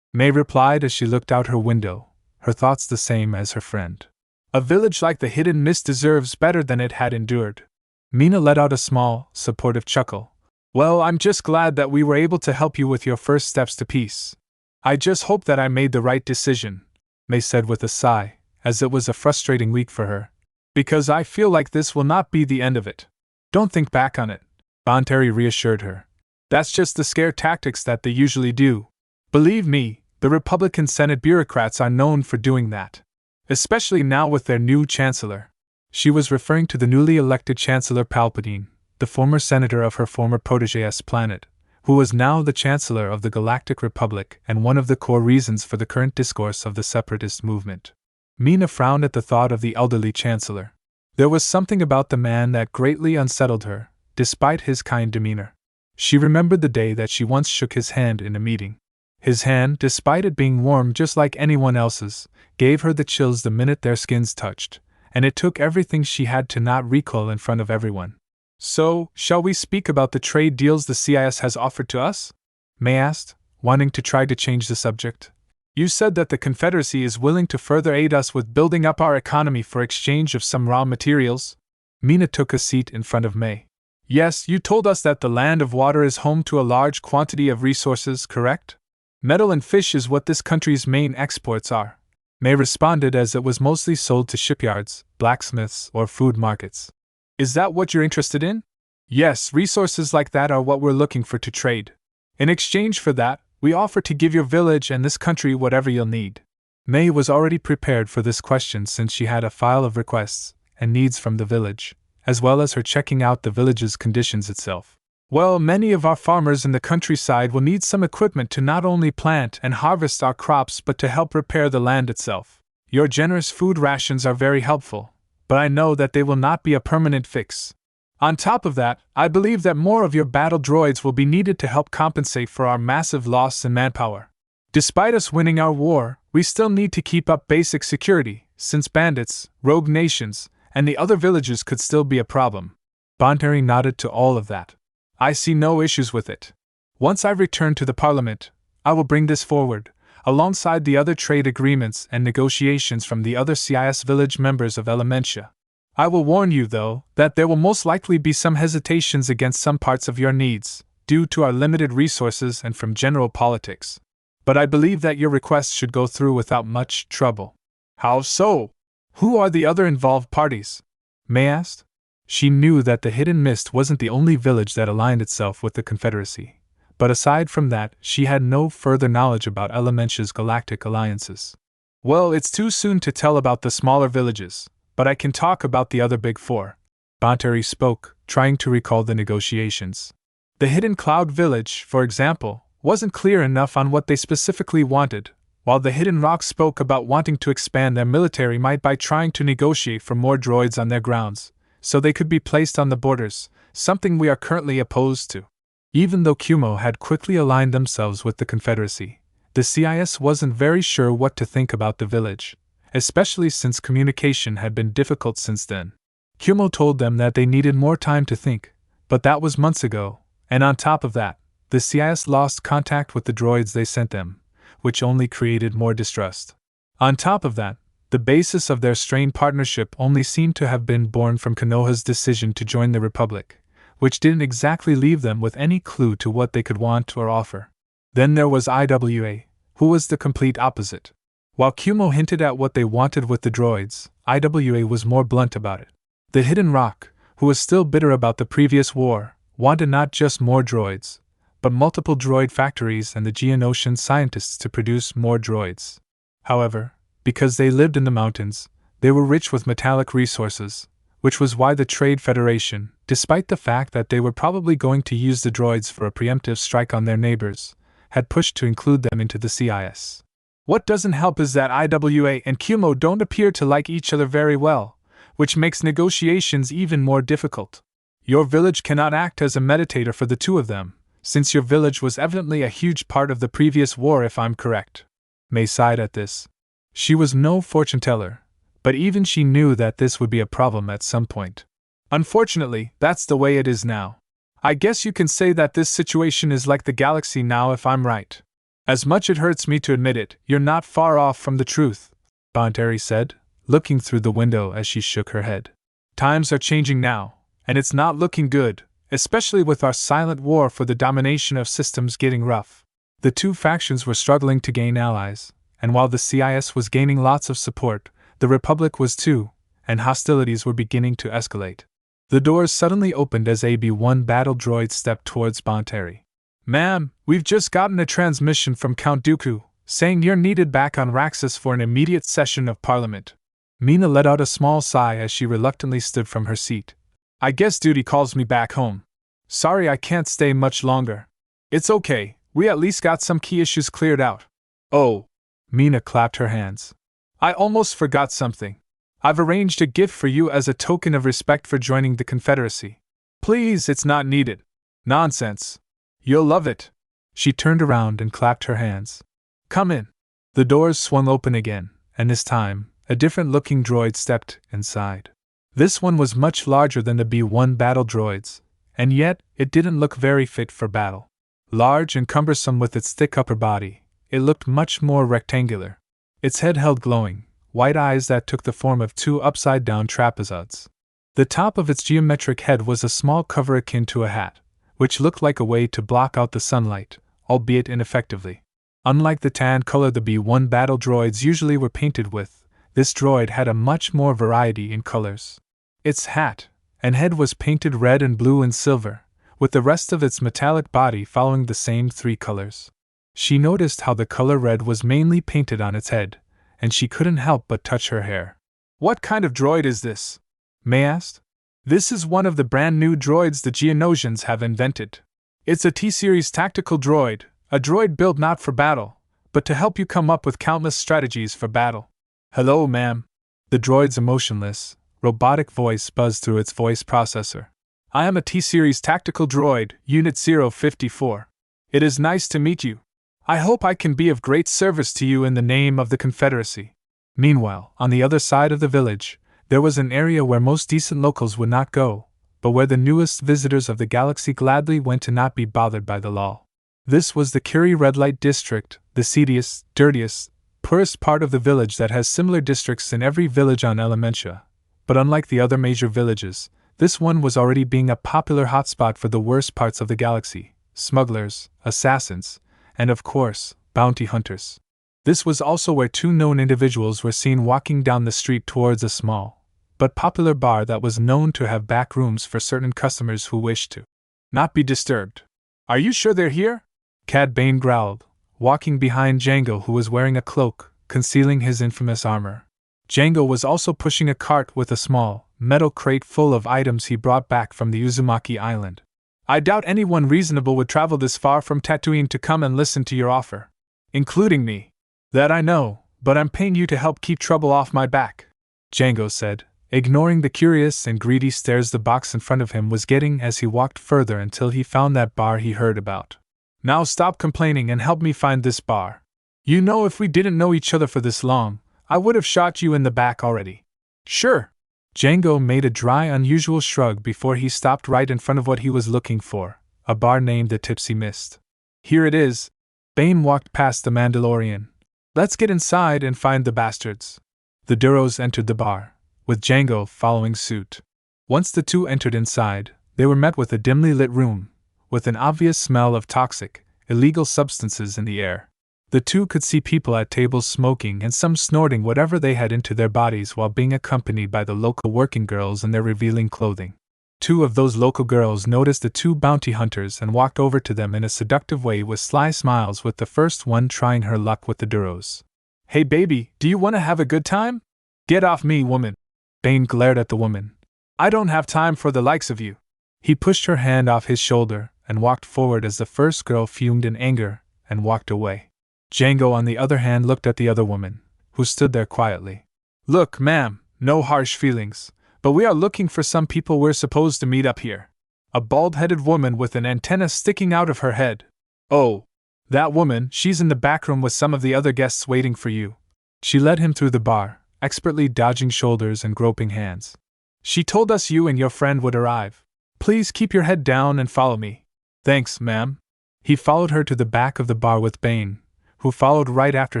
May replied as she looked out her window, her thoughts the same as her friend. A village like the Hidden Mist deserves better than it had endured. Mina let out a small, supportive chuckle. Well, I'm just glad that we were able to help you with your first steps to peace. I just hope that I made the right decision, May said with a sigh, as it was a frustrating week for her. Because I feel like this will not be the end of it. Don't think back on it, Bonteri reassured her. That's just the scare tactics that they usually do. Believe me, the Republican Senate bureaucrats are known for doing that. Especially now with their new chancellor. She was referring to the newly elected Chancellor Palpatine, the former senator of her former protege's planet, who was now the Chancellor of the Galactic Republic and one of the core reasons for the current discourse of the separatist movement. Mina frowned at the thought of the elderly Chancellor. There was something about the man that greatly unsettled her, despite his kind demeanor. She remembered the day that she once shook his hand in a meeting. His hand, despite it being warm just like anyone else's, gave her the chills the minute their skins touched, and it took everything she had to not recoil in front of everyone. So, shall we speak about the trade deals the CIS has offered to us? May asked, wanting to try to change the subject. You said that the Confederacy is willing to further aid us with building up our economy for exchange of some raw materials. Mina took a seat in front of May. Yes, you told us that the land of water is home to a large quantity of resources, correct? Metal and fish is what this country's main exports are. May responded as it was mostly sold to shipyards, blacksmiths, or food markets. Is that what you're interested in? Yes, resources like that are what we're looking for to trade. In exchange for that, we offer to give your village and this country whatever you'll need. May was already prepared for this question since she had a file of requests and needs from the village, as well as her checking out the village's conditions itself. Well, many of our farmers in the countryside will need some equipment to not only plant and harvest our crops but to help repair the land itself. Your generous food rations are very helpful, but I know that they will not be a permanent fix. On top of that, I believe that more of your battle droids will be needed to help compensate for our massive loss in manpower. Despite us winning our war, we still need to keep up basic security, since bandits, rogue nations, and the other villages could still be a problem. Bonteri nodded to all of that. I see no issues with it. Once I return to the Parliament, I will bring this forward, alongside the other trade agreements and negotiations from the other CIS village members of Elementia. I will warn you, though, that there will most likely be some hesitations against some parts of your needs, due to our limited resources and from general politics. But I believe that your requests should go through without much trouble. How so? Who are the other involved parties? May asked. She knew that the Hidden Mist wasn't the only village that aligned itself with the Confederacy, but aside from that, she had no further knowledge about Elementia's galactic alliances. Well, it's too soon to tell about the smaller villages, but I can talk about the other big four. Banteri spoke, trying to recall the negotiations. The Hidden Cloud Village, for example, wasn't clear enough on what they specifically wanted, while the Hidden Rock spoke about wanting to expand their military might by trying to negotiate for more droids on their grounds, so they could be placed on the borders, something we are currently opposed to. Even though Kumo had quickly aligned themselves with the Confederacy, the CIS wasn't very sure what to think about the village, especially since communication had been difficult since then. Kumo told them that they needed more time to think, but that was months ago, and on top of that, the CIS lost contact with the droids they sent them, which only created more distrust. On top of that, the basis of their strained partnership only seemed to have been born from Konoha's decision to join the Republic, which didn't exactly leave them with any clue to what they could want or offer. Then there was IWA, who was the complete opposite. While Kumo hinted at what they wanted with the droids, IWA was more blunt about it. The Hidden Rock, who was still bitter about the previous war, wanted not just more droids, but multiple droid factories and the Geonosian scientists to produce more droids. However, because they lived in the mountains, they were rich with metallic resources, which was why the Trade Federation, despite the fact that they were probably going to use the droids for a preemptive strike on their neighbors, had pushed to include them into the CIS. What doesn't help is that IWA and Kumo don't appear to like each other very well, which makes negotiations even more difficult. Your village cannot act as a mediator for the two of them, since your village was evidently a huge part of the previous war if I'm correct. Mei sighed at this. She was no fortune-teller, but even she knew that this would be a problem at some point. Unfortunately, that's the way it is now. I guess you can say that this situation is like the galaxy now if I'm right. As much it hurts me to admit it, you're not far off from the truth, Banteri said, looking through the window as she shook her head. Times are changing now, and it's not looking good, especially with our silent war for the domination of systems getting rough. The two factions were struggling to gain allies, and while the CIS was gaining lots of support, the Republic was too, and hostilities were beginning to escalate. The doors suddenly opened as a B-1 battle droid stepped towards Banteri. Ma'am, we've just gotten a transmission from Count Dooku, saying you're needed back on Raxus for an immediate session of Parliament. Mina let out a small sigh as she reluctantly stood from her seat. I guess duty calls me back home. Sorry I can't stay much longer. It's okay, we at least got some key issues cleared out. Oh! Mina clapped her hands. I almost forgot something. I've arranged a gift for you as a token of respect for joining the Confederacy. Please, it's not needed. Nonsense. You'll love it. She turned around and clapped her hands. Come in. The doors swung open again, and this time, a different-looking droid stepped inside. This one was much larger than the B-1 battle droids, and yet it didn't look very fit for battle. Large and cumbersome with its thick upper body, it looked much more rectangular. Its head held glowing, white eyes that took the form of two upside-down trapezoids. The top of its geometric head was a small cover akin to a hat, which looked like a way to block out the sunlight, albeit ineffectively. Unlike the tan color the B-1 battle droids usually were painted with, this droid had a much more variety in colors. Its hat and head was painted red and blue and silver, with the rest of its metallic body following the same three colors. She noticed how the color red was mainly painted on its head, and she couldn't help but touch her hair. What kind of droid is this? Mei asked. This is one of the brand new droids the Geonosians have invented. It's a T-Series tactical droid, a droid built not for battle, but to help you come up with countless strategies for battle. Hello, ma'am. The droid's emotionless, robotic voice buzzed through its voice processor. I am a T-Series tactical droid, Unit 054. It is nice to meet you. I hope I can be of great service to you in the name of the Confederacy. Meanwhile, on the other side of the village, there was an area where most decent locals would not go, but where the newest visitors of the galaxy gladly went to not be bothered by the law. This was the Curie Red Light District, the seediest, dirtiest, poorest part of the village that has similar districts in every village on Elementia. But unlike the other major villages, this one was already being a popular hotspot for the worst parts of the galaxy: smugglers, assassins, and of course, bounty hunters. This was also where two known individuals were seen walking down the street towards a small, but popular bar that was known to have back rooms for certain customers who wished to not be disturbed. Are you sure they're here? Cad Bane growled, walking behind Django, who was wearing a cloak, concealing his infamous armor. Django was also pushing a cart with a small, metal crate full of items he brought back from the Uzumaki Island. I doubt anyone reasonable would travel this far from Tatooine to come and listen to your offer. Including me. That I know, but I'm paying you to help keep trouble off my back, Django said, ignoring the curious and greedy stares the box in front of him was getting as he walked further until he found that bar he heard about. Now stop complaining and help me find this bar. You know, if we didn't know each other for this long, I would have shot you in the back already. Sure. Django made a dry, unusual shrug before he stopped right in front of what he was looking for, a bar named the Tipsy Mist. Here it is. Bane walked past the Mandalorian. Let's get inside and find the bastards. The Duros entered the bar, with Django following suit. Once the two entered inside, they were met with a dimly lit room, with an obvious smell of toxic, illegal substances in the air. The two could see people at tables smoking and some snorting whatever they had into their bodies while being accompanied by the local working girls in their revealing clothing. Two of those local girls noticed the two bounty hunters and walked over to them in a seductive way with sly smiles, with the first one trying her luck with the Duros. Hey baby, do you want to have a good time? Get off me, woman. Bane glared at the woman. I don't have time for the likes of you. He pushed her hand off his shoulder and walked forward as the first girl fumed in anger and walked away. Django, on the other hand, looked at the other woman, who stood there quietly. Look, ma'am, no harsh feelings, but we are looking for some people we're supposed to meet up here. A bald-headed woman with an antenna sticking out of her head. Oh, that woman, she's in the back room with some of the other guests waiting for you. She led him through the bar, expertly dodging shoulders and groping hands. She told us you and your friend would arrive. Please keep your head down and follow me. Thanks, ma'am. He followed her to the back of the bar with Bane, who followed right after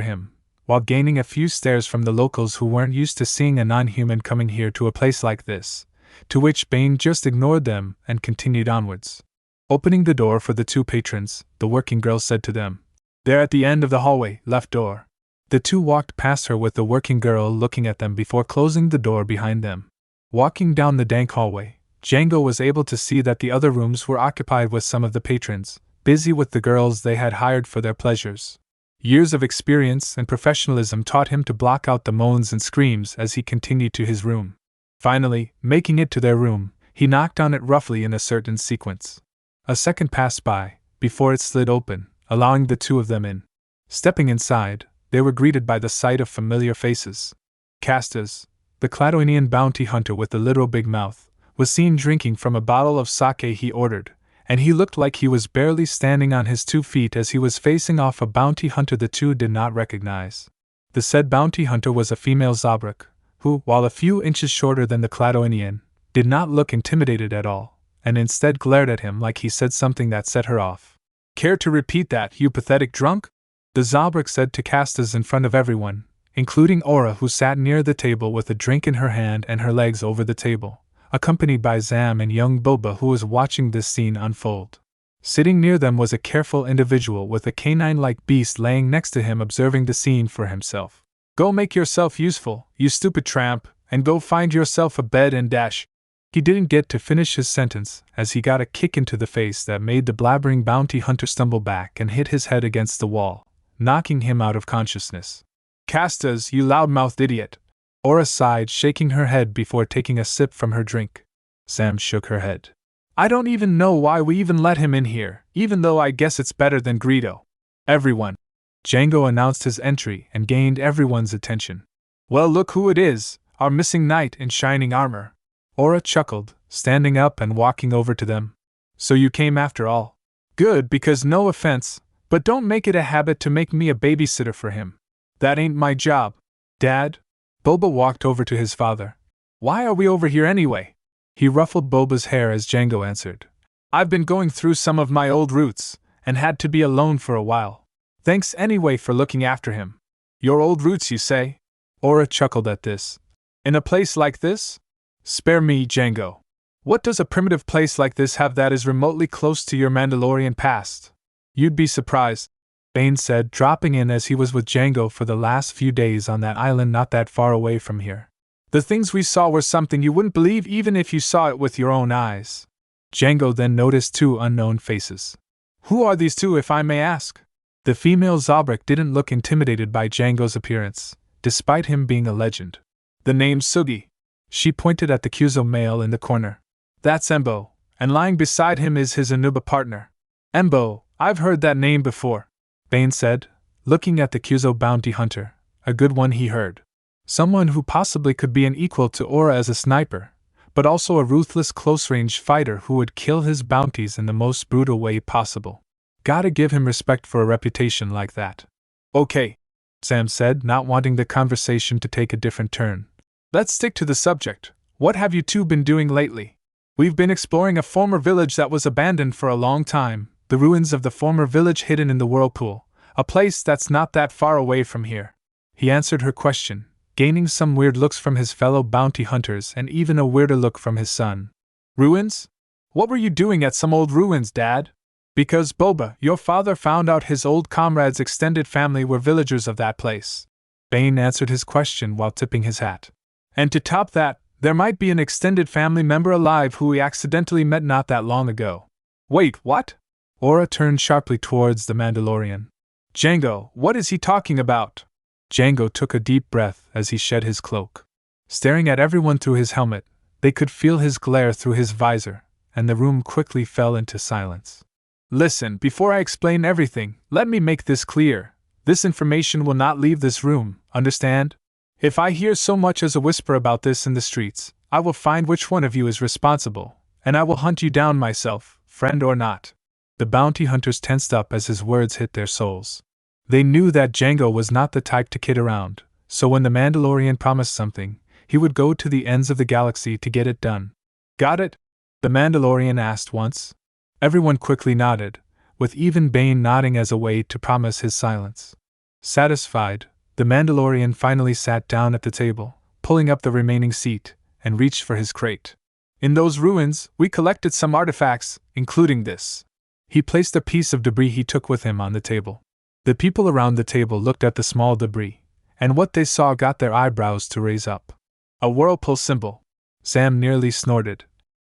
him, while gaining a few stares from the locals who weren't used to seeing a non-human coming here to a place like this, to which Bane just ignored them and continued onwards. Opening the door for the two patrons, the working girl said to them, They're at the end of the hallway, left door. The two walked past her with the working girl looking at them before closing the door behind them. Walking down the dank hallway, Django was able to see that the other rooms were occupied with some of the patrons, busy with the girls they had hired for their pleasures. Years of experience and professionalism taught him to block out the moans and screams as he continued to his room. Finally, making it to their room, he knocked on it roughly in a certain sequence. A second passed by, before it slid open, allowing the two of them in. Stepping inside, they were greeted by the sight of familiar faces. Castas, the Cladoinian bounty hunter with the literal big mouth, was seen drinking from a bottle of sake he ordered, and he looked like he was barely standing on his 2 feet as he was facing off a bounty hunter the two did not recognize. The said bounty hunter was a female Zabrak, who, while a few inches shorter than the Cladoinian, did not look intimidated at all, and instead glared at him like he said something that set her off. Care to repeat that, you pathetic drunk? The Zabrak said to Castas in front of everyone, including Aura, who sat near the table with a drink in her hand and her legs over the table, accompanied by Zam and young Boba, who was watching this scene unfold. Sitting near them was a careful individual with a canine-like beast laying next to him, observing the scene for himself. Go make yourself useful, you stupid tramp, and go find yourself a bed and dash. He didn't get to finish his sentence, as he got a kick into the face that made the blabbering bounty hunter stumble back and hit his head against the wall, knocking him out of consciousness. Castas, you loudmouthed idiot! Aura sighed, shaking her head before taking a sip from her drink. Sam shook her head. I don't even know why we even let him in here, even though I guess it's better than Greedo. Everyone. Django announced his entry and gained everyone's attention. Well, look who it is, our missing knight in shining armor. Aura chuckled, standing up and walking over to them. So you came after all. Good, because no offense, but don't make it a habit to make me a babysitter for him. That ain't my job. Dad? Boba walked over to his father. Why are we over here anyway? He ruffled Boba's hair as Django answered. I've been going through some of my old roots, and had to be alone for a while. Thanks anyway for looking after him. Your old roots, you say? Aura chuckled at this. In a place like this? Spare me, Django. What does a primitive place like this have that is remotely close to your Mandalorian past? You'd be surprised, Bane said, dropping in as he was with Django for the last few days on that island not that far away from here. The things we saw were something you wouldn't believe even if you saw it with your own eyes. Django then noticed two unknown faces. Who are these two, if I may ask? The female Zabrak didn't look intimidated by Django's appearance, despite him being a legend. The name's Sugi. She pointed at the Kyuzo male in the corner. That's Embo, and lying beside him is his Anuba partner. Embo, I've heard that name before, Bane said, looking at the Kyuzo bounty hunter, a good one he heard. Someone who possibly could be an equal to Aura as a sniper, but also a ruthless close-range fighter who would kill his bounties in the most brutal way possible. Gotta give him respect for a reputation like that. Okay, Sam said, not wanting the conversation to take a different turn. Let's stick to the subject. What have you two been doing lately? We've been exploring a former village that was abandoned for a long time, the ruins of the former village hidden in the whirlpool, a place that's not that far away from here. He answered her question, gaining some weird looks from his fellow bounty hunters and even a weirder look from his son. Ruins? What were you doing at some old ruins, Dad? Because Boba, your father, found out his old comrade's extended family were villagers of that place. Bane answered his question while tipping his hat. And to top that, there might be an extended family member alive who we accidentally met not that long ago. Wait, what? Aura turned sharply towards the Mandalorian. Django, what is he talking about? Django took a deep breath as he shed his cloak. Staring at everyone through his helmet, they could feel his glare through his visor, and the room quickly fell into silence. Listen, before I explain everything, let me make this clear. This information will not leave this room, understand? If I hear so much as a whisper about this in the streets, I will find which one of you is responsible, and I will hunt you down myself, friend or not. The bounty hunters tensed up as his words hit their souls. They knew that Django was not the type to kid around, so when the Mandalorian promised something, he would go to the ends of the galaxy to get it done. Got it? The Mandalorian asked once. Everyone quickly nodded, with even Bane nodding as a way to promise his silence. Satisfied, the Mandalorian finally sat down at the table, pulling up the remaining seat, and reached for his crate. In those ruins, we collected some artifacts, including this. He placed a piece of debris he took with him on the table. The people around the table looked at the small debris, and what they saw got their eyebrows to raise up. A whirlpool symbol. Sam nearly snorted.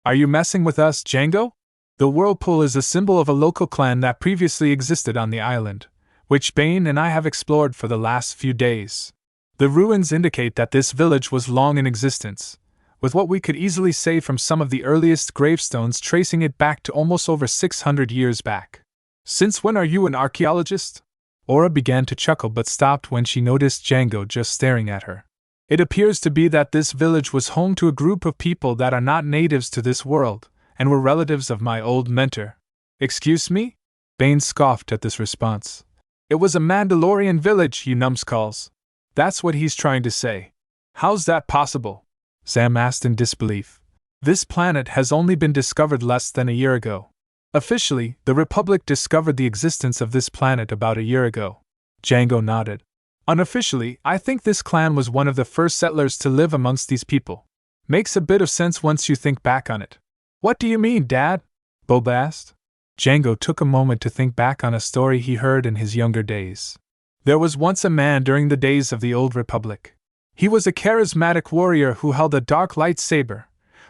Are you messing with us, Django? The whirlpool is a symbol of a local clan that previously existed on the island, which Bane and I have explored for the last few days. The ruins indicate that this village was long in existence, with what we could easily say from some of the earliest gravestones tracing it back to almost over 600 years back. Since when are you an archaeologist? Aura began to chuckle but stopped when she noticed Django just staring at her. It appears to be that this village was home to a group of people that are not natives to this world, and were relatives of my old mentor. Excuse me? Bane scoffed at this response. It was a Mandalorian village, you numbskulls. That's what he's trying to say. How's that possible? Sam asked in disbelief. This planet has only been discovered less than a year ago. Officially, the Republic discovered the existence of this planet about a year ago. Django nodded. Unofficially, I think this clan was one of the first settlers to live amongst these people. Makes a bit of sense once you think back on it. What do you mean, Dad? Boba asked. Django took a moment to think back on a story he heard in his younger days. There was once a man during the days of the Old Republic. He was a charismatic warrior who held a dark lightsaber,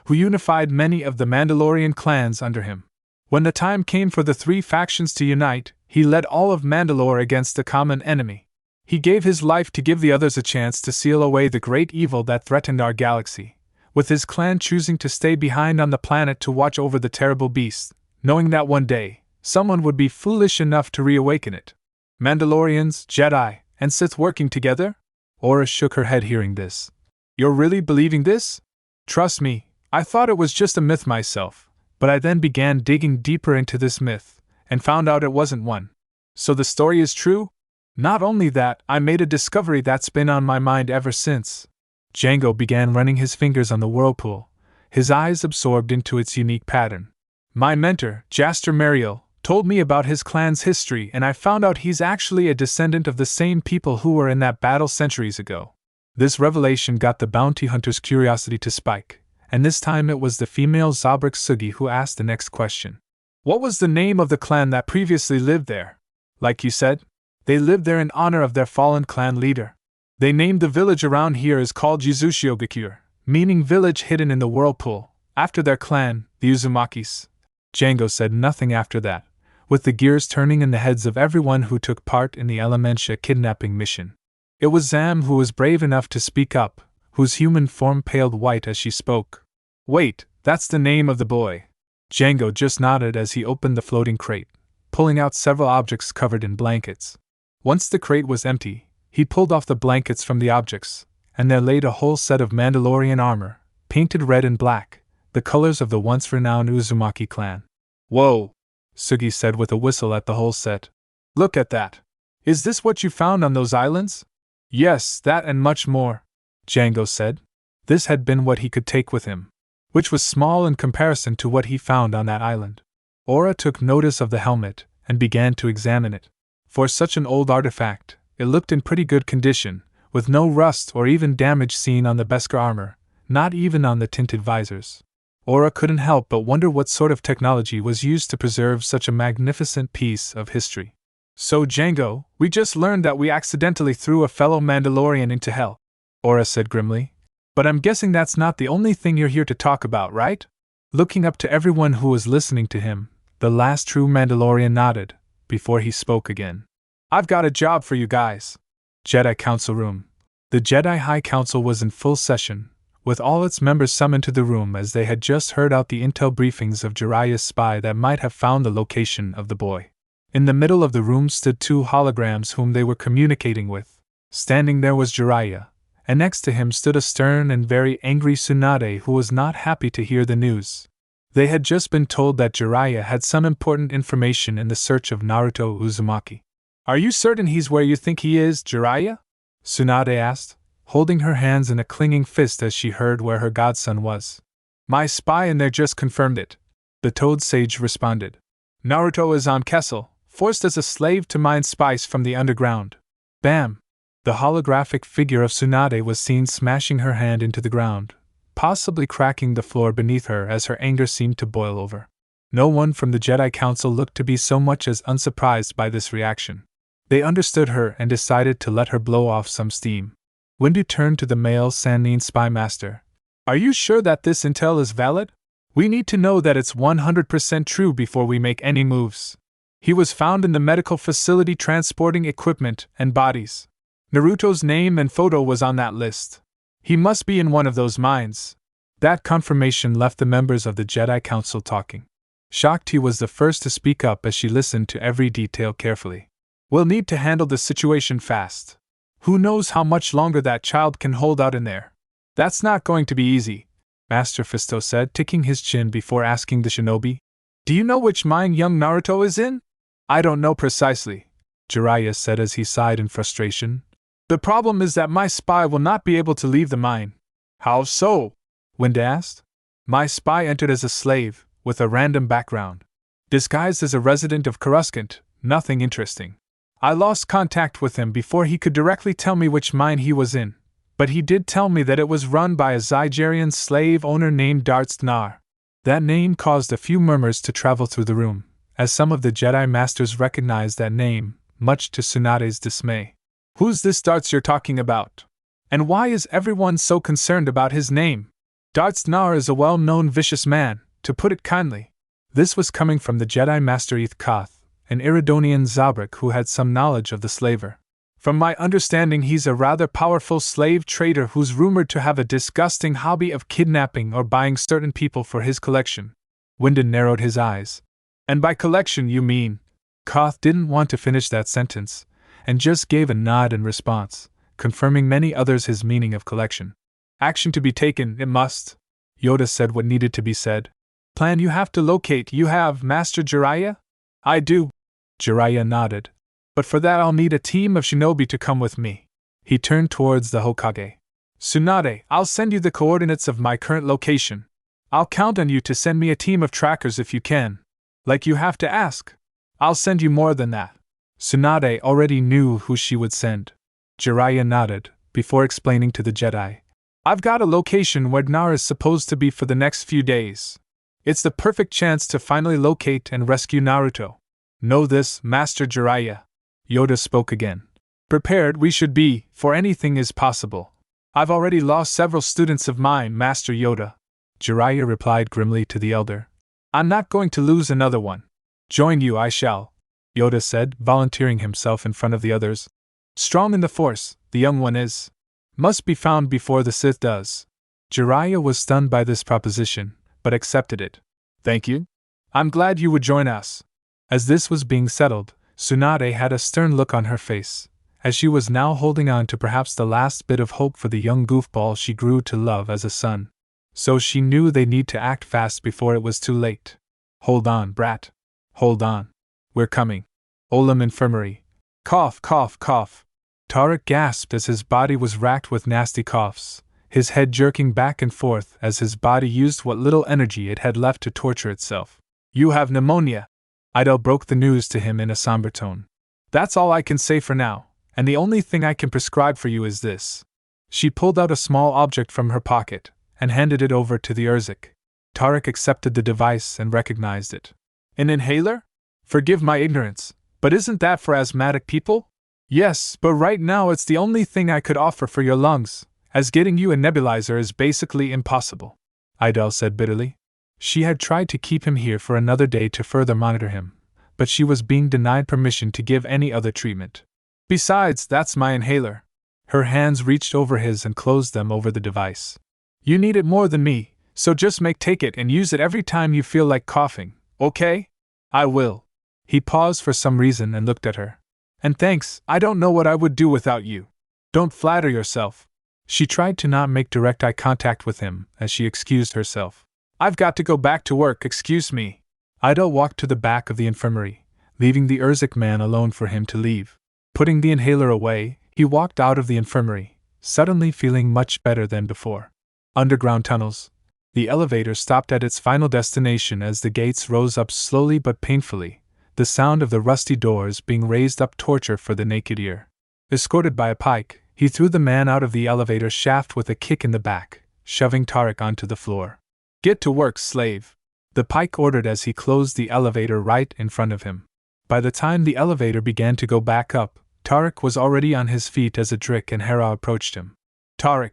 who unified many of the Mandalorian clans under him. When the time came for the three factions to unite, he led all of Mandalore against a common enemy. He gave his life to give the others a chance to seal away the great evil that threatened our galaxy, with his clan choosing to stay behind on the planet to watch over the terrible beast, knowing that one day, someone would be foolish enough to reawaken it. Mandalorians, Jedi, and Sith working together? Aura shook her head hearing this. You're really believing this? Trust me, I thought it was just a myth myself. But I then began digging deeper into this myth, and found out it wasn't one. So the story is true? Not only that, I made a discovery that's been on my mind ever since. Django began running his fingers on the whirlpool, his eyes absorbed into its unique pattern. My mentor, Jaster Mariel, told me about his clan's history, and I found out he's actually a descendant of the same people who were in that battle centuries ago. This revelation got the bounty hunter's curiosity to spike. And this time it was the female Zabrak Sugi who asked the next question. What was the name of the clan that previously lived there? Like you said, they lived there in honor of their fallen clan leader. They named the village around here is called Yuzushiogakure, meaning village hidden in the whirlpool, after their clan, the Uzumakis. Django said nothing after that, with the gears turning in the heads of everyone who took part in the Elementia kidnapping mission. It was Zam who was brave enough to speak up, whose human form paled white as she spoke. Wait, that's the name of the boy. Django just nodded as he opened the floating crate, pulling out several objects covered in blankets. Once the crate was empty, he pulled off the blankets from the objects, and there laid a whole set of Mandalorian armor, painted red and black, the colors of the once renowned Uzumaki clan. Whoa! Sugi said with a whistle at the whole set. Look at that! Is this what you found on those islands? Yes, that and much more, Django said. This had been what he could take with him, which was small in comparison to what he found on that island. Aura took notice of the helmet and began to examine it. For such an old artifact, it looked in pretty good condition, with no rust or even damage seen on the Beskar armor, not even on the tinted visors. Aura couldn't help but wonder what sort of technology was used to preserve such a magnificent piece of history. So Django, we just learned that we accidentally threw a fellow Mandalorian into hell, Aura said grimly. But I'm guessing that's not the only thing you're here to talk about, right? Looking up to everyone who was listening to him, the last true Mandalorian nodded, before he spoke again. I've got a job for you guys. Jedi Council Room. The Jedi High Council was in full session, with all its members summoned to the room as they had just heard out the intel briefings of Jiraiya's spy that might have found the location of the boy. In the middle of the room stood two holograms whom they were communicating with. Standing there was Jiraiya, and next to him stood a stern and very angry Tsunade who was not happy to hear the news. They had just been told that Jiraiya had some important information in the search of Naruto Uzumaki. Are you certain he's where you think he is, Jiraiya? Tsunade asked, holding her hands in a clinging fist as she heard where her godson was. My spy in there just confirmed it, the Toad Sage responded. Naruto is on Kessel, forced as a slave to mine spice from the underground. Bam! The holographic figure of Tsunade was seen smashing her hand into the ground, possibly cracking the floor beneath her as her anger seemed to boil over. No one from the Jedi Council looked to be so much as unsurprised by this reaction. They understood her and decided to let her blow off some steam. Windu turned to the male Sannin spy master. Are you sure that this intel is valid? We need to know that it's 100% true before we make any moves. He was found in the medical facility transporting equipment and bodies. Naruto's name and photo was on that list. He must be in one of those mines. That confirmation left the members of the Jedi Council talking. Shakti was the first to speak up as she listened to every detail carefully. We'll need to handle the situation fast. Who knows how much longer that child can hold out in there? That's not going to be easy, Master Fisto said, ticking his chin before asking the shinobi. Do you know which mine young Naruto is in? I don't know precisely, Jiraiya said as he sighed in frustration. The problem is that my spy will not be able to leave the mine. How so? Wind asked. My spy entered as a slave, with a random background. Disguised as a resident of Coruscant, nothing interesting. I lost contact with him before he could directly tell me which mine he was in, but he did tell me that it was run by a Zygerian slave owner named Darstnar. That name caused a few murmurs to travel through the room, as some of the Jedi Masters recognized that name, much to Tsunade's dismay. Who's this Darts you're talking about? And why is everyone so concerned about his name? Darstnar is a well-known vicious man, to put it kindly. This was coming from the Jedi Master Ithkoth, an Iridonian Zabrak who had some knowledge of the slaver. From my understanding, he's a rather powerful slave trader who's rumored to have a disgusting hobby of kidnapping or buying certain people for his collection. Wyndon narrowed his eyes. And by collection you mean? Koth didn't want to finish that sentence, and just gave a nod in response, confirming many others his meaning of collection. Action to be taken, it must. Yoda said what needed to be said. Plan you have to locate, you have, Master Jiraiya? I do. Jiraiya nodded. But for that I'll need a team of shinobi to come with me. He turned towards the Hokage. Tsunade, I'll send you the coordinates of my current location. I'll count on you to send me a team of trackers if you can. Like you have to ask. I'll send you more than that. Tsunade already knew who she would send. Jiraiya nodded, before explaining to the Jedi. I've got a location where Gnar is supposed to be for the next few days. It's the perfect chance to finally locate and rescue Naruto. Know this, Master Jiraiya. Yoda spoke again. Prepared we should be, for anything is possible. I've already lost several students of mine, Master Yoda. Jiraiya replied grimly to the elder. I'm not going to lose another one. Join you I shall, Yoda said, volunteering himself in front of the others. Strong in the Force, the young one is. Must be found before the Sith does. Jiraiya was stunned by this proposition, but accepted it. Thank you. I'm glad you would join us. As this was being settled, Tsunade had a stern look on her face, as she was now holding on to perhaps the last bit of hope for the young goofball she grew to love as a son. So she knew they need to act fast before it was too late. Hold on, brat. Hold on. We're coming. Olam Infirmary. Cough, cough, cough. Tariq gasped as his body was racked with nasty coughs, his head jerking back and forth as his body used what little energy it had left to torture itself. You have pneumonia. Idel broke the news to him in a somber tone. That's all I can say for now, and the only thing I can prescribe for you is this. She pulled out a small object from her pocket and handed it over to the Urzik. Tariq accepted the device and recognized it. An inhaler? Forgive my ignorance, but isn't that for asthmatic people? Yes, but right now it's the only thing I could offer for your lungs, as getting you a nebulizer is basically impossible, Idel said bitterly. She had tried to keep him here for another day to further monitor him, but she was being denied permission to give any other treatment. Besides, that's my inhaler. Her hands reached over his and closed them over the device. You need it more than me, so just take it and use it every time you feel like coughing, okay? I will. He paused for some reason and looked at her. And thanks, I don't know what I would do without you. Don't flatter yourself. She tried to not make direct eye contact with him as she excused herself. I've got to go back to work, excuse me. Idel walked to the back of the infirmary, leaving the Urzik man alone for him to leave. Putting the inhaler away, he walked out of the infirmary, suddenly feeling much better than before. Underground tunnels. The elevator stopped at its final destination as the gates rose up slowly but painfully, the sound of the rusty doors being raised up torture for the naked ear. Escorted by a pike, he threw the man out of the elevator shaft with a kick in the back, shoving Tariq onto the floor. Get to work, slave, the pike ordered as he closed the elevator right in front of him. By the time the elevator began to go back up, Tariq was already on his feet as Adrik and Hera approached him. Tariq,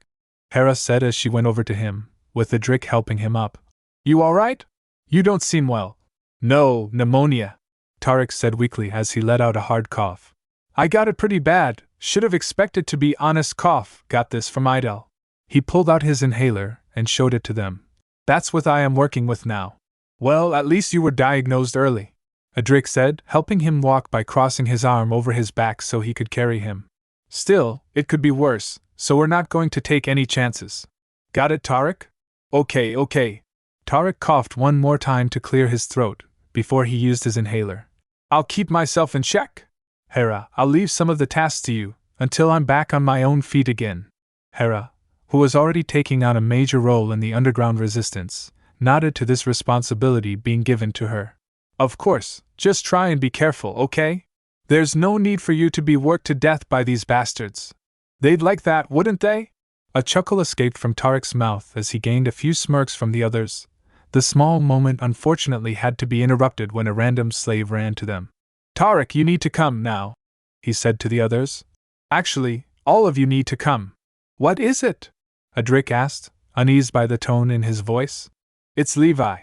Hera said as she went over to him, with Adrik helping him up. You all right? You don't seem well. No, pneumonia, Tariq said weakly as he let out a hard cough. I got it pretty bad, should have expected to be honest cough, got this from Idel. He pulled out his inhaler and showed it to them. That's what I am working with now. Well, at least you were diagnosed early, Adrik said, helping him walk by crossing his arm over his back so he could carry him. Still, it could be worse, so we're not going to take any chances. Got it, Tariq? Okay. Tariq coughed one more time to clear his throat, before he used his inhaler. I'll keep myself in check. Hera, I'll leave some of the tasks to you, until I'm back on my own feet again. Hera, who was already taking on a major role in the underground resistance, nodded to this responsibility being given to her. Of course, just try and be careful, okay? There's no need for you to be worked to death by these bastards. They'd like that, wouldn't they? A chuckle escaped from Tariq's mouth as he gained a few smirks from the others. The small moment unfortunately had to be interrupted when a random slave ran to them. Tariq, you need to come now, he said to the others. Actually, all of you need to come. What is it? Adrik asked, uneased by the tone in his voice. It's Levi.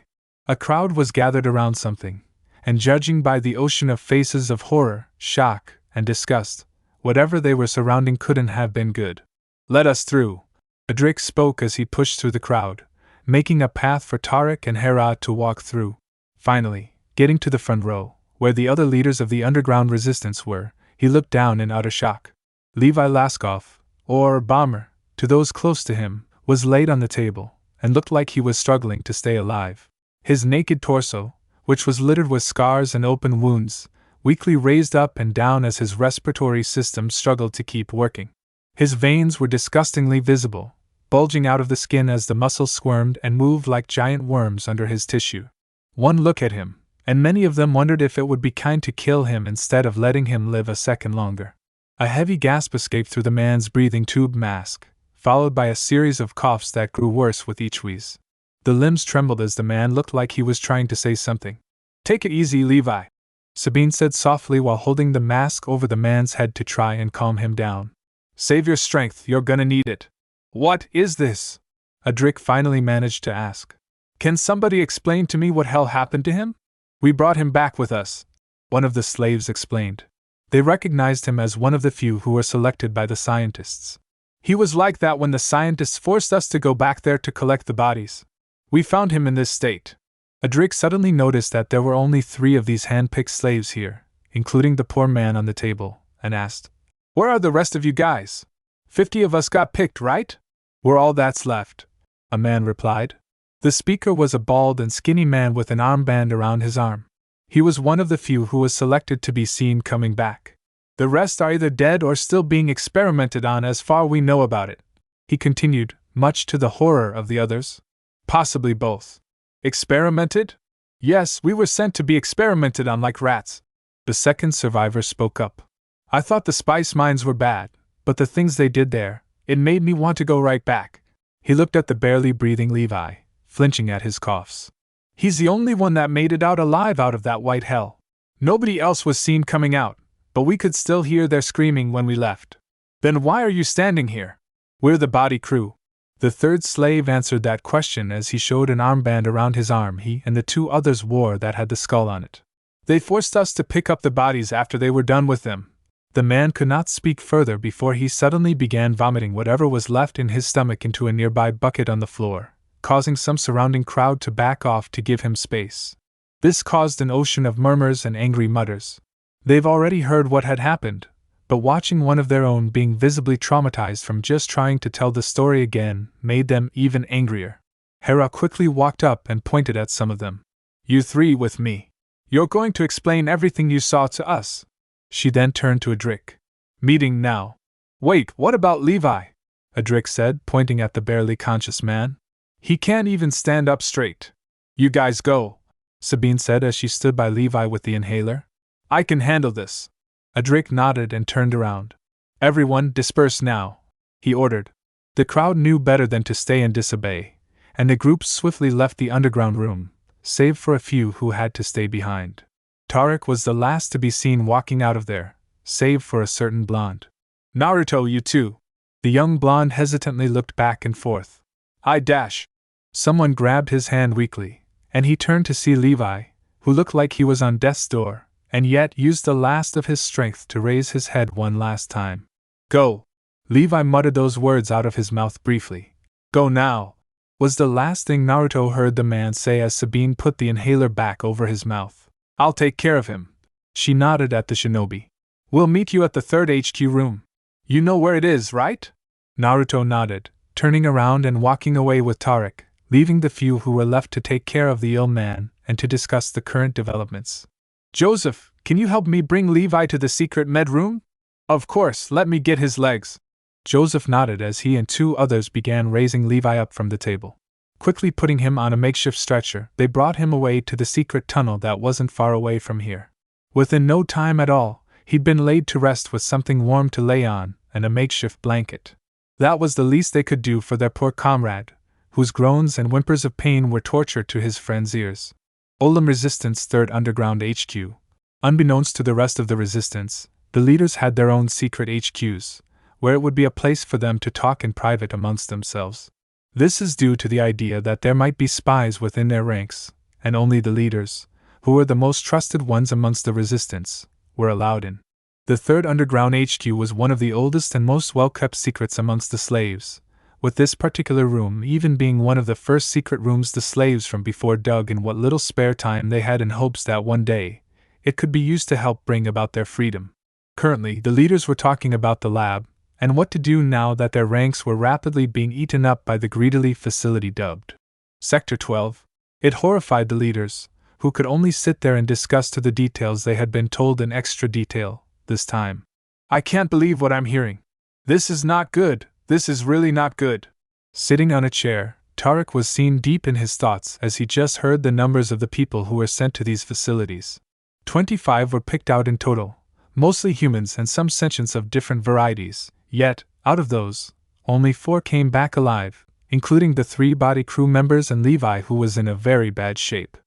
A crowd was gathered around something, and judging by the ocean of faces of horror, shock, and disgust, whatever they were surrounding couldn't have been good. Let us through, Adrik spoke as he pushed through the crowd, making a path for Tariq and Hera to walk through. Finally, getting to the front row, where the other leaders of the underground resistance were, he looked down in utter shock. Levi Laskov, or Bomber, to those close to him, was laid on the table, and looked like he was struggling to stay alive. His naked torso, which was littered with scars and open wounds, weakly raised up and down as his respiratory system struggled to keep working. His veins were disgustingly visible, bulging out of the skin as the muscles squirmed and moved like giant worms under his tissue. One look at him, and many of them wondered if it would be kind to kill him instead of letting him live a second longer. A heavy gasp escaped through the man's breathing tube mask, followed by a series of coughs that grew worse with each wheeze. The limbs trembled as the man looked like he was trying to say something. Take it easy, Levi, Sabine said softly while holding the mask over the man's head to try and calm him down. Save your strength, you're gonna need it. What is this? Adric finally managed to ask. Can somebody explain to me what hell happened to him? We brought him back with us, one of the slaves explained. They recognized him as one of the few who were selected by the scientists. He was like that when the scientists forced us to go back there to collect the bodies. We found him in this state. Adric suddenly noticed that there were only 3 of these hand-picked slaves here, including the poor man on the table, and asked, Where are the rest of you guys? 50 of us got picked, right? We're all that's left, a man replied. The speaker was a bald and skinny man with an armband around his arm. He was one of the few who was selected to be seen coming back. The rest are either dead or still being experimented on as far we know about it, he continued, much to the horror of the others. Possibly both. Experimented? Yes, we were sent to be experimented on like rats. The second survivor spoke up. I thought the spice mines were bad, but the things they did there, it made me want to go right back. He looked at the barely breathing Levi, flinching at his coughs. He's the only one that made it out alive out of that white hell. Nobody else was seen coming out, but we could still hear their screaming when we left. Then why are you standing here? We're the body crew. The third slave answered that question as he showed an armband around his arm he and the 2 others wore that had the skull on it. They forced us to pick up the bodies after they were done with them. The man could not speak further before he suddenly began vomiting whatever was left in his stomach into a nearby bucket on the floor, causing some surrounding crowd to back off to give him space. This caused an ocean of murmurs and angry mutters. They've already heard what had happened, but watching one of their own being visibly traumatized from just trying to tell the story again made them even angrier. Hera quickly walked up and pointed at some of them. You 3 with me. You're going to explain everything you saw to us. She then turned to Adric. Meeting now. Wait, what about Levi? Adric said, pointing at the barely conscious man. He can't even stand up straight. You guys go, Sabine said as she stood by Levi with the inhaler. I can handle this. Adric nodded and turned around. Everyone disperse now, he ordered. The crowd knew better than to stay and disobey, and the group swiftly left the underground room, save for a few who had to stay behind. Tariq was the last to be seen walking out of there, save for a certain blonde. Naruto, you too. The young blonde hesitantly looked back and forth. I dash. Someone grabbed his hand weakly, and he turned to see Levi, who looked like he was on death's door, and yet used the last of his strength to raise his head one last time. Go! Levi muttered those words out of his mouth briefly. Go now! Was the last thing Naruto heard the man say as Sabine put the inhaler back over his mouth. I'll take care of him. She nodded at the shinobi. We'll meet you at the 3rd HQ room. You know where it is, right? Naruto nodded, turning around and walking away with Tariq, leaving the few who were left to take care of the ill man and to discuss the current developments. Joseph, can you help me bring Levi to the secret med room? Of course, let me get his legs. Joseph nodded as he and 2 others began raising Levi up from the table. Quickly putting him on a makeshift stretcher, they brought him away to the secret tunnel that wasn't far away from here. Within no time at all, he'd been laid to rest with something warm to lay on and a makeshift blanket. That was the least they could do for their poor comrade, whose groans and whimpers of pain were torture to his friend's ears. Olam Resistance 3rd Underground HQ. Unbeknownst to the rest of the Resistance, the leaders had their own secret HQs, where it would be a place for them to talk in private amongst themselves. This is due to the idea that there might be spies within their ranks, and only the leaders, who were the most trusted ones amongst the Resistance, were allowed in. The 3rd Underground HQ was one of the oldest and most well-kept secrets amongst the slaves, with this particular room even being one of the first secret rooms the slaves from before dug in what little spare time they had in hopes that one day it could be used to help bring about their freedom. Currently, the leaders were talking about the lab, and what to do now that their ranks were rapidly being eaten up by the greedily facility dubbed Sector 12. It horrified the leaders, who could only sit there and discuss to the details they had been told in extra detail, this time. I can't believe what I'm hearing. This is not good, this is really not good. Sitting on a chair, Tariq was seen deep in his thoughts as he just heard the numbers of the people who were sent to these facilities. 25 were picked out in total, mostly humans and some sentients of different varieties, yet, out of those, only 4 came back alive, including the 3 body crew members and Levi, who was in a very bad shape.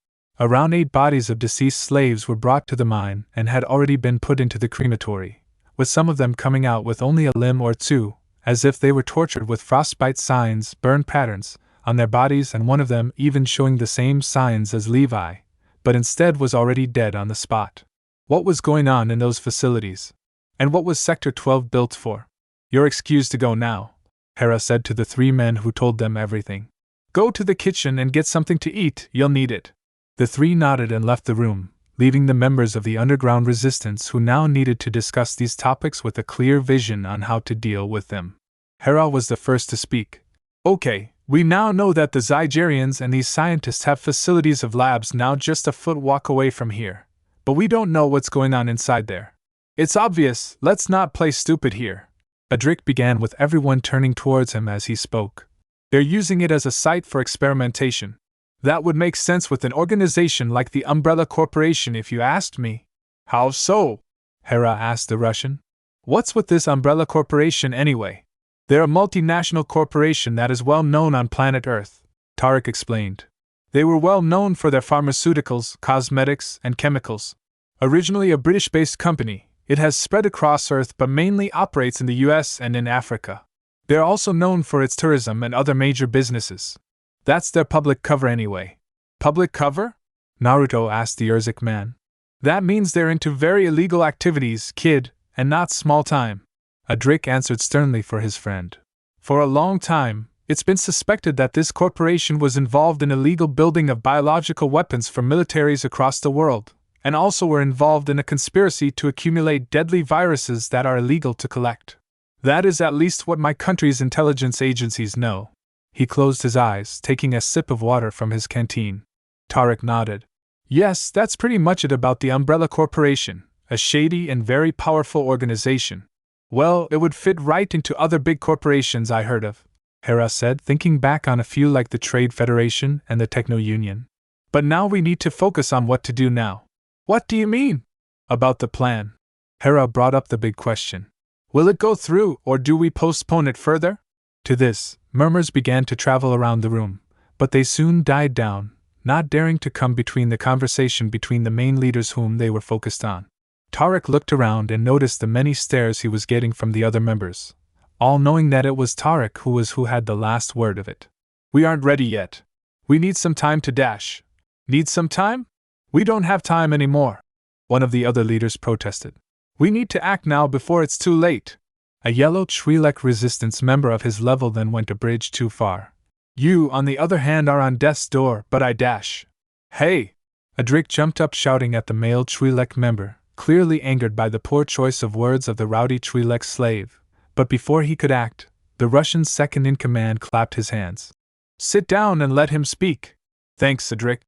Around 8 bodies of deceased slaves were brought to the mine and had already been put into the crematory, with some of them coming out with only a limb or 2, as if they were tortured with frostbite signs, burn patterns, on their bodies, and one of them even showing the same signs as Levi, but instead was already dead on the spot. What was going on in those facilities? And what was Sector 12 built for? You're excused to go now, Hera said to the three men who told them everything. Go to the kitchen and get something to eat, you'll need it. The three nodded and left the room, leaving the members of the underground resistance who now needed to discuss these topics with a clear vision on how to deal with them. Hera was the first to speak. Okay, we now know that the Zygerians and these scientists have facilities of labs now just a foot walk away from here, but we don't know what's going on inside there. It's obvious, let's not play stupid here. Adric began, with everyone turning towards him as he spoke. They're using it as a site for experimentation. That would make sense with an organization like the Umbrella Corporation if you asked me. How so? Hera asked the Russian. What's with this Umbrella Corporation anyway? They're a multinational corporation that is well known on planet Earth, Tarek explained. They were well known for their pharmaceuticals, cosmetics, and chemicals. Originally a British-based company, it has spread across Earth but mainly operates in the US and in Africa. They're also known for its tourism and other major businesses. That's their public cover anyway. Public cover? Naruto asked the Urzik man. That means they're into very illegal activities, kid, and not small time. Adric answered sternly for his friend. For a long time, it's been suspected that this corporation was involved in illegal building of biological weapons for militaries across the world, and also were involved in a conspiracy to accumulate deadly viruses that are illegal to collect. That is at least what my country's intelligence agencies know. He closed his eyes, taking a sip of water from his canteen. Tarek nodded. Yes, that's pretty much it about the Umbrella Corporation, a shady and very powerful organization. Well, it would fit right into other big corporations I heard of, Hera said, thinking back on a few like the Trade Federation and the Techno Union. But now we need to focus on what to do now. What do you mean? About the plan. Hera brought up the big question. Will it go through, or do we postpone it further? To this, murmurs began to travel around the room, but they soon died down, not daring to come between the conversation between the main leaders whom they were focused on. Tarek looked around and noticed the many stares he was getting from the other members, all knowing that it was Tarek who had the last word of it. We aren't ready yet. We need some time to dash. Need some time? We don't have time anymore, one of the other leaders protested. We need to act now before it's too late. A yellow Twi'lek resistance member of his level then went a bridge too far. You, on the other hand, are on death's door, but I dash. Hey! Adric jumped up shouting at the male Twi'lek member, clearly angered by the poor choice of words of the rowdy Twi'lek slave. But before he could act, the Russian's second-in-command clapped his hands. Sit down and let him speak. Thanks, Adric,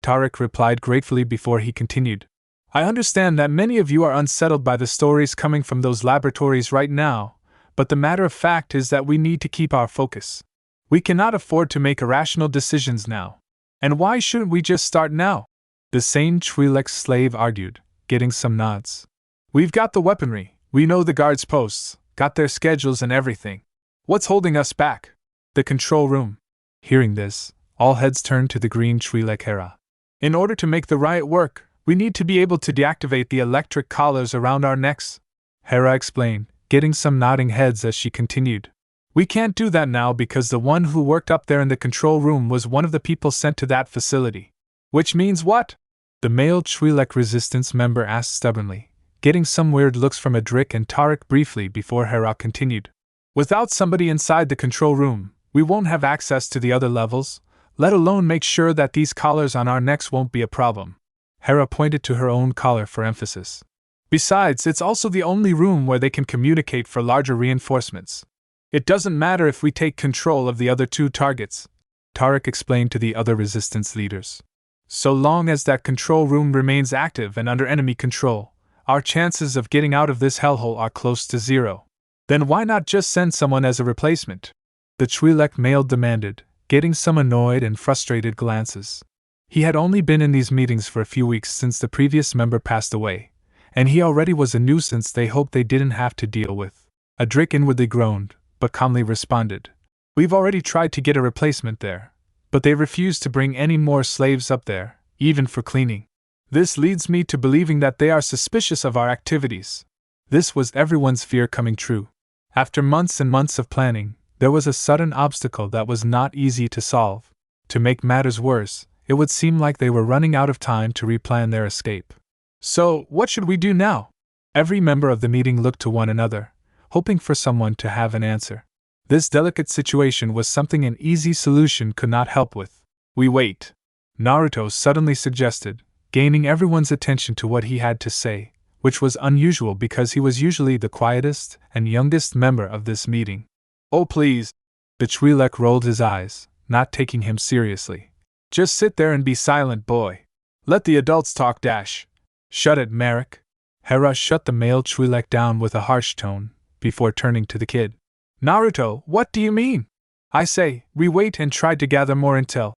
Tarek replied gratefully before he continued. I understand that many of you are unsettled by the stories coming from those laboratories right now, but the matter of fact is that we need to keep our focus. We cannot afford to make irrational decisions now. And why shouldn't we just start now? The same Twi'lek slave argued, getting some nods. We've got the weaponry, we know the guards' posts, got their schedules and everything. What's holding us back? The control room. Hearing this, all heads turned to the green Twi'lek Hera. In order to make the riot work, we need to be able to deactivate the electric collars around our necks, Hera explained, getting some nodding heads as she continued. We can't do that now because the one who worked up there in the control room was one of the people sent to that facility. Which means what? The male Twi'lek resistance member asked stubbornly, getting some weird looks from Adric and Tarek briefly before Hera continued. Without somebody inside the control room, we won't have access to the other levels, let alone make sure that these collars on our necks won't be a problem. Hera pointed to her own collar for emphasis. Besides, it's also the only room where they can communicate for larger reinforcements. It doesn't matter if we take control of the other two targets, Tarek explained to the other resistance leaders. So long as that control room remains active and under enemy control, our chances of getting out of this hellhole are close to zero. Then why not just send someone as a replacement? The Twi'lek male demanded, getting some annoyed and frustrated glances. He had only been in these meetings for a few weeks since the previous member passed away, and he already was a nuisance they hoped they didn't have to deal with. Adric inwardly groaned, but calmly responded. We've already tried to get a replacement there, but they refuse to bring any more slaves up there, even for cleaning. This leads me to believing that they are suspicious of our activities. This was everyone's fear coming true. After months and months of planning, there was a sudden obstacle that was not easy to solve. To make matters worse, it would seem like they were running out of time to replan their escape. So, what should we do now? Every member of the meeting looked to one another, hoping for someone to have an answer. This delicate situation was something an easy solution could not help with. We wait, Naruto suddenly suggested, gaining everyone's attention to what he had to say, which was unusual because he was usually the quietest and youngest member of this meeting. Oh please! The Twi'lek rolled his eyes, not taking him seriously. Just sit there and be silent, boy. Let the adults talk. Shut it, Merrick. Hera shut the male Twi'lek down with a harsh tone, before turning to the kid. Naruto, what do you mean? I say, we wait and try to gather more intel.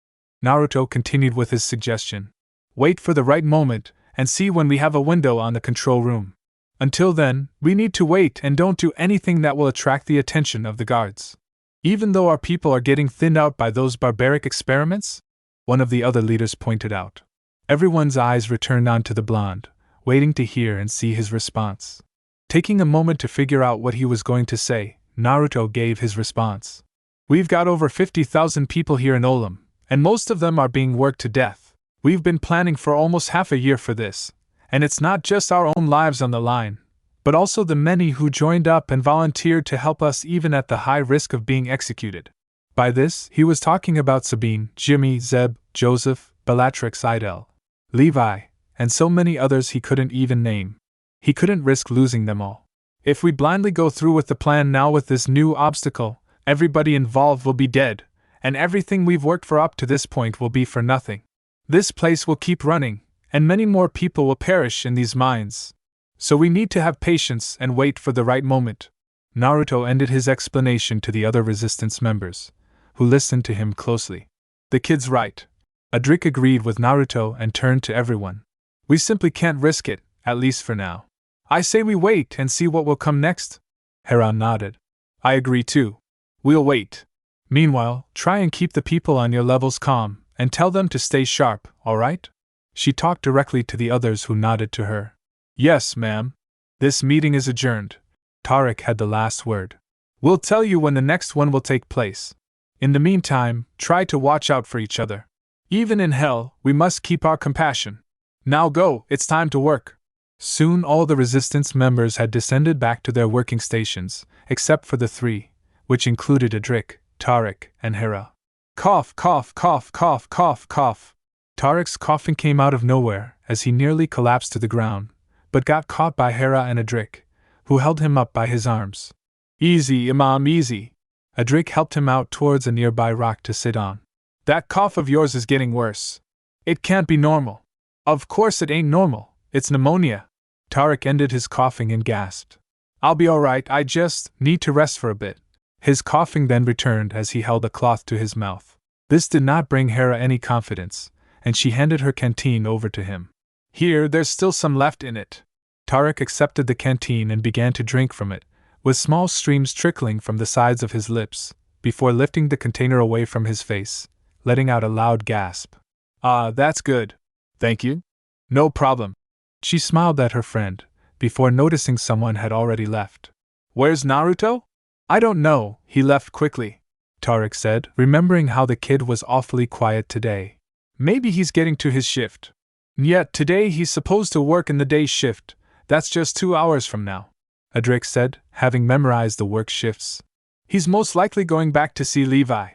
Naruto continued with his suggestion. Wait for the right moment, and see when we have a window on the control room. Until then, we need to wait and don't do anything that will attract the attention of the guards. Even though our people are getting thinned out by those barbaric experiments? One of the other leaders pointed out. Everyone's eyes returned onto the blonde, waiting to hear and see his response. Taking a moment to figure out what he was going to say, Naruto gave his response. We've got over 50,000 people here in Olam, and most of them are being worked to death. We've been planning for almost half a year for this, and it's not just our own lives on the line, but also the many who joined up and volunteered to help us even at the high risk of being executed. By this, he was talking about Sabine, Jimmy, Zeb, Joseph, Bellatrix Idel, Levi, and so many others he couldn't even name. He couldn't risk losing them all. If we blindly go through with the plan now with this new obstacle, everybody involved will be dead, and everything we've worked for up to this point will be for nothing. This place will keep running, and many more people will perish in these mines. So we need to have patience and wait for the right moment. Naruto ended his explanation to the other resistance members, who listened to him closely. The kid's right. Adrik agreed with Naruto and turned to everyone. We simply can't risk it, at least for now. I say we wait and see what will come next. Hera nodded. I agree too. We'll wait. Meanwhile, try and keep the people on your levels calm, and tell them to stay sharp, alright? She talked directly to the others who nodded to her. Yes, ma'am. This meeting is adjourned. Tariq had the last word. We'll tell you when the next one will take place. In the meantime, try to watch out for each other. Even in hell, we must keep our compassion. Now go, it's time to work. Soon all the resistance members had descended back to their working stations, except for the three, which included Adrik, Tariq, and Hera. Cough, cough, cough, cough, cough, cough. Tariq's coughing came out of nowhere as he nearly collapsed to the ground, but got caught by Hera and Adrik, who held him up by his arms. Easy, Imam, easy. Adrik helped him out towards a nearby rock to sit on. That cough of yours is getting worse. It can't be normal. Of course it ain't normal, it's pneumonia. Tariq ended his coughing and gasped. I'll be alright, I just need to rest for a bit. His coughing then returned as he held a cloth to his mouth. This did not bring Hera any confidence, and she handed her canteen over to him. Here, there's still some left in it. Tariq accepted the canteen and began to drink from it, with small streams trickling from the sides of his lips, before lifting the container away from his face, letting out a loud gasp. Ah, that's good. Thank you. No problem. She smiled at her friend, before noticing someone had already left. Where's Naruto? I don't know, he left quickly, Tariq said, remembering how the kid was awfully quiet today. Maybe he's getting to his shift. Yet today he's supposed to work in the day shift, that's just 2 hours from now, Adrik said, having memorized the work shifts. He's most likely going back to see Levi.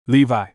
Levi.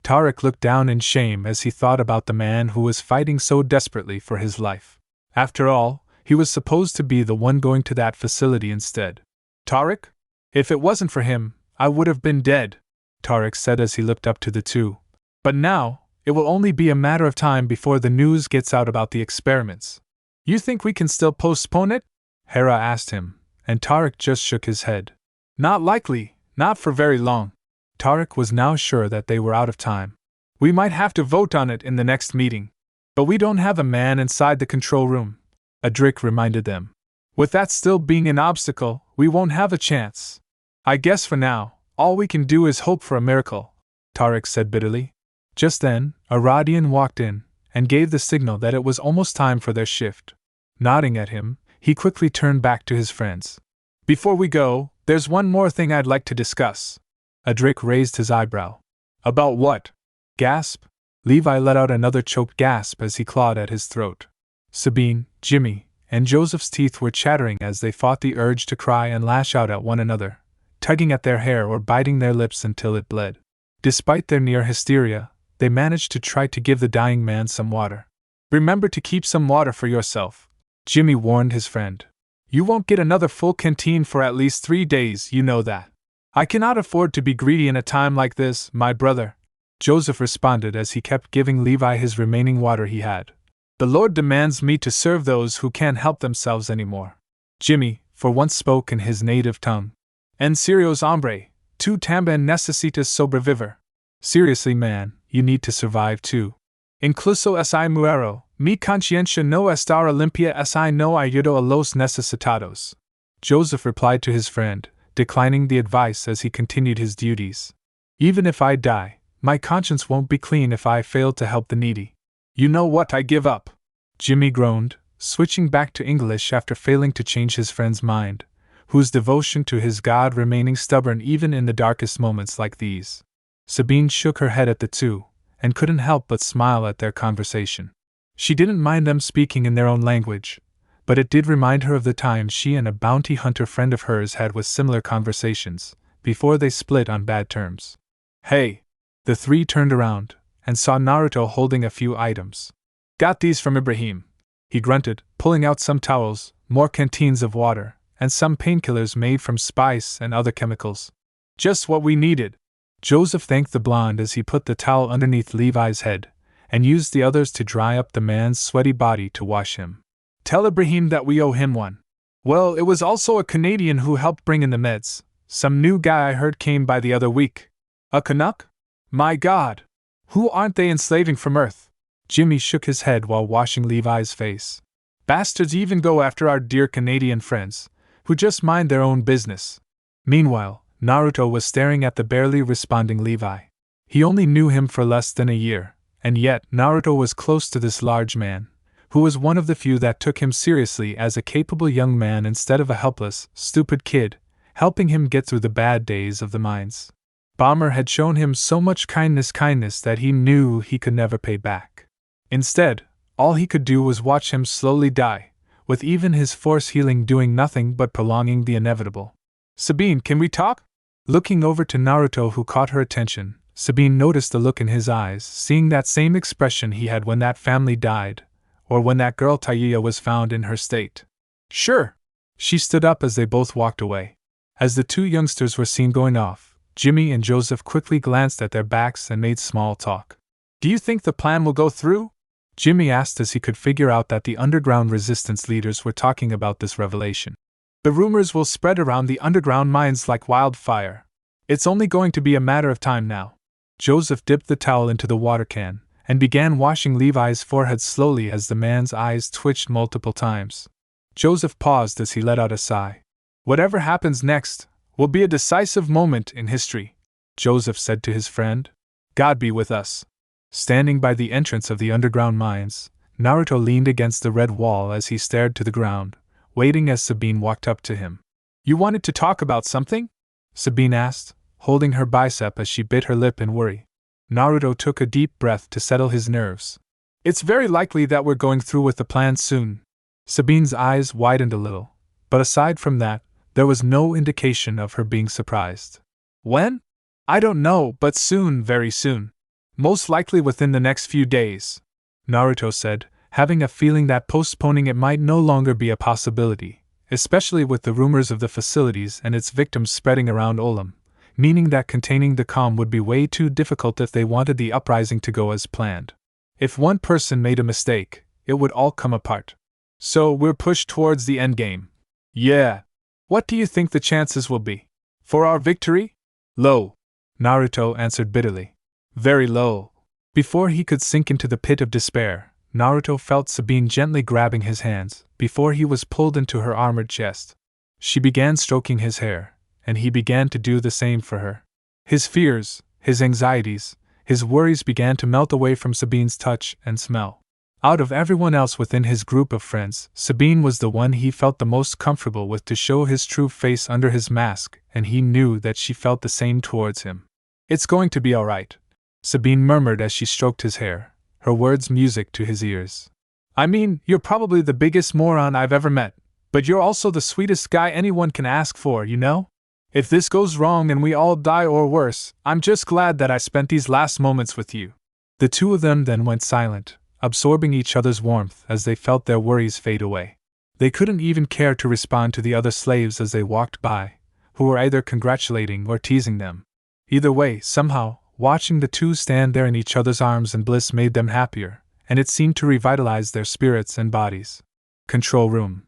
Tariq looked down in shame as he thought about the man who was fighting so desperately for his life. After all, he was supposed to be the one going to that facility instead. Tariq? If it wasn't for him, I would have been dead, Tariq said as he looked up to the two. But now, it will only be a matter of time before the news gets out about the experiments. You think we can still postpone it? Hera asked him, and Tariq just shook his head. Not likely, not for very long. Tariq was now sure that they were out of time. We might have to vote on it in the next meeting. But we don't have a man inside the control room, Adrik reminded them. With that still being an obstacle, we won't have a chance. I guess for now, all we can do is hope for a miracle, Tariq said bitterly. Just then, a Radian walked in, and gave the signal that it was almost time for their shift. Nodding at him, he quickly turned back to his friends. Before we go, There's one more thing I'd like to discuss. Adric raised his eyebrow. About what? Gasp. Levi let out another choked gasp as he clawed at his throat. Sabine, Jimmy, and Joseph's teeth were chattering as they fought the urge to cry and lash out at one another, tugging at their hair or biting their lips until it bled. Despite their near hysteria, they managed to try to give the dying man some water. Remember to keep some water for yourself, Jimmy warned his friend. You won't get another full canteen for at least 3 days, you know that. I cannot afford to be greedy in a time like this, my brother, Joseph responded as he kept giving Levi his remaining water he had. The Lord demands me to serve those who can't help themselves anymore. Jimmy, for once, spoke in his native tongue. En serios, hombre, tú también necesitas sobrevivir. Seriously, man, you need to survive too. Incluso si muero, mi conciencia no estará limpia si no ayudo a los necesitados. Joseph replied to his friend, declining the advice as he continued his duties. Even if I die, my conscience won't be clean if I fail to help the needy. You know what, I give up. Jimmy groaned, switching back to English after failing to change his friend's mind, whose devotion to his God remaining stubborn even in the darkest moments like these. Sabine shook her head at the two, and couldn't help but smile at their conversation. She didn't mind them speaking in their own language, but it did remind her of the times she and a bounty hunter friend of hers had with similar conversations, before they split on bad terms. Hey! The three turned around, and saw Naruto holding a few items. Got these from Ibrahim, he grunted, pulling out some towels, more canteens of water, and some painkillers made from spice and other chemicals. Just what we needed. Joseph thanked the blonde as he put the towel underneath Levi's head, and used the others to dry up the man's sweaty body to wash him. Tell Ibrahim that we owe him one. Well, it was also a Canadian who helped bring in the meds. Some new guy I heard came by the other week. A Canuck? My God! Who aren't they enslaving from Earth? Jimmy shook his head while washing Levi's face. Bastards even go after our dear Canadian friends, who just mind their own business. Meanwhile, Naruto was staring at the barely responding Levi. He only knew him for less than a year, and yet Naruto was close to this large man, who was one of the few that took him seriously as a capable young man instead of a helpless, stupid kid, helping him get through the bad days of the mines. Bomber had shown him so much kindness that he knew he could never pay back. Instead, all he could do was watch him slowly die, with even his force healing doing nothing but prolonging the inevitable. Sabine, can we talk? Looking over to Naruto, who caught her attention, Sabine noticed the look in his eyes, seeing that same expression he had when that family died, or when that girl Taiya was found in her state. Sure. She stood up as they both walked away. As the two youngsters were seen going off, Jimmy and Joseph quickly glanced at their backs and made small talk. Do you think the plan will go through? Jimmy asked as he could figure out that the underground resistance leaders were talking about this revelation. The rumors will spread around the underground mines like wildfire. It's only going to be a matter of time now. Joseph dipped the towel into the water can and began washing Levi's forehead slowly as the man's eyes twitched multiple times. Joseph paused as he let out a sigh. Whatever happens next will be a decisive moment in history, Joseph said to his friend. God be with us. Standing by the entrance of the underground mines, Naruto leaned against the red wall as he stared to the ground, waiting as Sabine walked up to him. You wanted to talk about something? Sabine asked, holding her bicep as she bit her lip in worry. Naruto took a deep breath to settle his nerves. It's very likely that we're going through with the plan soon. Sabine's eyes widened a little, but aside from that, there was no indication of her being surprised. When? I don't know, but soon, very soon. Most likely within the next few days, Naruto said, having a feeling that postponing it might no longer be a possibility, especially with the rumors of the facilities and its victims spreading around Olam, meaning that containing the calm would be way too difficult if they wanted the uprising to go as planned. If one person made a mistake, it would all come apart. So we're pushed towards the endgame. Yeah. What do you think the chances will be? For our victory? Low. Naruto answered bitterly. Very low. Before he could sink into the pit of despair, Naruto felt Sabine gently grabbing his hands, before he was pulled into her armored chest. She began stroking his hair, and he began to do the same for her. His fears, his anxieties, his worries began to melt away from Sabine's touch and smell. Out of everyone else within his group of friends, Sabine was the one he felt the most comfortable with to show his true face under his mask, and he knew that she felt the same towards him. "It's going to be all right," Sabine murmured as she stroked his hair, her words music to his ears. "I mean, you're probably the biggest moron I've ever met, but you're also the sweetest guy anyone can ask for, you know? If this goes wrong and we all die or worse, I'm just glad that I spent these last moments with you." The two of them then went silent, absorbing each other's warmth as they felt their worries fade away. They couldn't even care to respond to the other slaves as they walked by, who were either congratulating or teasing them. Either way, somehow, watching the two stand there in each other's arms in bliss made them happier, and it seemed to revitalize their spirits and bodies. Control room.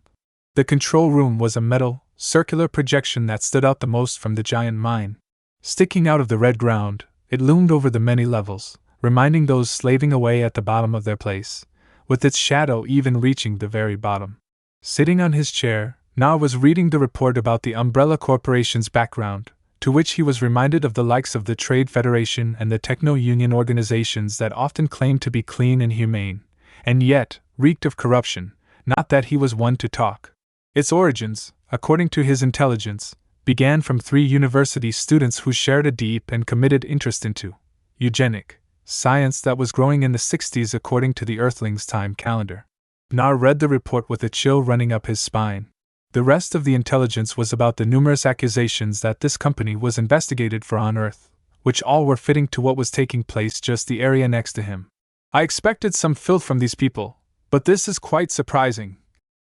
The control room was a metal, circular projection that stood out the most from the giant mine. Sticking out of the red ground, it loomed over the many levels, reminding those slaving away at the bottom of their place, with its shadow even reaching the very bottom. Sitting on his chair, Nar was reading the report about the Umbrella Corporation's background, to which he was reminded of the likes of the Trade Federation and the techno-union organizations that often claimed to be clean and humane, and yet reeked of corruption, not that he was one to talk. Its origins, according to his intelligence, began from 3 university students who shared a deep and committed interest into eugenic science that was growing in the 60s according to the Earthling's time calendar. Nar read the report with a chill running up his spine. The rest of the intelligence was about the numerous accusations that this company was investigated for on Earth, which all were fitting to what was taking place just the area next to him. "I expected some filth from these people, but this is quite surprising,"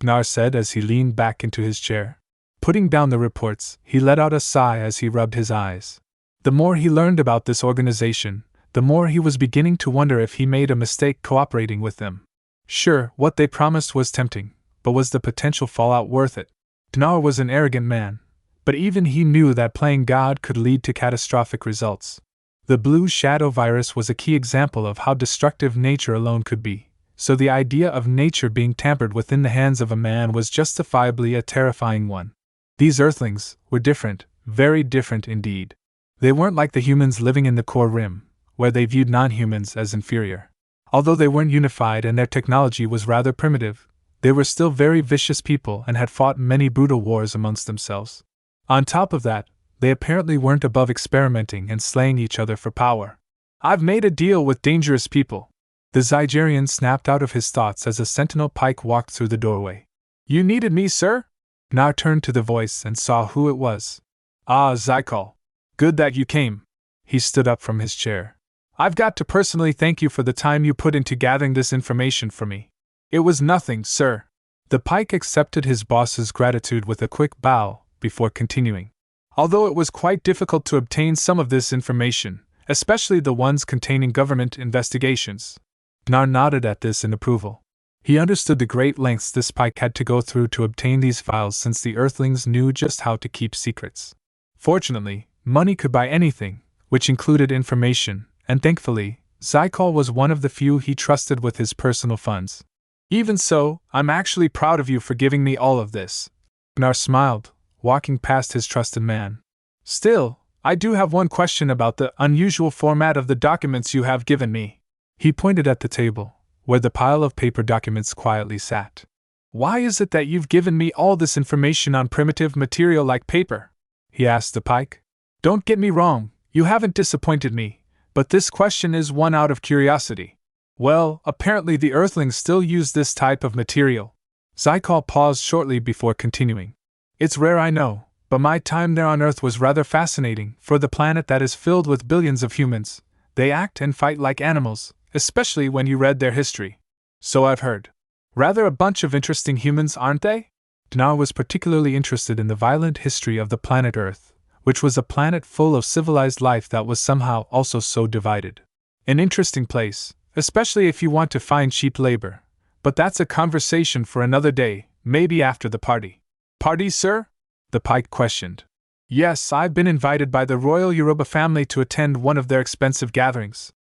Nar said as he leaned back into his chair. Putting down the reports, he let out a sigh as he rubbed his eyes. The more he learned about this organization, the more he was beginning to wonder if he made a mistake cooperating with them. Sure, what they promised was tempting, but was the potential fallout worth it? Nar was an arrogant man, but even he knew that playing God could lead to catastrophic results. The blue shadow virus was a key example of how destructive nature alone could be, so the idea of nature being tampered with in the hands of a man was justifiably a terrifying one. These Earthlings were different, very different indeed. They weren't like the humans living in the core rim, where they viewed non-humans as inferior. Although they weren't unified and their technology was rather primitive, they were still very vicious people and had fought many brutal wars amongst themselves. On top of that, they apparently weren't above experimenting and slaying each other for power. "I've made a deal with dangerous people." The Zygerian snapped out of his thoughts as a sentinel pike walked through the doorway. "You needed me, sir?" Nar turned to the voice and saw who it was. "Ah, Zykal. Good that you came." He stood up from his chair. "I've got to personally thank you for the time you put into gathering this information for me." "It was nothing, sir." The pike accepted his boss's gratitude with a quick bow, before continuing. "Although it was quite difficult to obtain some of this information, especially the ones containing government investigations." Nar nodded at this in approval. He understood the great lengths this pike had to go through to obtain these files since the Earthlings knew just how to keep secrets. Fortunately, money could buy anything, which included information, and thankfully, Zykal was one of the few he trusted with his personal funds. "Even so, I'm actually proud of you for giving me all of this." Nar smiled, walking past his trusted man. "Still, I do have one question about the unusual format of the documents you have given me." He pointed at the table, where the pile of paper documents quietly sat. "Why is it that you've given me all this information on primitive material like paper?" he asked the pike. "Don't get me wrong, you haven't disappointed me, but this question is one out of curiosity." "Well, apparently the Earthlings still use this type of material." Zykal paused shortly before continuing. "It's rare, I know, but my time there on Earth was rather fascinating. For the planet that is filled with billions of humans, they act and fight like animals, especially when you read their history." "So I've heard. Rather a bunch of interesting humans, aren't they?" Nar was particularly interested in the violent history of the planet Earth, which was a planet full of civilized life that was somehow also so divided. "An interesting place, especially if you want to find cheap labor. But that's a conversation for another day, maybe after the party." "Party, sir?" the pike questioned. "Yes, I've been invited by the royal Yoruba family to attend one of their expensive gatherings,"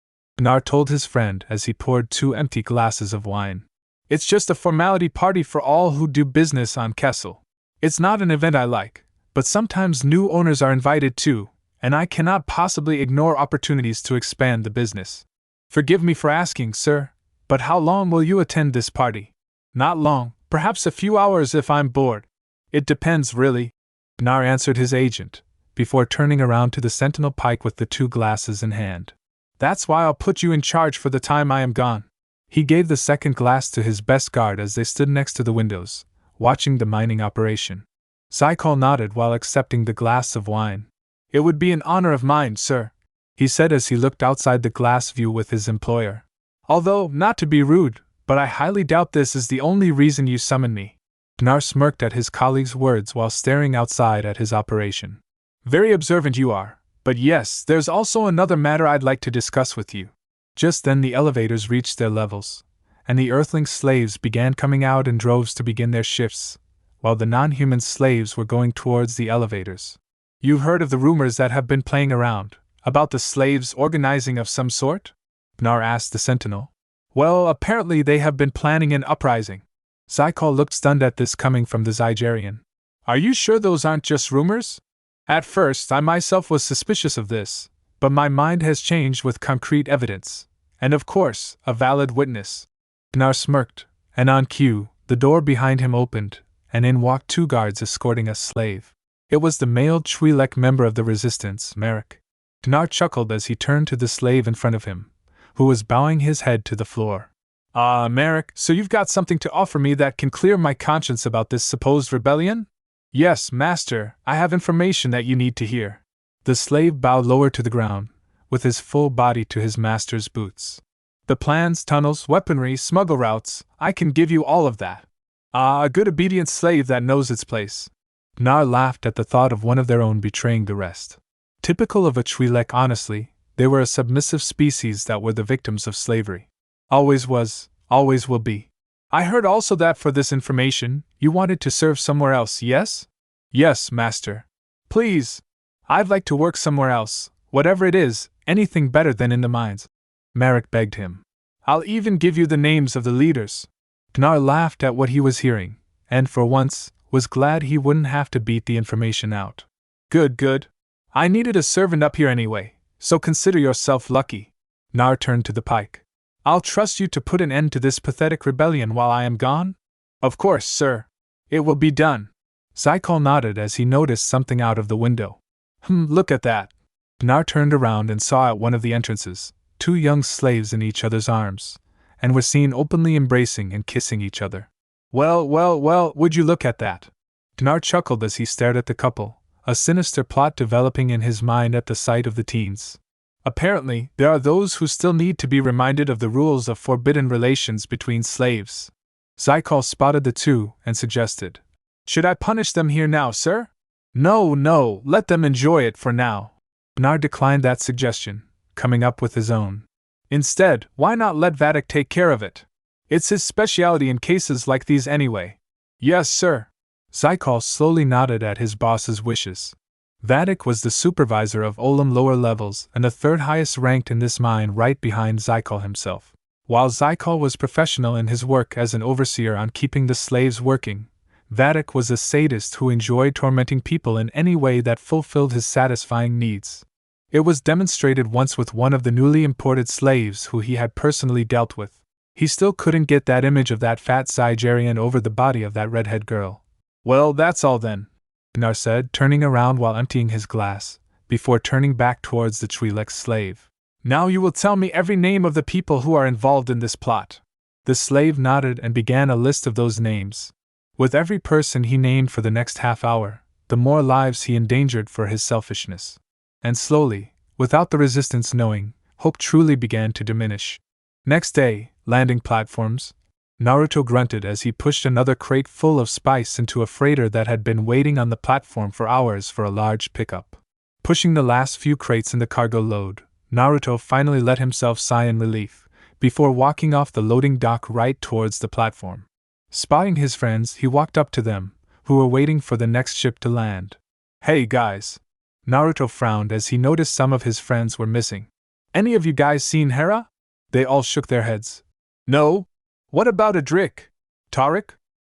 Nar told his friend as he poured 2 empty glasses of wine. "It's just a formality party for all who do business on Kessel. It's not an event I like, but sometimes new owners are invited too, and I cannot possibly ignore opportunities to expand the business." "Forgive me for asking, sir, But how long will you attend this party? Not long, perhaps a few hours if I'm bored. It depends, really, Gnar answered his agent, before turning around to the sentinel pike with the 2 glasses in hand. That's why I'll put you in charge for the time I am gone. He gave the second glass to his best guard as they stood next to the windows, watching the mining operation. Zykal nodded while accepting the glass of wine. It would be an honor of mine, sir, he said as he looked outside the glass view with his employer. Although, not to be rude, but I highly doubt this is the only reason you summoned me. Gnar smirked at his colleague's words while staring outside at his operation. Very observant you are, but yes, there's also another matter I'd like to discuss with you. Just then the elevators reached their levels, and the Earthling slaves began coming out in droves to begin their shifts, while the non-human slaves were going towards the elevators. You've heard of the rumors that have been playing around, about the slaves organizing of some sort? Gnar asked the sentinel. Well, apparently they have been planning an uprising. Zykal looked stunned at this coming from the Zygerian. Are you sure those aren't just rumors? At first, I myself was suspicious of this, but my mind has changed with concrete evidence, and of course, a valid witness. Gnar smirked, and on cue, the door behind him opened, and in walked 2 guards escorting a slave. It was the male Twi'lek member of the resistance, Merrick. Gnar chuckled as he turned to the slave in front of him, who was bowing his head to the floor. Ah, Merrick, so you've got something to offer me that can clear my conscience about this supposed rebellion? Yes, master, I have information that you need to hear. The slave bowed lower to the ground, with his full body to his master's boots. The plans, tunnels, weaponry, smuggle routes, I can give you all of that. Ah, a good obedient slave that knows its place. Gnar laughed at the thought of one of their own betraying the rest. Typical of a Twi'lek, honestly, they were a submissive species that were the victims of slavery. Always was, always will be. I heard also that for this information, you wanted to serve somewhere else, yes? Yes, master. Please. I'd like to work somewhere else, whatever it is, anything better than in the mines. Merrick begged him. I'll even give you the names of the leaders. Gnar laughed at what he was hearing, and for once, was glad he wouldn't have to beat the information out. Good. I needed a servant up here anyway, so consider yourself lucky. Gnar turned to the pike. I'll trust you to put an end to this pathetic rebellion while I am gone? Of course, sir. It will be done. Zykal nodded as he noticed something out of the window. Look at that. Gnar turned around and saw at one of the entrances 2 young slaves in each other's arms, and were seen openly embracing and kissing each other. Well, would you look at that? Gnar chuckled as he stared at the couple, a sinister plot developing in his mind at the sight of the teens. Apparently, there are those who still need to be reminded of the rules of forbidden relations between slaves. Zykal spotted the 2 and suggested, Should I punish them here now, sir? No, let them enjoy it for now. Gnar declined that suggestion, coming up with his own. Instead, why not let Vatic take care of it? It's his specialty in cases like these anyway. Yes, sir. Zykal slowly nodded at his boss's wishes. Vatic was the supervisor of Olam lower levels and the 3rd highest ranked in this mine right behind Zykal himself. While Zykal was professional in his work as an overseer on keeping the slaves working, Vatic was a sadist who enjoyed tormenting people in any way that fulfilled his satisfying needs. It was demonstrated once with one of the newly imported slaves who he had personally dealt with. He still couldn't get that image of that fat Zygerian over the body of that redhead girl. Well, that's all then, Gnar said, turning around while emptying his glass, before turning back towards the Twi'lek slave. Now you will tell me every name of the people who are involved in this plot. The slave nodded and began a list of those names. With every person he named for the next half hour, the more lives he endangered for his selfishness. And slowly, without the resistance knowing, hope truly began to diminish. Next day, landing platforms. Naruto grunted as he pushed another crate full of spice into a freighter that had been waiting on the platform for hours for a large pickup. Pushing the last few crates in the cargo load, Naruto finally let himself sigh in relief, before walking off the loading dock right towards the platform. Spotting his friends, he walked up to them, who were waiting for the next ship to land. Hey guys! Naruto frowned as he noticed some of his friends were missing. Any of you guys seen Hera? They all shook their heads. No. What about Adrik? Tariq?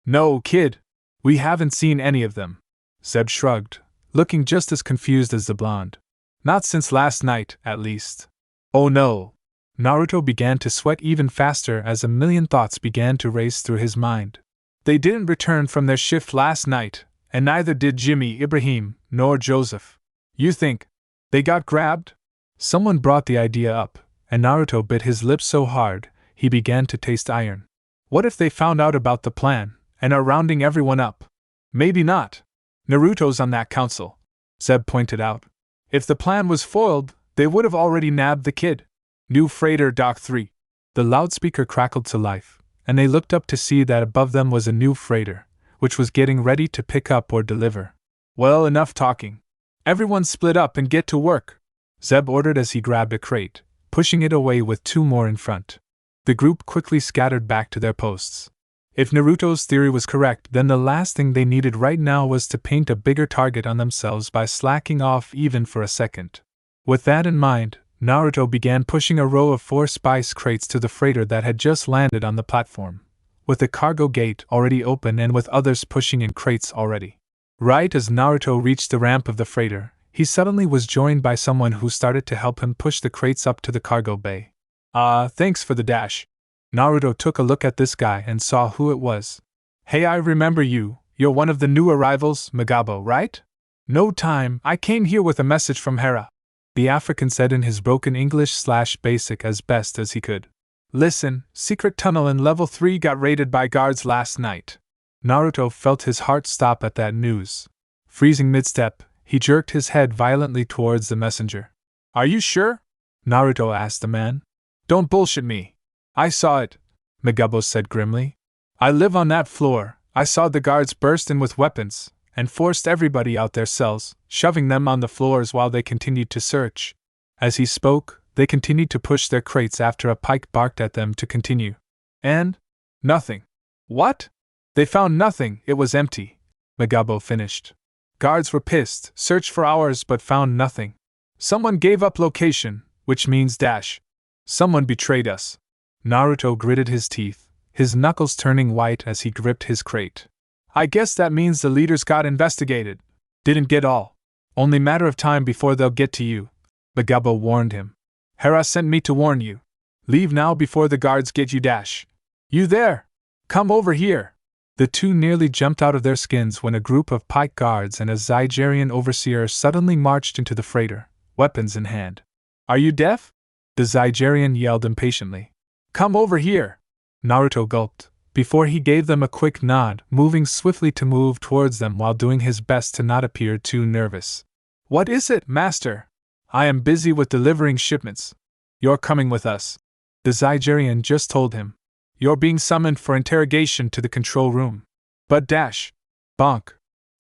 No, kid. We haven't seen any of them. Zeb shrugged, looking just as confused as the blonde. Not since last night, at least. Oh no. Naruto began to sweat even faster as a million thoughts began to race through his mind. They didn't return from their shift last night, and neither did Jimmy, Ibrahim, nor Joseph. You think they got grabbed? Someone brought the idea up, and Naruto bit his lips so hard he began to taste iron. What if they found out about the plan and are rounding everyone up? Maybe not. Naruto's on that council, Zeb pointed out. If the plan was foiled, they would have already nabbed the kid. New freighter Dock 3. The loudspeaker crackled to life, and they looked up to see that above them was a new freighter, which was getting ready to pick up or deliver. Well, enough talking. Everyone split up and get to work, Zeb ordered as he grabbed a crate, pushing it away with two more in front. The group quickly scattered back to their posts. If Naruto's theory was correct, then the last thing they needed right now was to paint a bigger target on themselves by slacking off even for a second. With that in mind, Naruto began pushing a row of 4 spice crates to the freighter that had just landed on the platform, with the cargo gate already open and with others pushing in crates already. Right as Naruto reached the ramp of the freighter, he suddenly was joined by someone who started to help him push the crates up to the cargo bay. Thanks for the dash. Naruto took a look at this guy and saw who it was. Hey, I remember you. You're one of the new arrivals, Megabo, right? No time, I came here with a message from Hera, the African said in his broken English/basic as best as he could. Listen, secret tunnel in level 3 got raided by guards last night. Naruto felt his heart stop at that news. Freezing mid-step, he jerked his head violently towards the messenger. Are you sure? Naruto asked the man. Don't bullshit me. I saw it, Megabo said grimly. I live on that floor. I saw the guards burst in with weapons and forced everybody out their cells, shoving them on the floors while they continued to search. As he spoke, they continued to push their crates after a pike barked at them to continue. And? Nothing. What? They found nothing, it was empty, Megabo finished. Guards were pissed, searched for hours but found nothing. Someone gave up location, which means dash. Someone betrayed us. Naruto gritted his teeth, his knuckles turning white as he gripped his crate. I guess that means the leaders got investigated. Didn't get all. Only matter of time before they'll get to you, Megabo warned him. Hera sent me to warn you. Leave now before the guards get you dash. You there? Come over here. The two nearly jumped out of their skins when a group of pike guards and a Zygerian overseer suddenly marched into the freighter, weapons in hand. Are you deaf? The Zygerian yelled impatiently. Come over here. Naruto gulped, before he gave them a quick nod, moving swiftly to move towards them while doing his best to not appear too nervous. What is it, master? I am busy with delivering shipments. You're coming with us. The Zygerian just told him. You're being summoned for interrogation to the control room. But dash. Bonk.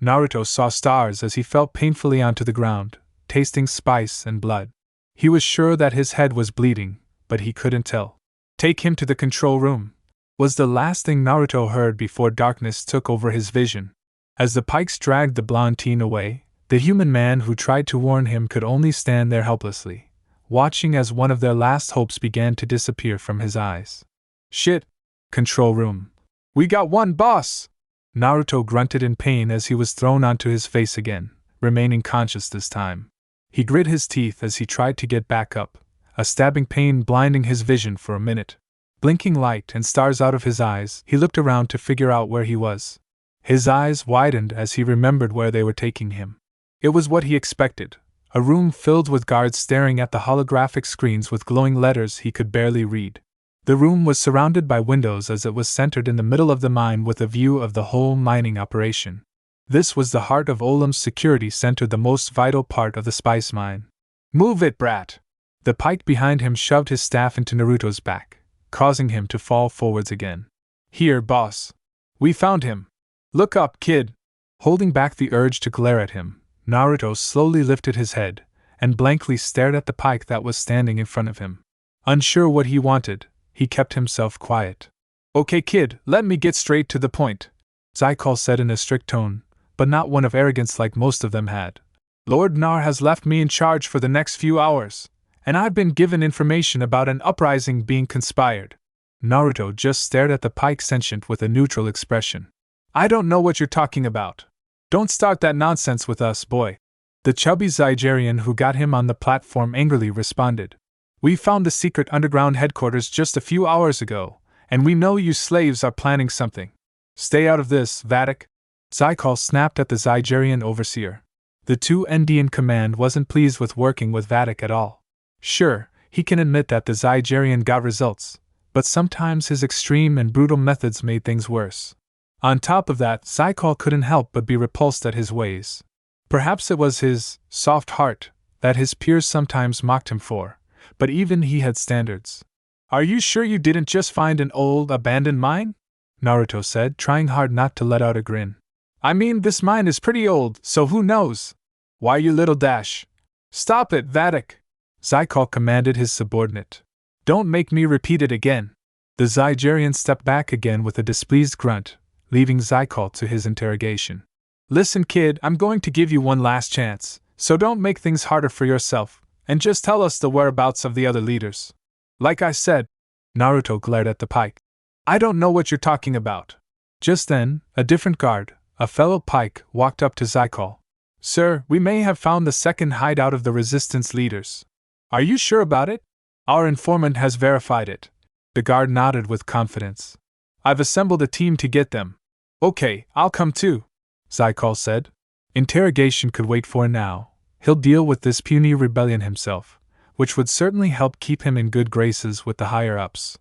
Naruto saw stars as he fell painfully onto the ground, tasting spice and blood. He was sure that his head was bleeding, but he couldn't tell. Take him to the control room, was the last thing Naruto heard before darkness took over his vision. As the pikes dragged the blonde teen away, the human man who tried to warn him could only stand there helplessly, watching as one of their last hopes began to disappear from his eyes. Shit! Control room. We got one, boss! Naruto grunted in pain as he was thrown onto his face again, remaining conscious this time. He grit his teeth as he tried to get back up, a stabbing pain blinding his vision for a minute. Blinking light and stars out of his eyes, he looked around to figure out where he was. His eyes widened as he remembered where they were taking him. It was what he expected, a room filled with guards staring at the holographic screens with glowing letters he could barely read. The room was surrounded by windows as it was centered in the middle of the mine with a view of the whole mining operation. This was the heart of Olam's security center, the most vital part of the spice mine. Move it, brat! The pike behind him shoved his staff into Naruto's back, causing him to fall forwards again. Here, boss. We found him. Look up, kid. Holding back the urge to glare at him, Naruto slowly lifted his head and blankly stared at the pike that was standing in front of him. Unsure what he wanted, he kept himself quiet. Okay, kid, let me get straight to the point, Zykel said in a strict tone, but not one of arrogance like most of them had. Lord Nar has left me in charge for the next few hours, and I've been given information about an uprising being conspired. Naruto just stared at the pike sentient with a neutral expression. I don't know what you're talking about. Don't start that nonsense with us, boy. The chubby Zygerian who got him on the platform angrily responded. We found the secret underground headquarters just a few hours ago, and we know you slaves are planning something. Stay out of this, Vatic. Zykal snapped at the Zygerian overseer. The 2ND in command wasn't pleased with working with Vatic at all. Sure, he can admit that the Zygerian got results, but sometimes his extreme and brutal methods made things worse. On top of that, Zykal couldn't help but be repulsed at his ways. Perhaps it was his soft heart that his peers sometimes mocked him for, but even he had standards. Are you sure you didn't just find an old, abandoned mine? Naruto said, trying hard not to let out a grin. I mean, this mine is pretty old, so who knows? Why, you little dash? Stop it, Vatic! Zykal commanded his subordinate. Don't make me repeat it again. The Zygerian stepped back again with a displeased grunt, leaving Zykal to his interrogation. Listen, kid, I'm going to give you one last chance, so don't make things harder for yourself, and just tell us the whereabouts of the other leaders. Like I said, Naruto glared at the pike. I don't know what you're talking about. Just then, a different guard, a fellow pike, walked up to Zykal. Sir, we may have found the second hideout of the resistance leaders. Are you sure about it? Our informant has verified it. The guard nodded with confidence. I've assembled a team to get them. Okay, I'll come too, Zykal said. Interrogation could wait for now. He'll deal with this puny rebellion himself, which would certainly help keep him in good graces with the higher-ups.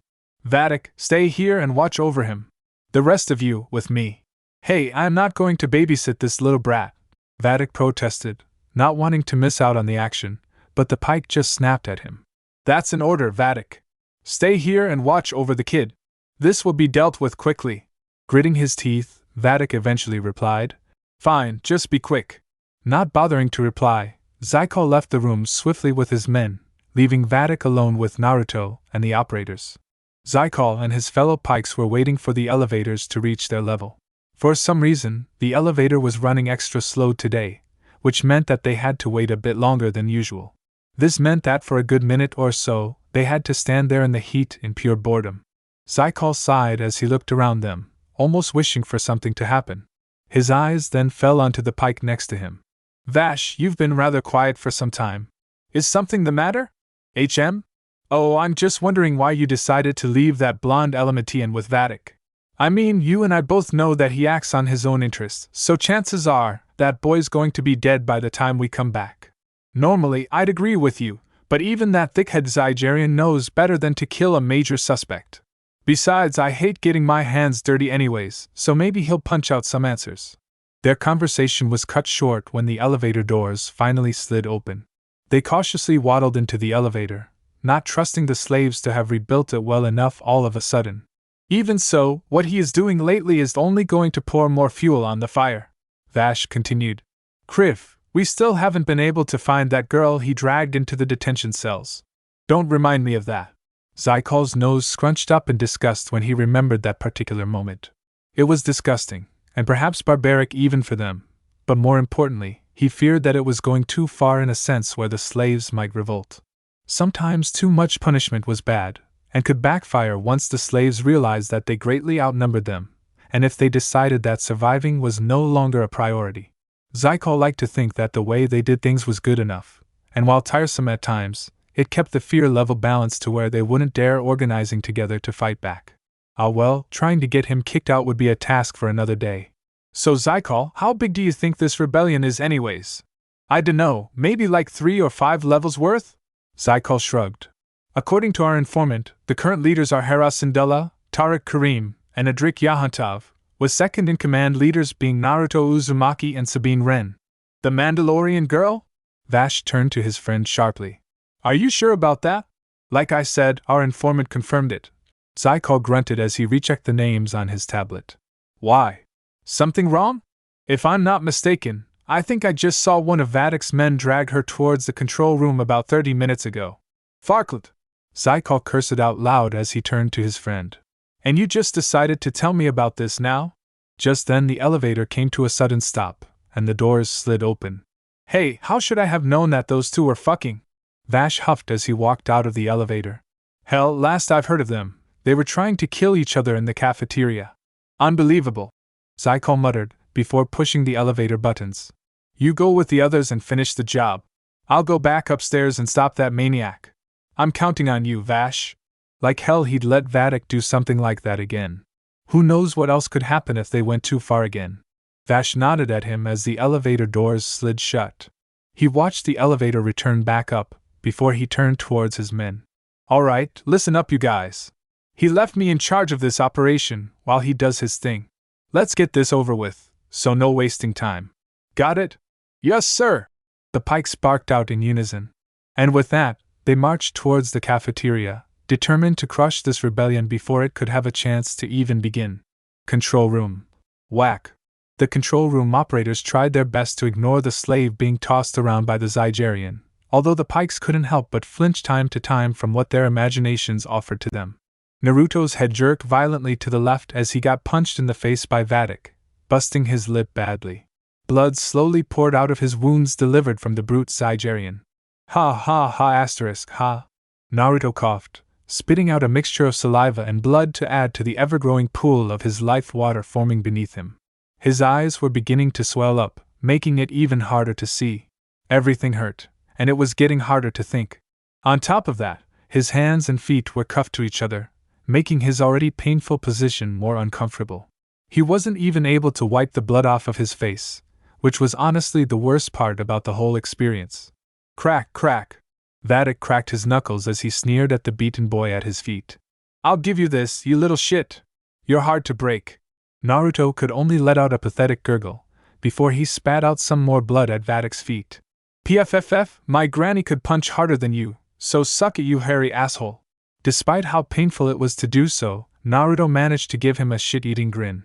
Vatic, stay here and watch over him. The rest of you, with me. Hey, I am not going to babysit this little brat, Vatic protested, not wanting to miss out on the action, but the pike just snapped at him. That's an order, Vatic. Stay here and watch over the kid. This will be dealt with quickly. Gritting his teeth, Vatic eventually replied. Fine, just be quick. Not bothering to reply, Zykal left the room swiftly with his men, leaving Vatic alone with Naruto and the operators. Zykal and his fellow pikes were waiting for the elevators to reach their level. For some reason, the elevator was running extra slow today, which meant that they had to wait a bit longer than usual. This meant that for a good minute or so, they had to stand there in the heat in pure boredom. Zykal sighed as he looked around them, almost wishing for something to happen. His eyes then fell onto the pike next to him. Vash, you've been rather quiet for some time. Is something the matter? HM? Oh, I'm just wondering why you decided to leave that blonde Elementian with Vatic. I mean, you and I both know that he acts on his own interests, so chances are that boy's going to be dead by the time we come back. Normally, I'd agree with you, but even that thickhead Zygerian knows better than to kill a major suspect. Besides, I hate getting my hands dirty anyways, so maybe he'll punch out some answers. Their conversation was cut short when the elevator doors finally slid open. They cautiously waddled into the elevator, not trusting the slaves to have rebuilt it well enough all of a sudden. Even so, what he is doing lately is only going to pour more fuel on the fire, Vash continued. Kriv, we still haven't been able to find that girl he dragged into the detention cells. Don't remind me of that. Zykal's nose scrunched up in disgust when he remembered that particular moment. It was disgusting, and perhaps barbaric even for them, but more importantly, he feared that it was going too far in a sense where the slaves might revolt. Sometimes too much punishment was bad, and could backfire once the slaves realized that they greatly outnumbered them, and if they decided that surviving was no longer a priority. Zykal liked to think that the way they did things was good enough, and while tiresome at times, it kept the fear level balanced to where they wouldn't dare organizing together to fight back. Ah well, trying to get him kicked out would be a task for another day. So Zykal, how big do you think this rebellion is anyways? I dunno, maybe like 3 or 5 levels worth? Zykal shrugged. According to our informant, the current leaders are Hera Syndulla, Tariq Karim, and Adrik Yahantov, with second-in-command leaders being Naruto Uzumaki and Sabine Ren. The Mandalorian girl? Vash turned to his friend sharply. Are you sure about that? Like I said, our informant confirmed it. Zykal grunted as he rechecked the names on his tablet. Why? Something wrong? If I'm not mistaken, I think I just saw one of Vatic's men drag her towards the control room about 30 minutes ago. Farklet! Zykal cursed out loud as he turned to his friend. And you just decided to tell me about this now? Just then the elevator came to a sudden stop, and the doors slid open. Hey, how should I have known that those two were fucking? Vash huffed as he walked out of the elevator. Hell, last I've heard of them, they were trying to kill each other in the cafeteria. Unbelievable, Zykal muttered, before pushing the elevator buttons. You go with the others and finish the job. I'll go back upstairs and stop that maniac. I'm counting on you, Vash. Like hell he'd let Vatic do something like that again. Who knows what else could happen if they went too far again. Vash nodded at him as the elevator doors slid shut. He watched the elevator return back up, before he turned towards his men. Alright, listen up you guys. He left me in charge of this operation, while he does his thing. Let's get this over with, so no wasting time. Got it? Yes, sir! The Pikes barked out in unison. And with that, they marched towards the cafeteria, determined to crush this rebellion before it could have a chance to even begin. Control room. Whack. The control room operators tried their best to ignore the slave being tossed around by the Zygerian, although the Pikes couldn't help but flinch time to time from what their imaginations offered to them. Naruto's head jerked violently to the left as he got punched in the face by Vatic, busting his lip badly. Blood slowly poured out of his wounds delivered from the brute Zygerian. Ha ha ha asterisk ha. Naruto coughed, spitting out a mixture of saliva and blood to add to the ever-growing pool of his life water forming beneath him. His eyes were beginning to swell up, making it even harder to see. Everything hurt, and it was getting harder to think. On top of that, his hands and feet were cuffed to each other, making his already painful position more uncomfortable. He wasn't even able to wipe the blood off of his face, which was honestly the worst part about the whole experience. Crack, crack. Vatic cracked his knuckles as he sneered at the beaten boy at his feet. I'll give you this, you little shit. You're hard to break. Naruto could only let out a pathetic gurgle, before he spat out some more blood at Vatic's feet. PFFF, my granny could punch harder than you, so suck it you hairy asshole. Despite how painful it was to do so, Naruto managed to give him a shit-eating grin.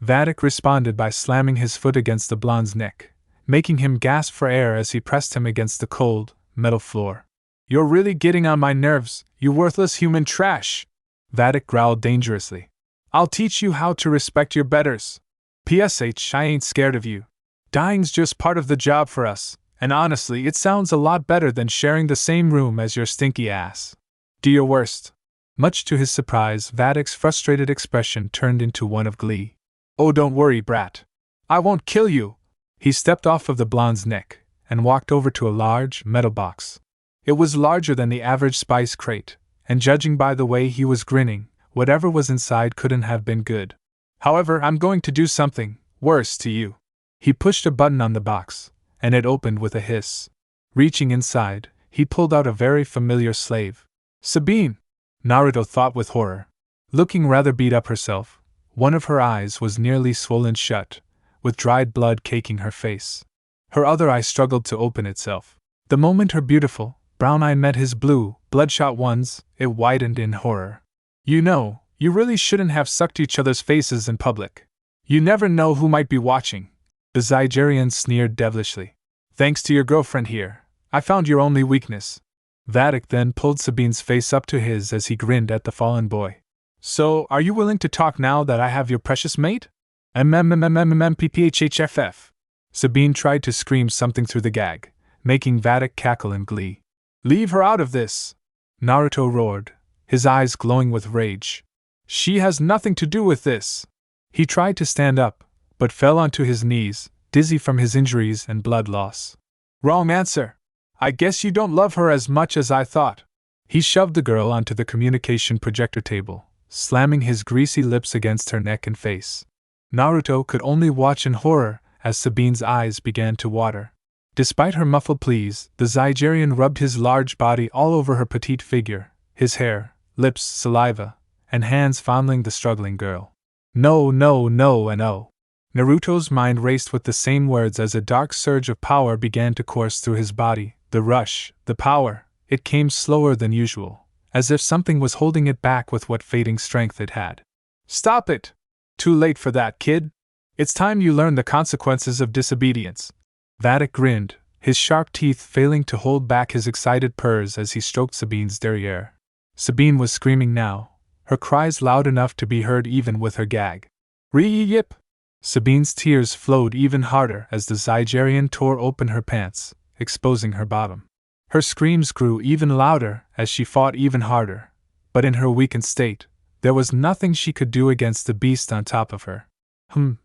Vatic responded by slamming his foot against the blonde's neck, making him gasp for air as he pressed him against the cold, metal floor. You're really getting on my nerves, you worthless human trash! Vatic growled dangerously. I'll teach you how to respect your betters. PSH, I ain't scared of you. Dying's just part of the job for us, and honestly, it sounds a lot better than sharing the same room as your stinky ass. Do your worst. Much to his surprise, Vatic's frustrated expression turned into one of glee. Oh, don't worry, brat. I won't kill you. He stepped off of the blonde's neck and walked over to a large, metal box. It was larger than the average spice crate, and judging by the way he was grinning, whatever was inside couldn't have been good. However, I'm going to do something worse to you. He pushed a button on the box, and it opened with a hiss. Reaching inside, he pulled out a very familiar slave. Sabine! Naruto thought with horror. Looking rather beat up herself, one of her eyes was nearly swollen shut, with dried blood caking her face. Her other eye struggled to open itself. The moment her beautiful, brown eye met his blue, bloodshot one's, it widened in horror. You know, you really shouldn't have sucked each other's faces in public. You never know who might be watching. The Zygerian sneered devilishly. Thanks to your girlfriend here, I found your only weakness. Vatic then pulled Sabine's face up to his as he grinned at the fallen boy. So, are you willing to talk now that I have your precious mate? MMMMMMPPHHFF. Sabine tried to scream something through the gag, making Vatic cackle in glee. Leave her out of this! Naruto roared, his eyes glowing with rage. She has nothing to do with this! He tried to stand up, but fell onto his knees, dizzy from his injuries and blood loss. Wrong answer! I guess you don't love her as much as I thought. He shoved the girl onto the communication projector table, slamming his greasy lips against her neck and face. Naruto could only watch in horror as Sabine's eyes began to water. Despite her muffled pleas, the Zygerian rubbed his large body all over her petite figure, his hair, lips, saliva, and hands fondling the struggling girl. No, no, no, and oh. Naruto's mind raced with the same words as a dark surge of power began to course through his body. The rush, the power, it came slower than usual, as if something was holding it back with what fading strength it had. Stop it! Too late for that, kid. It's time you learn the consequences of disobedience. Vatic grinned, his sharp teeth failing to hold back his excited purrs as he stroked Sabine's derriere. Sabine was screaming now, her cries loud enough to be heard even with her gag. Re-yip! Sabine's tears flowed even harder as the Zygerian tore open her pants, exposing her bottom. Her screams grew even louder as she fought even harder, but in her weakened state, there was nothing she could do against the beast on top of her.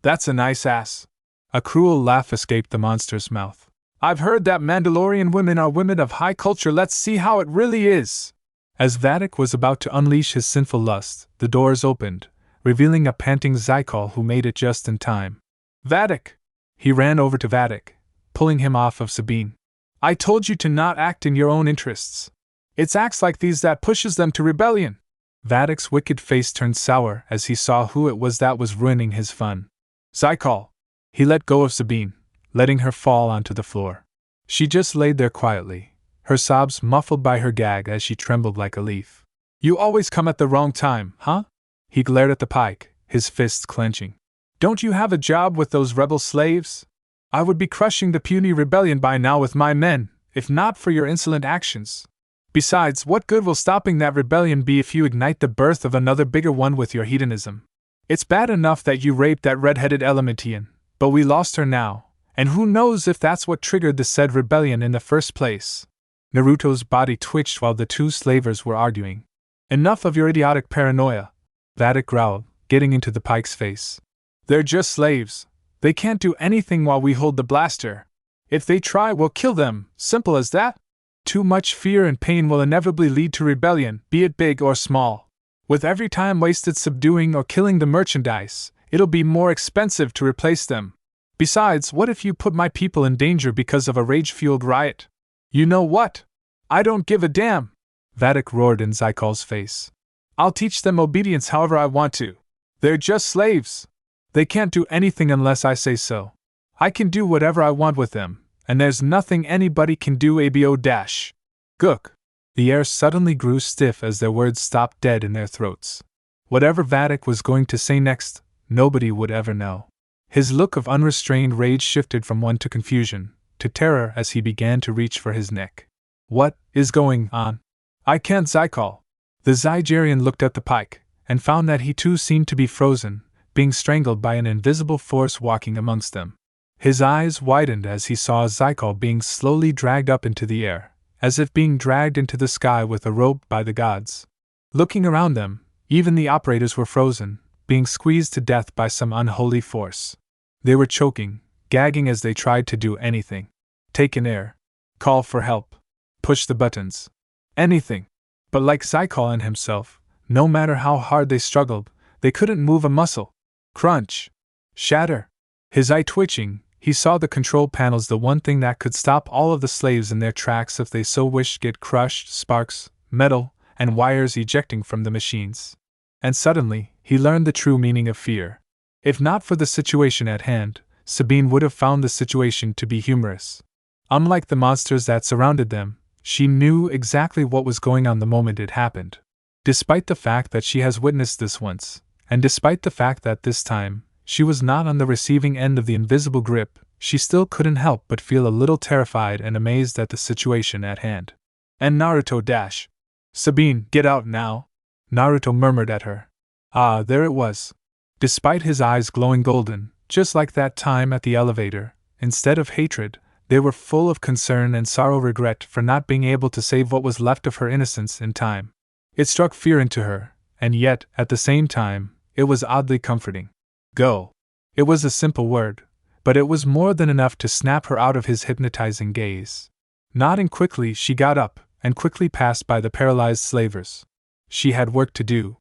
That's a nice ass. A cruel laugh escaped the monster's mouth. I've heard that Mandalorian women are women of high culture. Let's see how it really is. As Vatic was about to unleash his sinful lust, the doors opened, revealing a panting Zykal who made it just in time. Vatic! He ran over to Vatic, pulling him off of Sabine. I told you to not act in your own interests. It's acts like these that pushes them to rebellion. Vatic's wicked face turned sour as he saw who it was that was ruining his fun. Zykal! He let go of Sabine, letting her fall onto the floor. She just laid there quietly, her sobs muffled by her gag as she trembled like a leaf. You always come at the wrong time, huh? He glared at the pike, his fists clenching. Don't you have a job with those rebel slaves? I would be crushing the puny rebellion by now with my men, if not for your insolent actions. Besides, what good will stopping that rebellion be if you ignite the birth of another bigger one with your hedonism? It's bad enough that you raped that red-headed Elementian, but we lost her now, and who knows if that's what triggered the said rebellion in the first place. Naruto's body twitched while the two slavers were arguing. Enough of your idiotic paranoia, Vatic growled, getting into the pike's face. They're just slaves. They can't do anything while we hold the blaster. If they try, we'll kill them, simple as that. Too much fear and pain will inevitably lead to rebellion, be it big or small. With every time wasted subduing or killing the merchandise, it'll be more expensive to replace them. Besides, what if you put my people in danger because of a rage-fueled riot? You know what? I don't give a damn, Vatic roared in Zykal's face. I'll teach them obedience however I want to. They're just slaves. They can't do anything unless I say so. I can do whatever I want with them, and there's nothing anybody can do abo dash. Gook. The air suddenly grew stiff as their words stopped dead in their throats. Whatever Vatic was going to say next, nobody would ever know. His look of unrestrained rage shifted from one to confusion, to terror as he began to reach for his neck. What is going on? I can't, Zykal. The Zygerian looked at the pike, and found that he too seemed to be frozen, being strangled by an invisible force walking amongst them. His eyes widened as he saw Zykal being slowly dragged up into the air, as if being dragged into the sky with a rope by the gods. Looking around them, even the operators were frozen, being squeezed to death by some unholy force. They were choking, gagging as they tried to do anything. Take in air. Call for help. Push the buttons. Anything. But like Zykal and himself, no matter how hard they struggled, they couldn't move a muscle. Crunch. Shatter. His eye twitching, he saw the control panels, the one thing that could stop all of the slaves in their tracks if they so wished, get crushed, sparks, metal, and wires ejecting from the machines. And suddenly, he learned the true meaning of fear. If not for the situation at hand, Sabine would have found the situation to be humorous. Unlike the monsters that surrounded them, she knew exactly what was going on the moment it happened. Despite the fact that she has witnessed this once, and despite the fact that this time, she was not on the receiving end of the invisible grip, she still couldn't help but feel a little terrified and amazed at the situation at hand. And Naruto dash. Sabine, get out now, Naruto murmured at her. Ah, there it was. Despite his eyes glowing golden, just like that time at the elevator, instead of hatred, they were full of concern and regret for not being able to save what was left of her innocence in time. It struck fear into her, and yet, at the same time, it was oddly comforting. Go. It was a simple word, but it was more than enough to snap her out of his hypnotizing gaze. Nodding quickly, she got up, and quickly passed by the paralyzed slavers. She had work to do.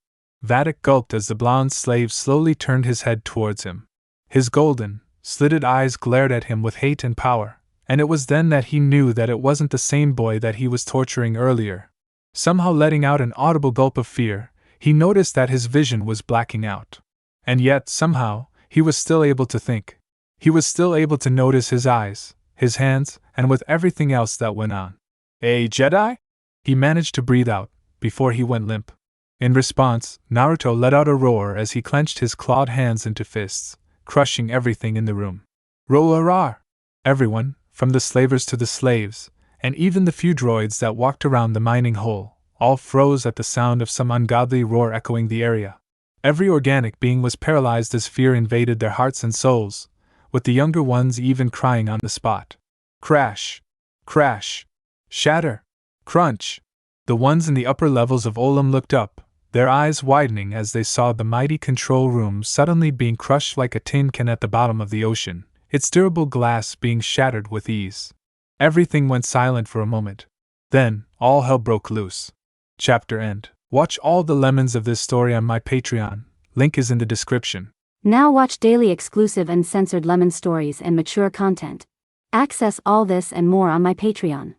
Vatic gulped as the blonde slave slowly turned his head towards him. His golden, slitted eyes glared at him with hate and power, and it was then that he knew that it wasn't the same boy that he was torturing earlier. Somehow letting out an audible gulp of fear, he noticed that his vision was blacking out. And yet, somehow, he was still able to think. He was still able to notice his eyes, his hands, and with everything else that went on. "A Jedi?" He managed to breathe out, before he went limp. In response, Naruto let out a roar as he clenched his clawed hands into fists, crushing everything in the room. Roar! Everyone, from the slavers to the slaves, and even the few droids that walked around the mining hole, all froze at the sound of some ungodly roar echoing the area. Every organic being was paralyzed as fear invaded their hearts and souls, with the younger ones even crying on the spot. Crash! Crash! Shatter! Crunch! The ones in the upper levels of Olam looked up, their eyes widening as they saw the mighty control room suddenly being crushed like a tin can at the bottom of the ocean, its durable glass being shattered with ease. Everything went silent for a moment. Then, all hell broke loose. Chapter end. Watch all the lemons of this story on my Patreon. Link is in the description. Now watch daily exclusive and censored lemon stories and mature content. Access all this and more on my Patreon.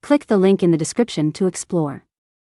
Click the link in the description to explore.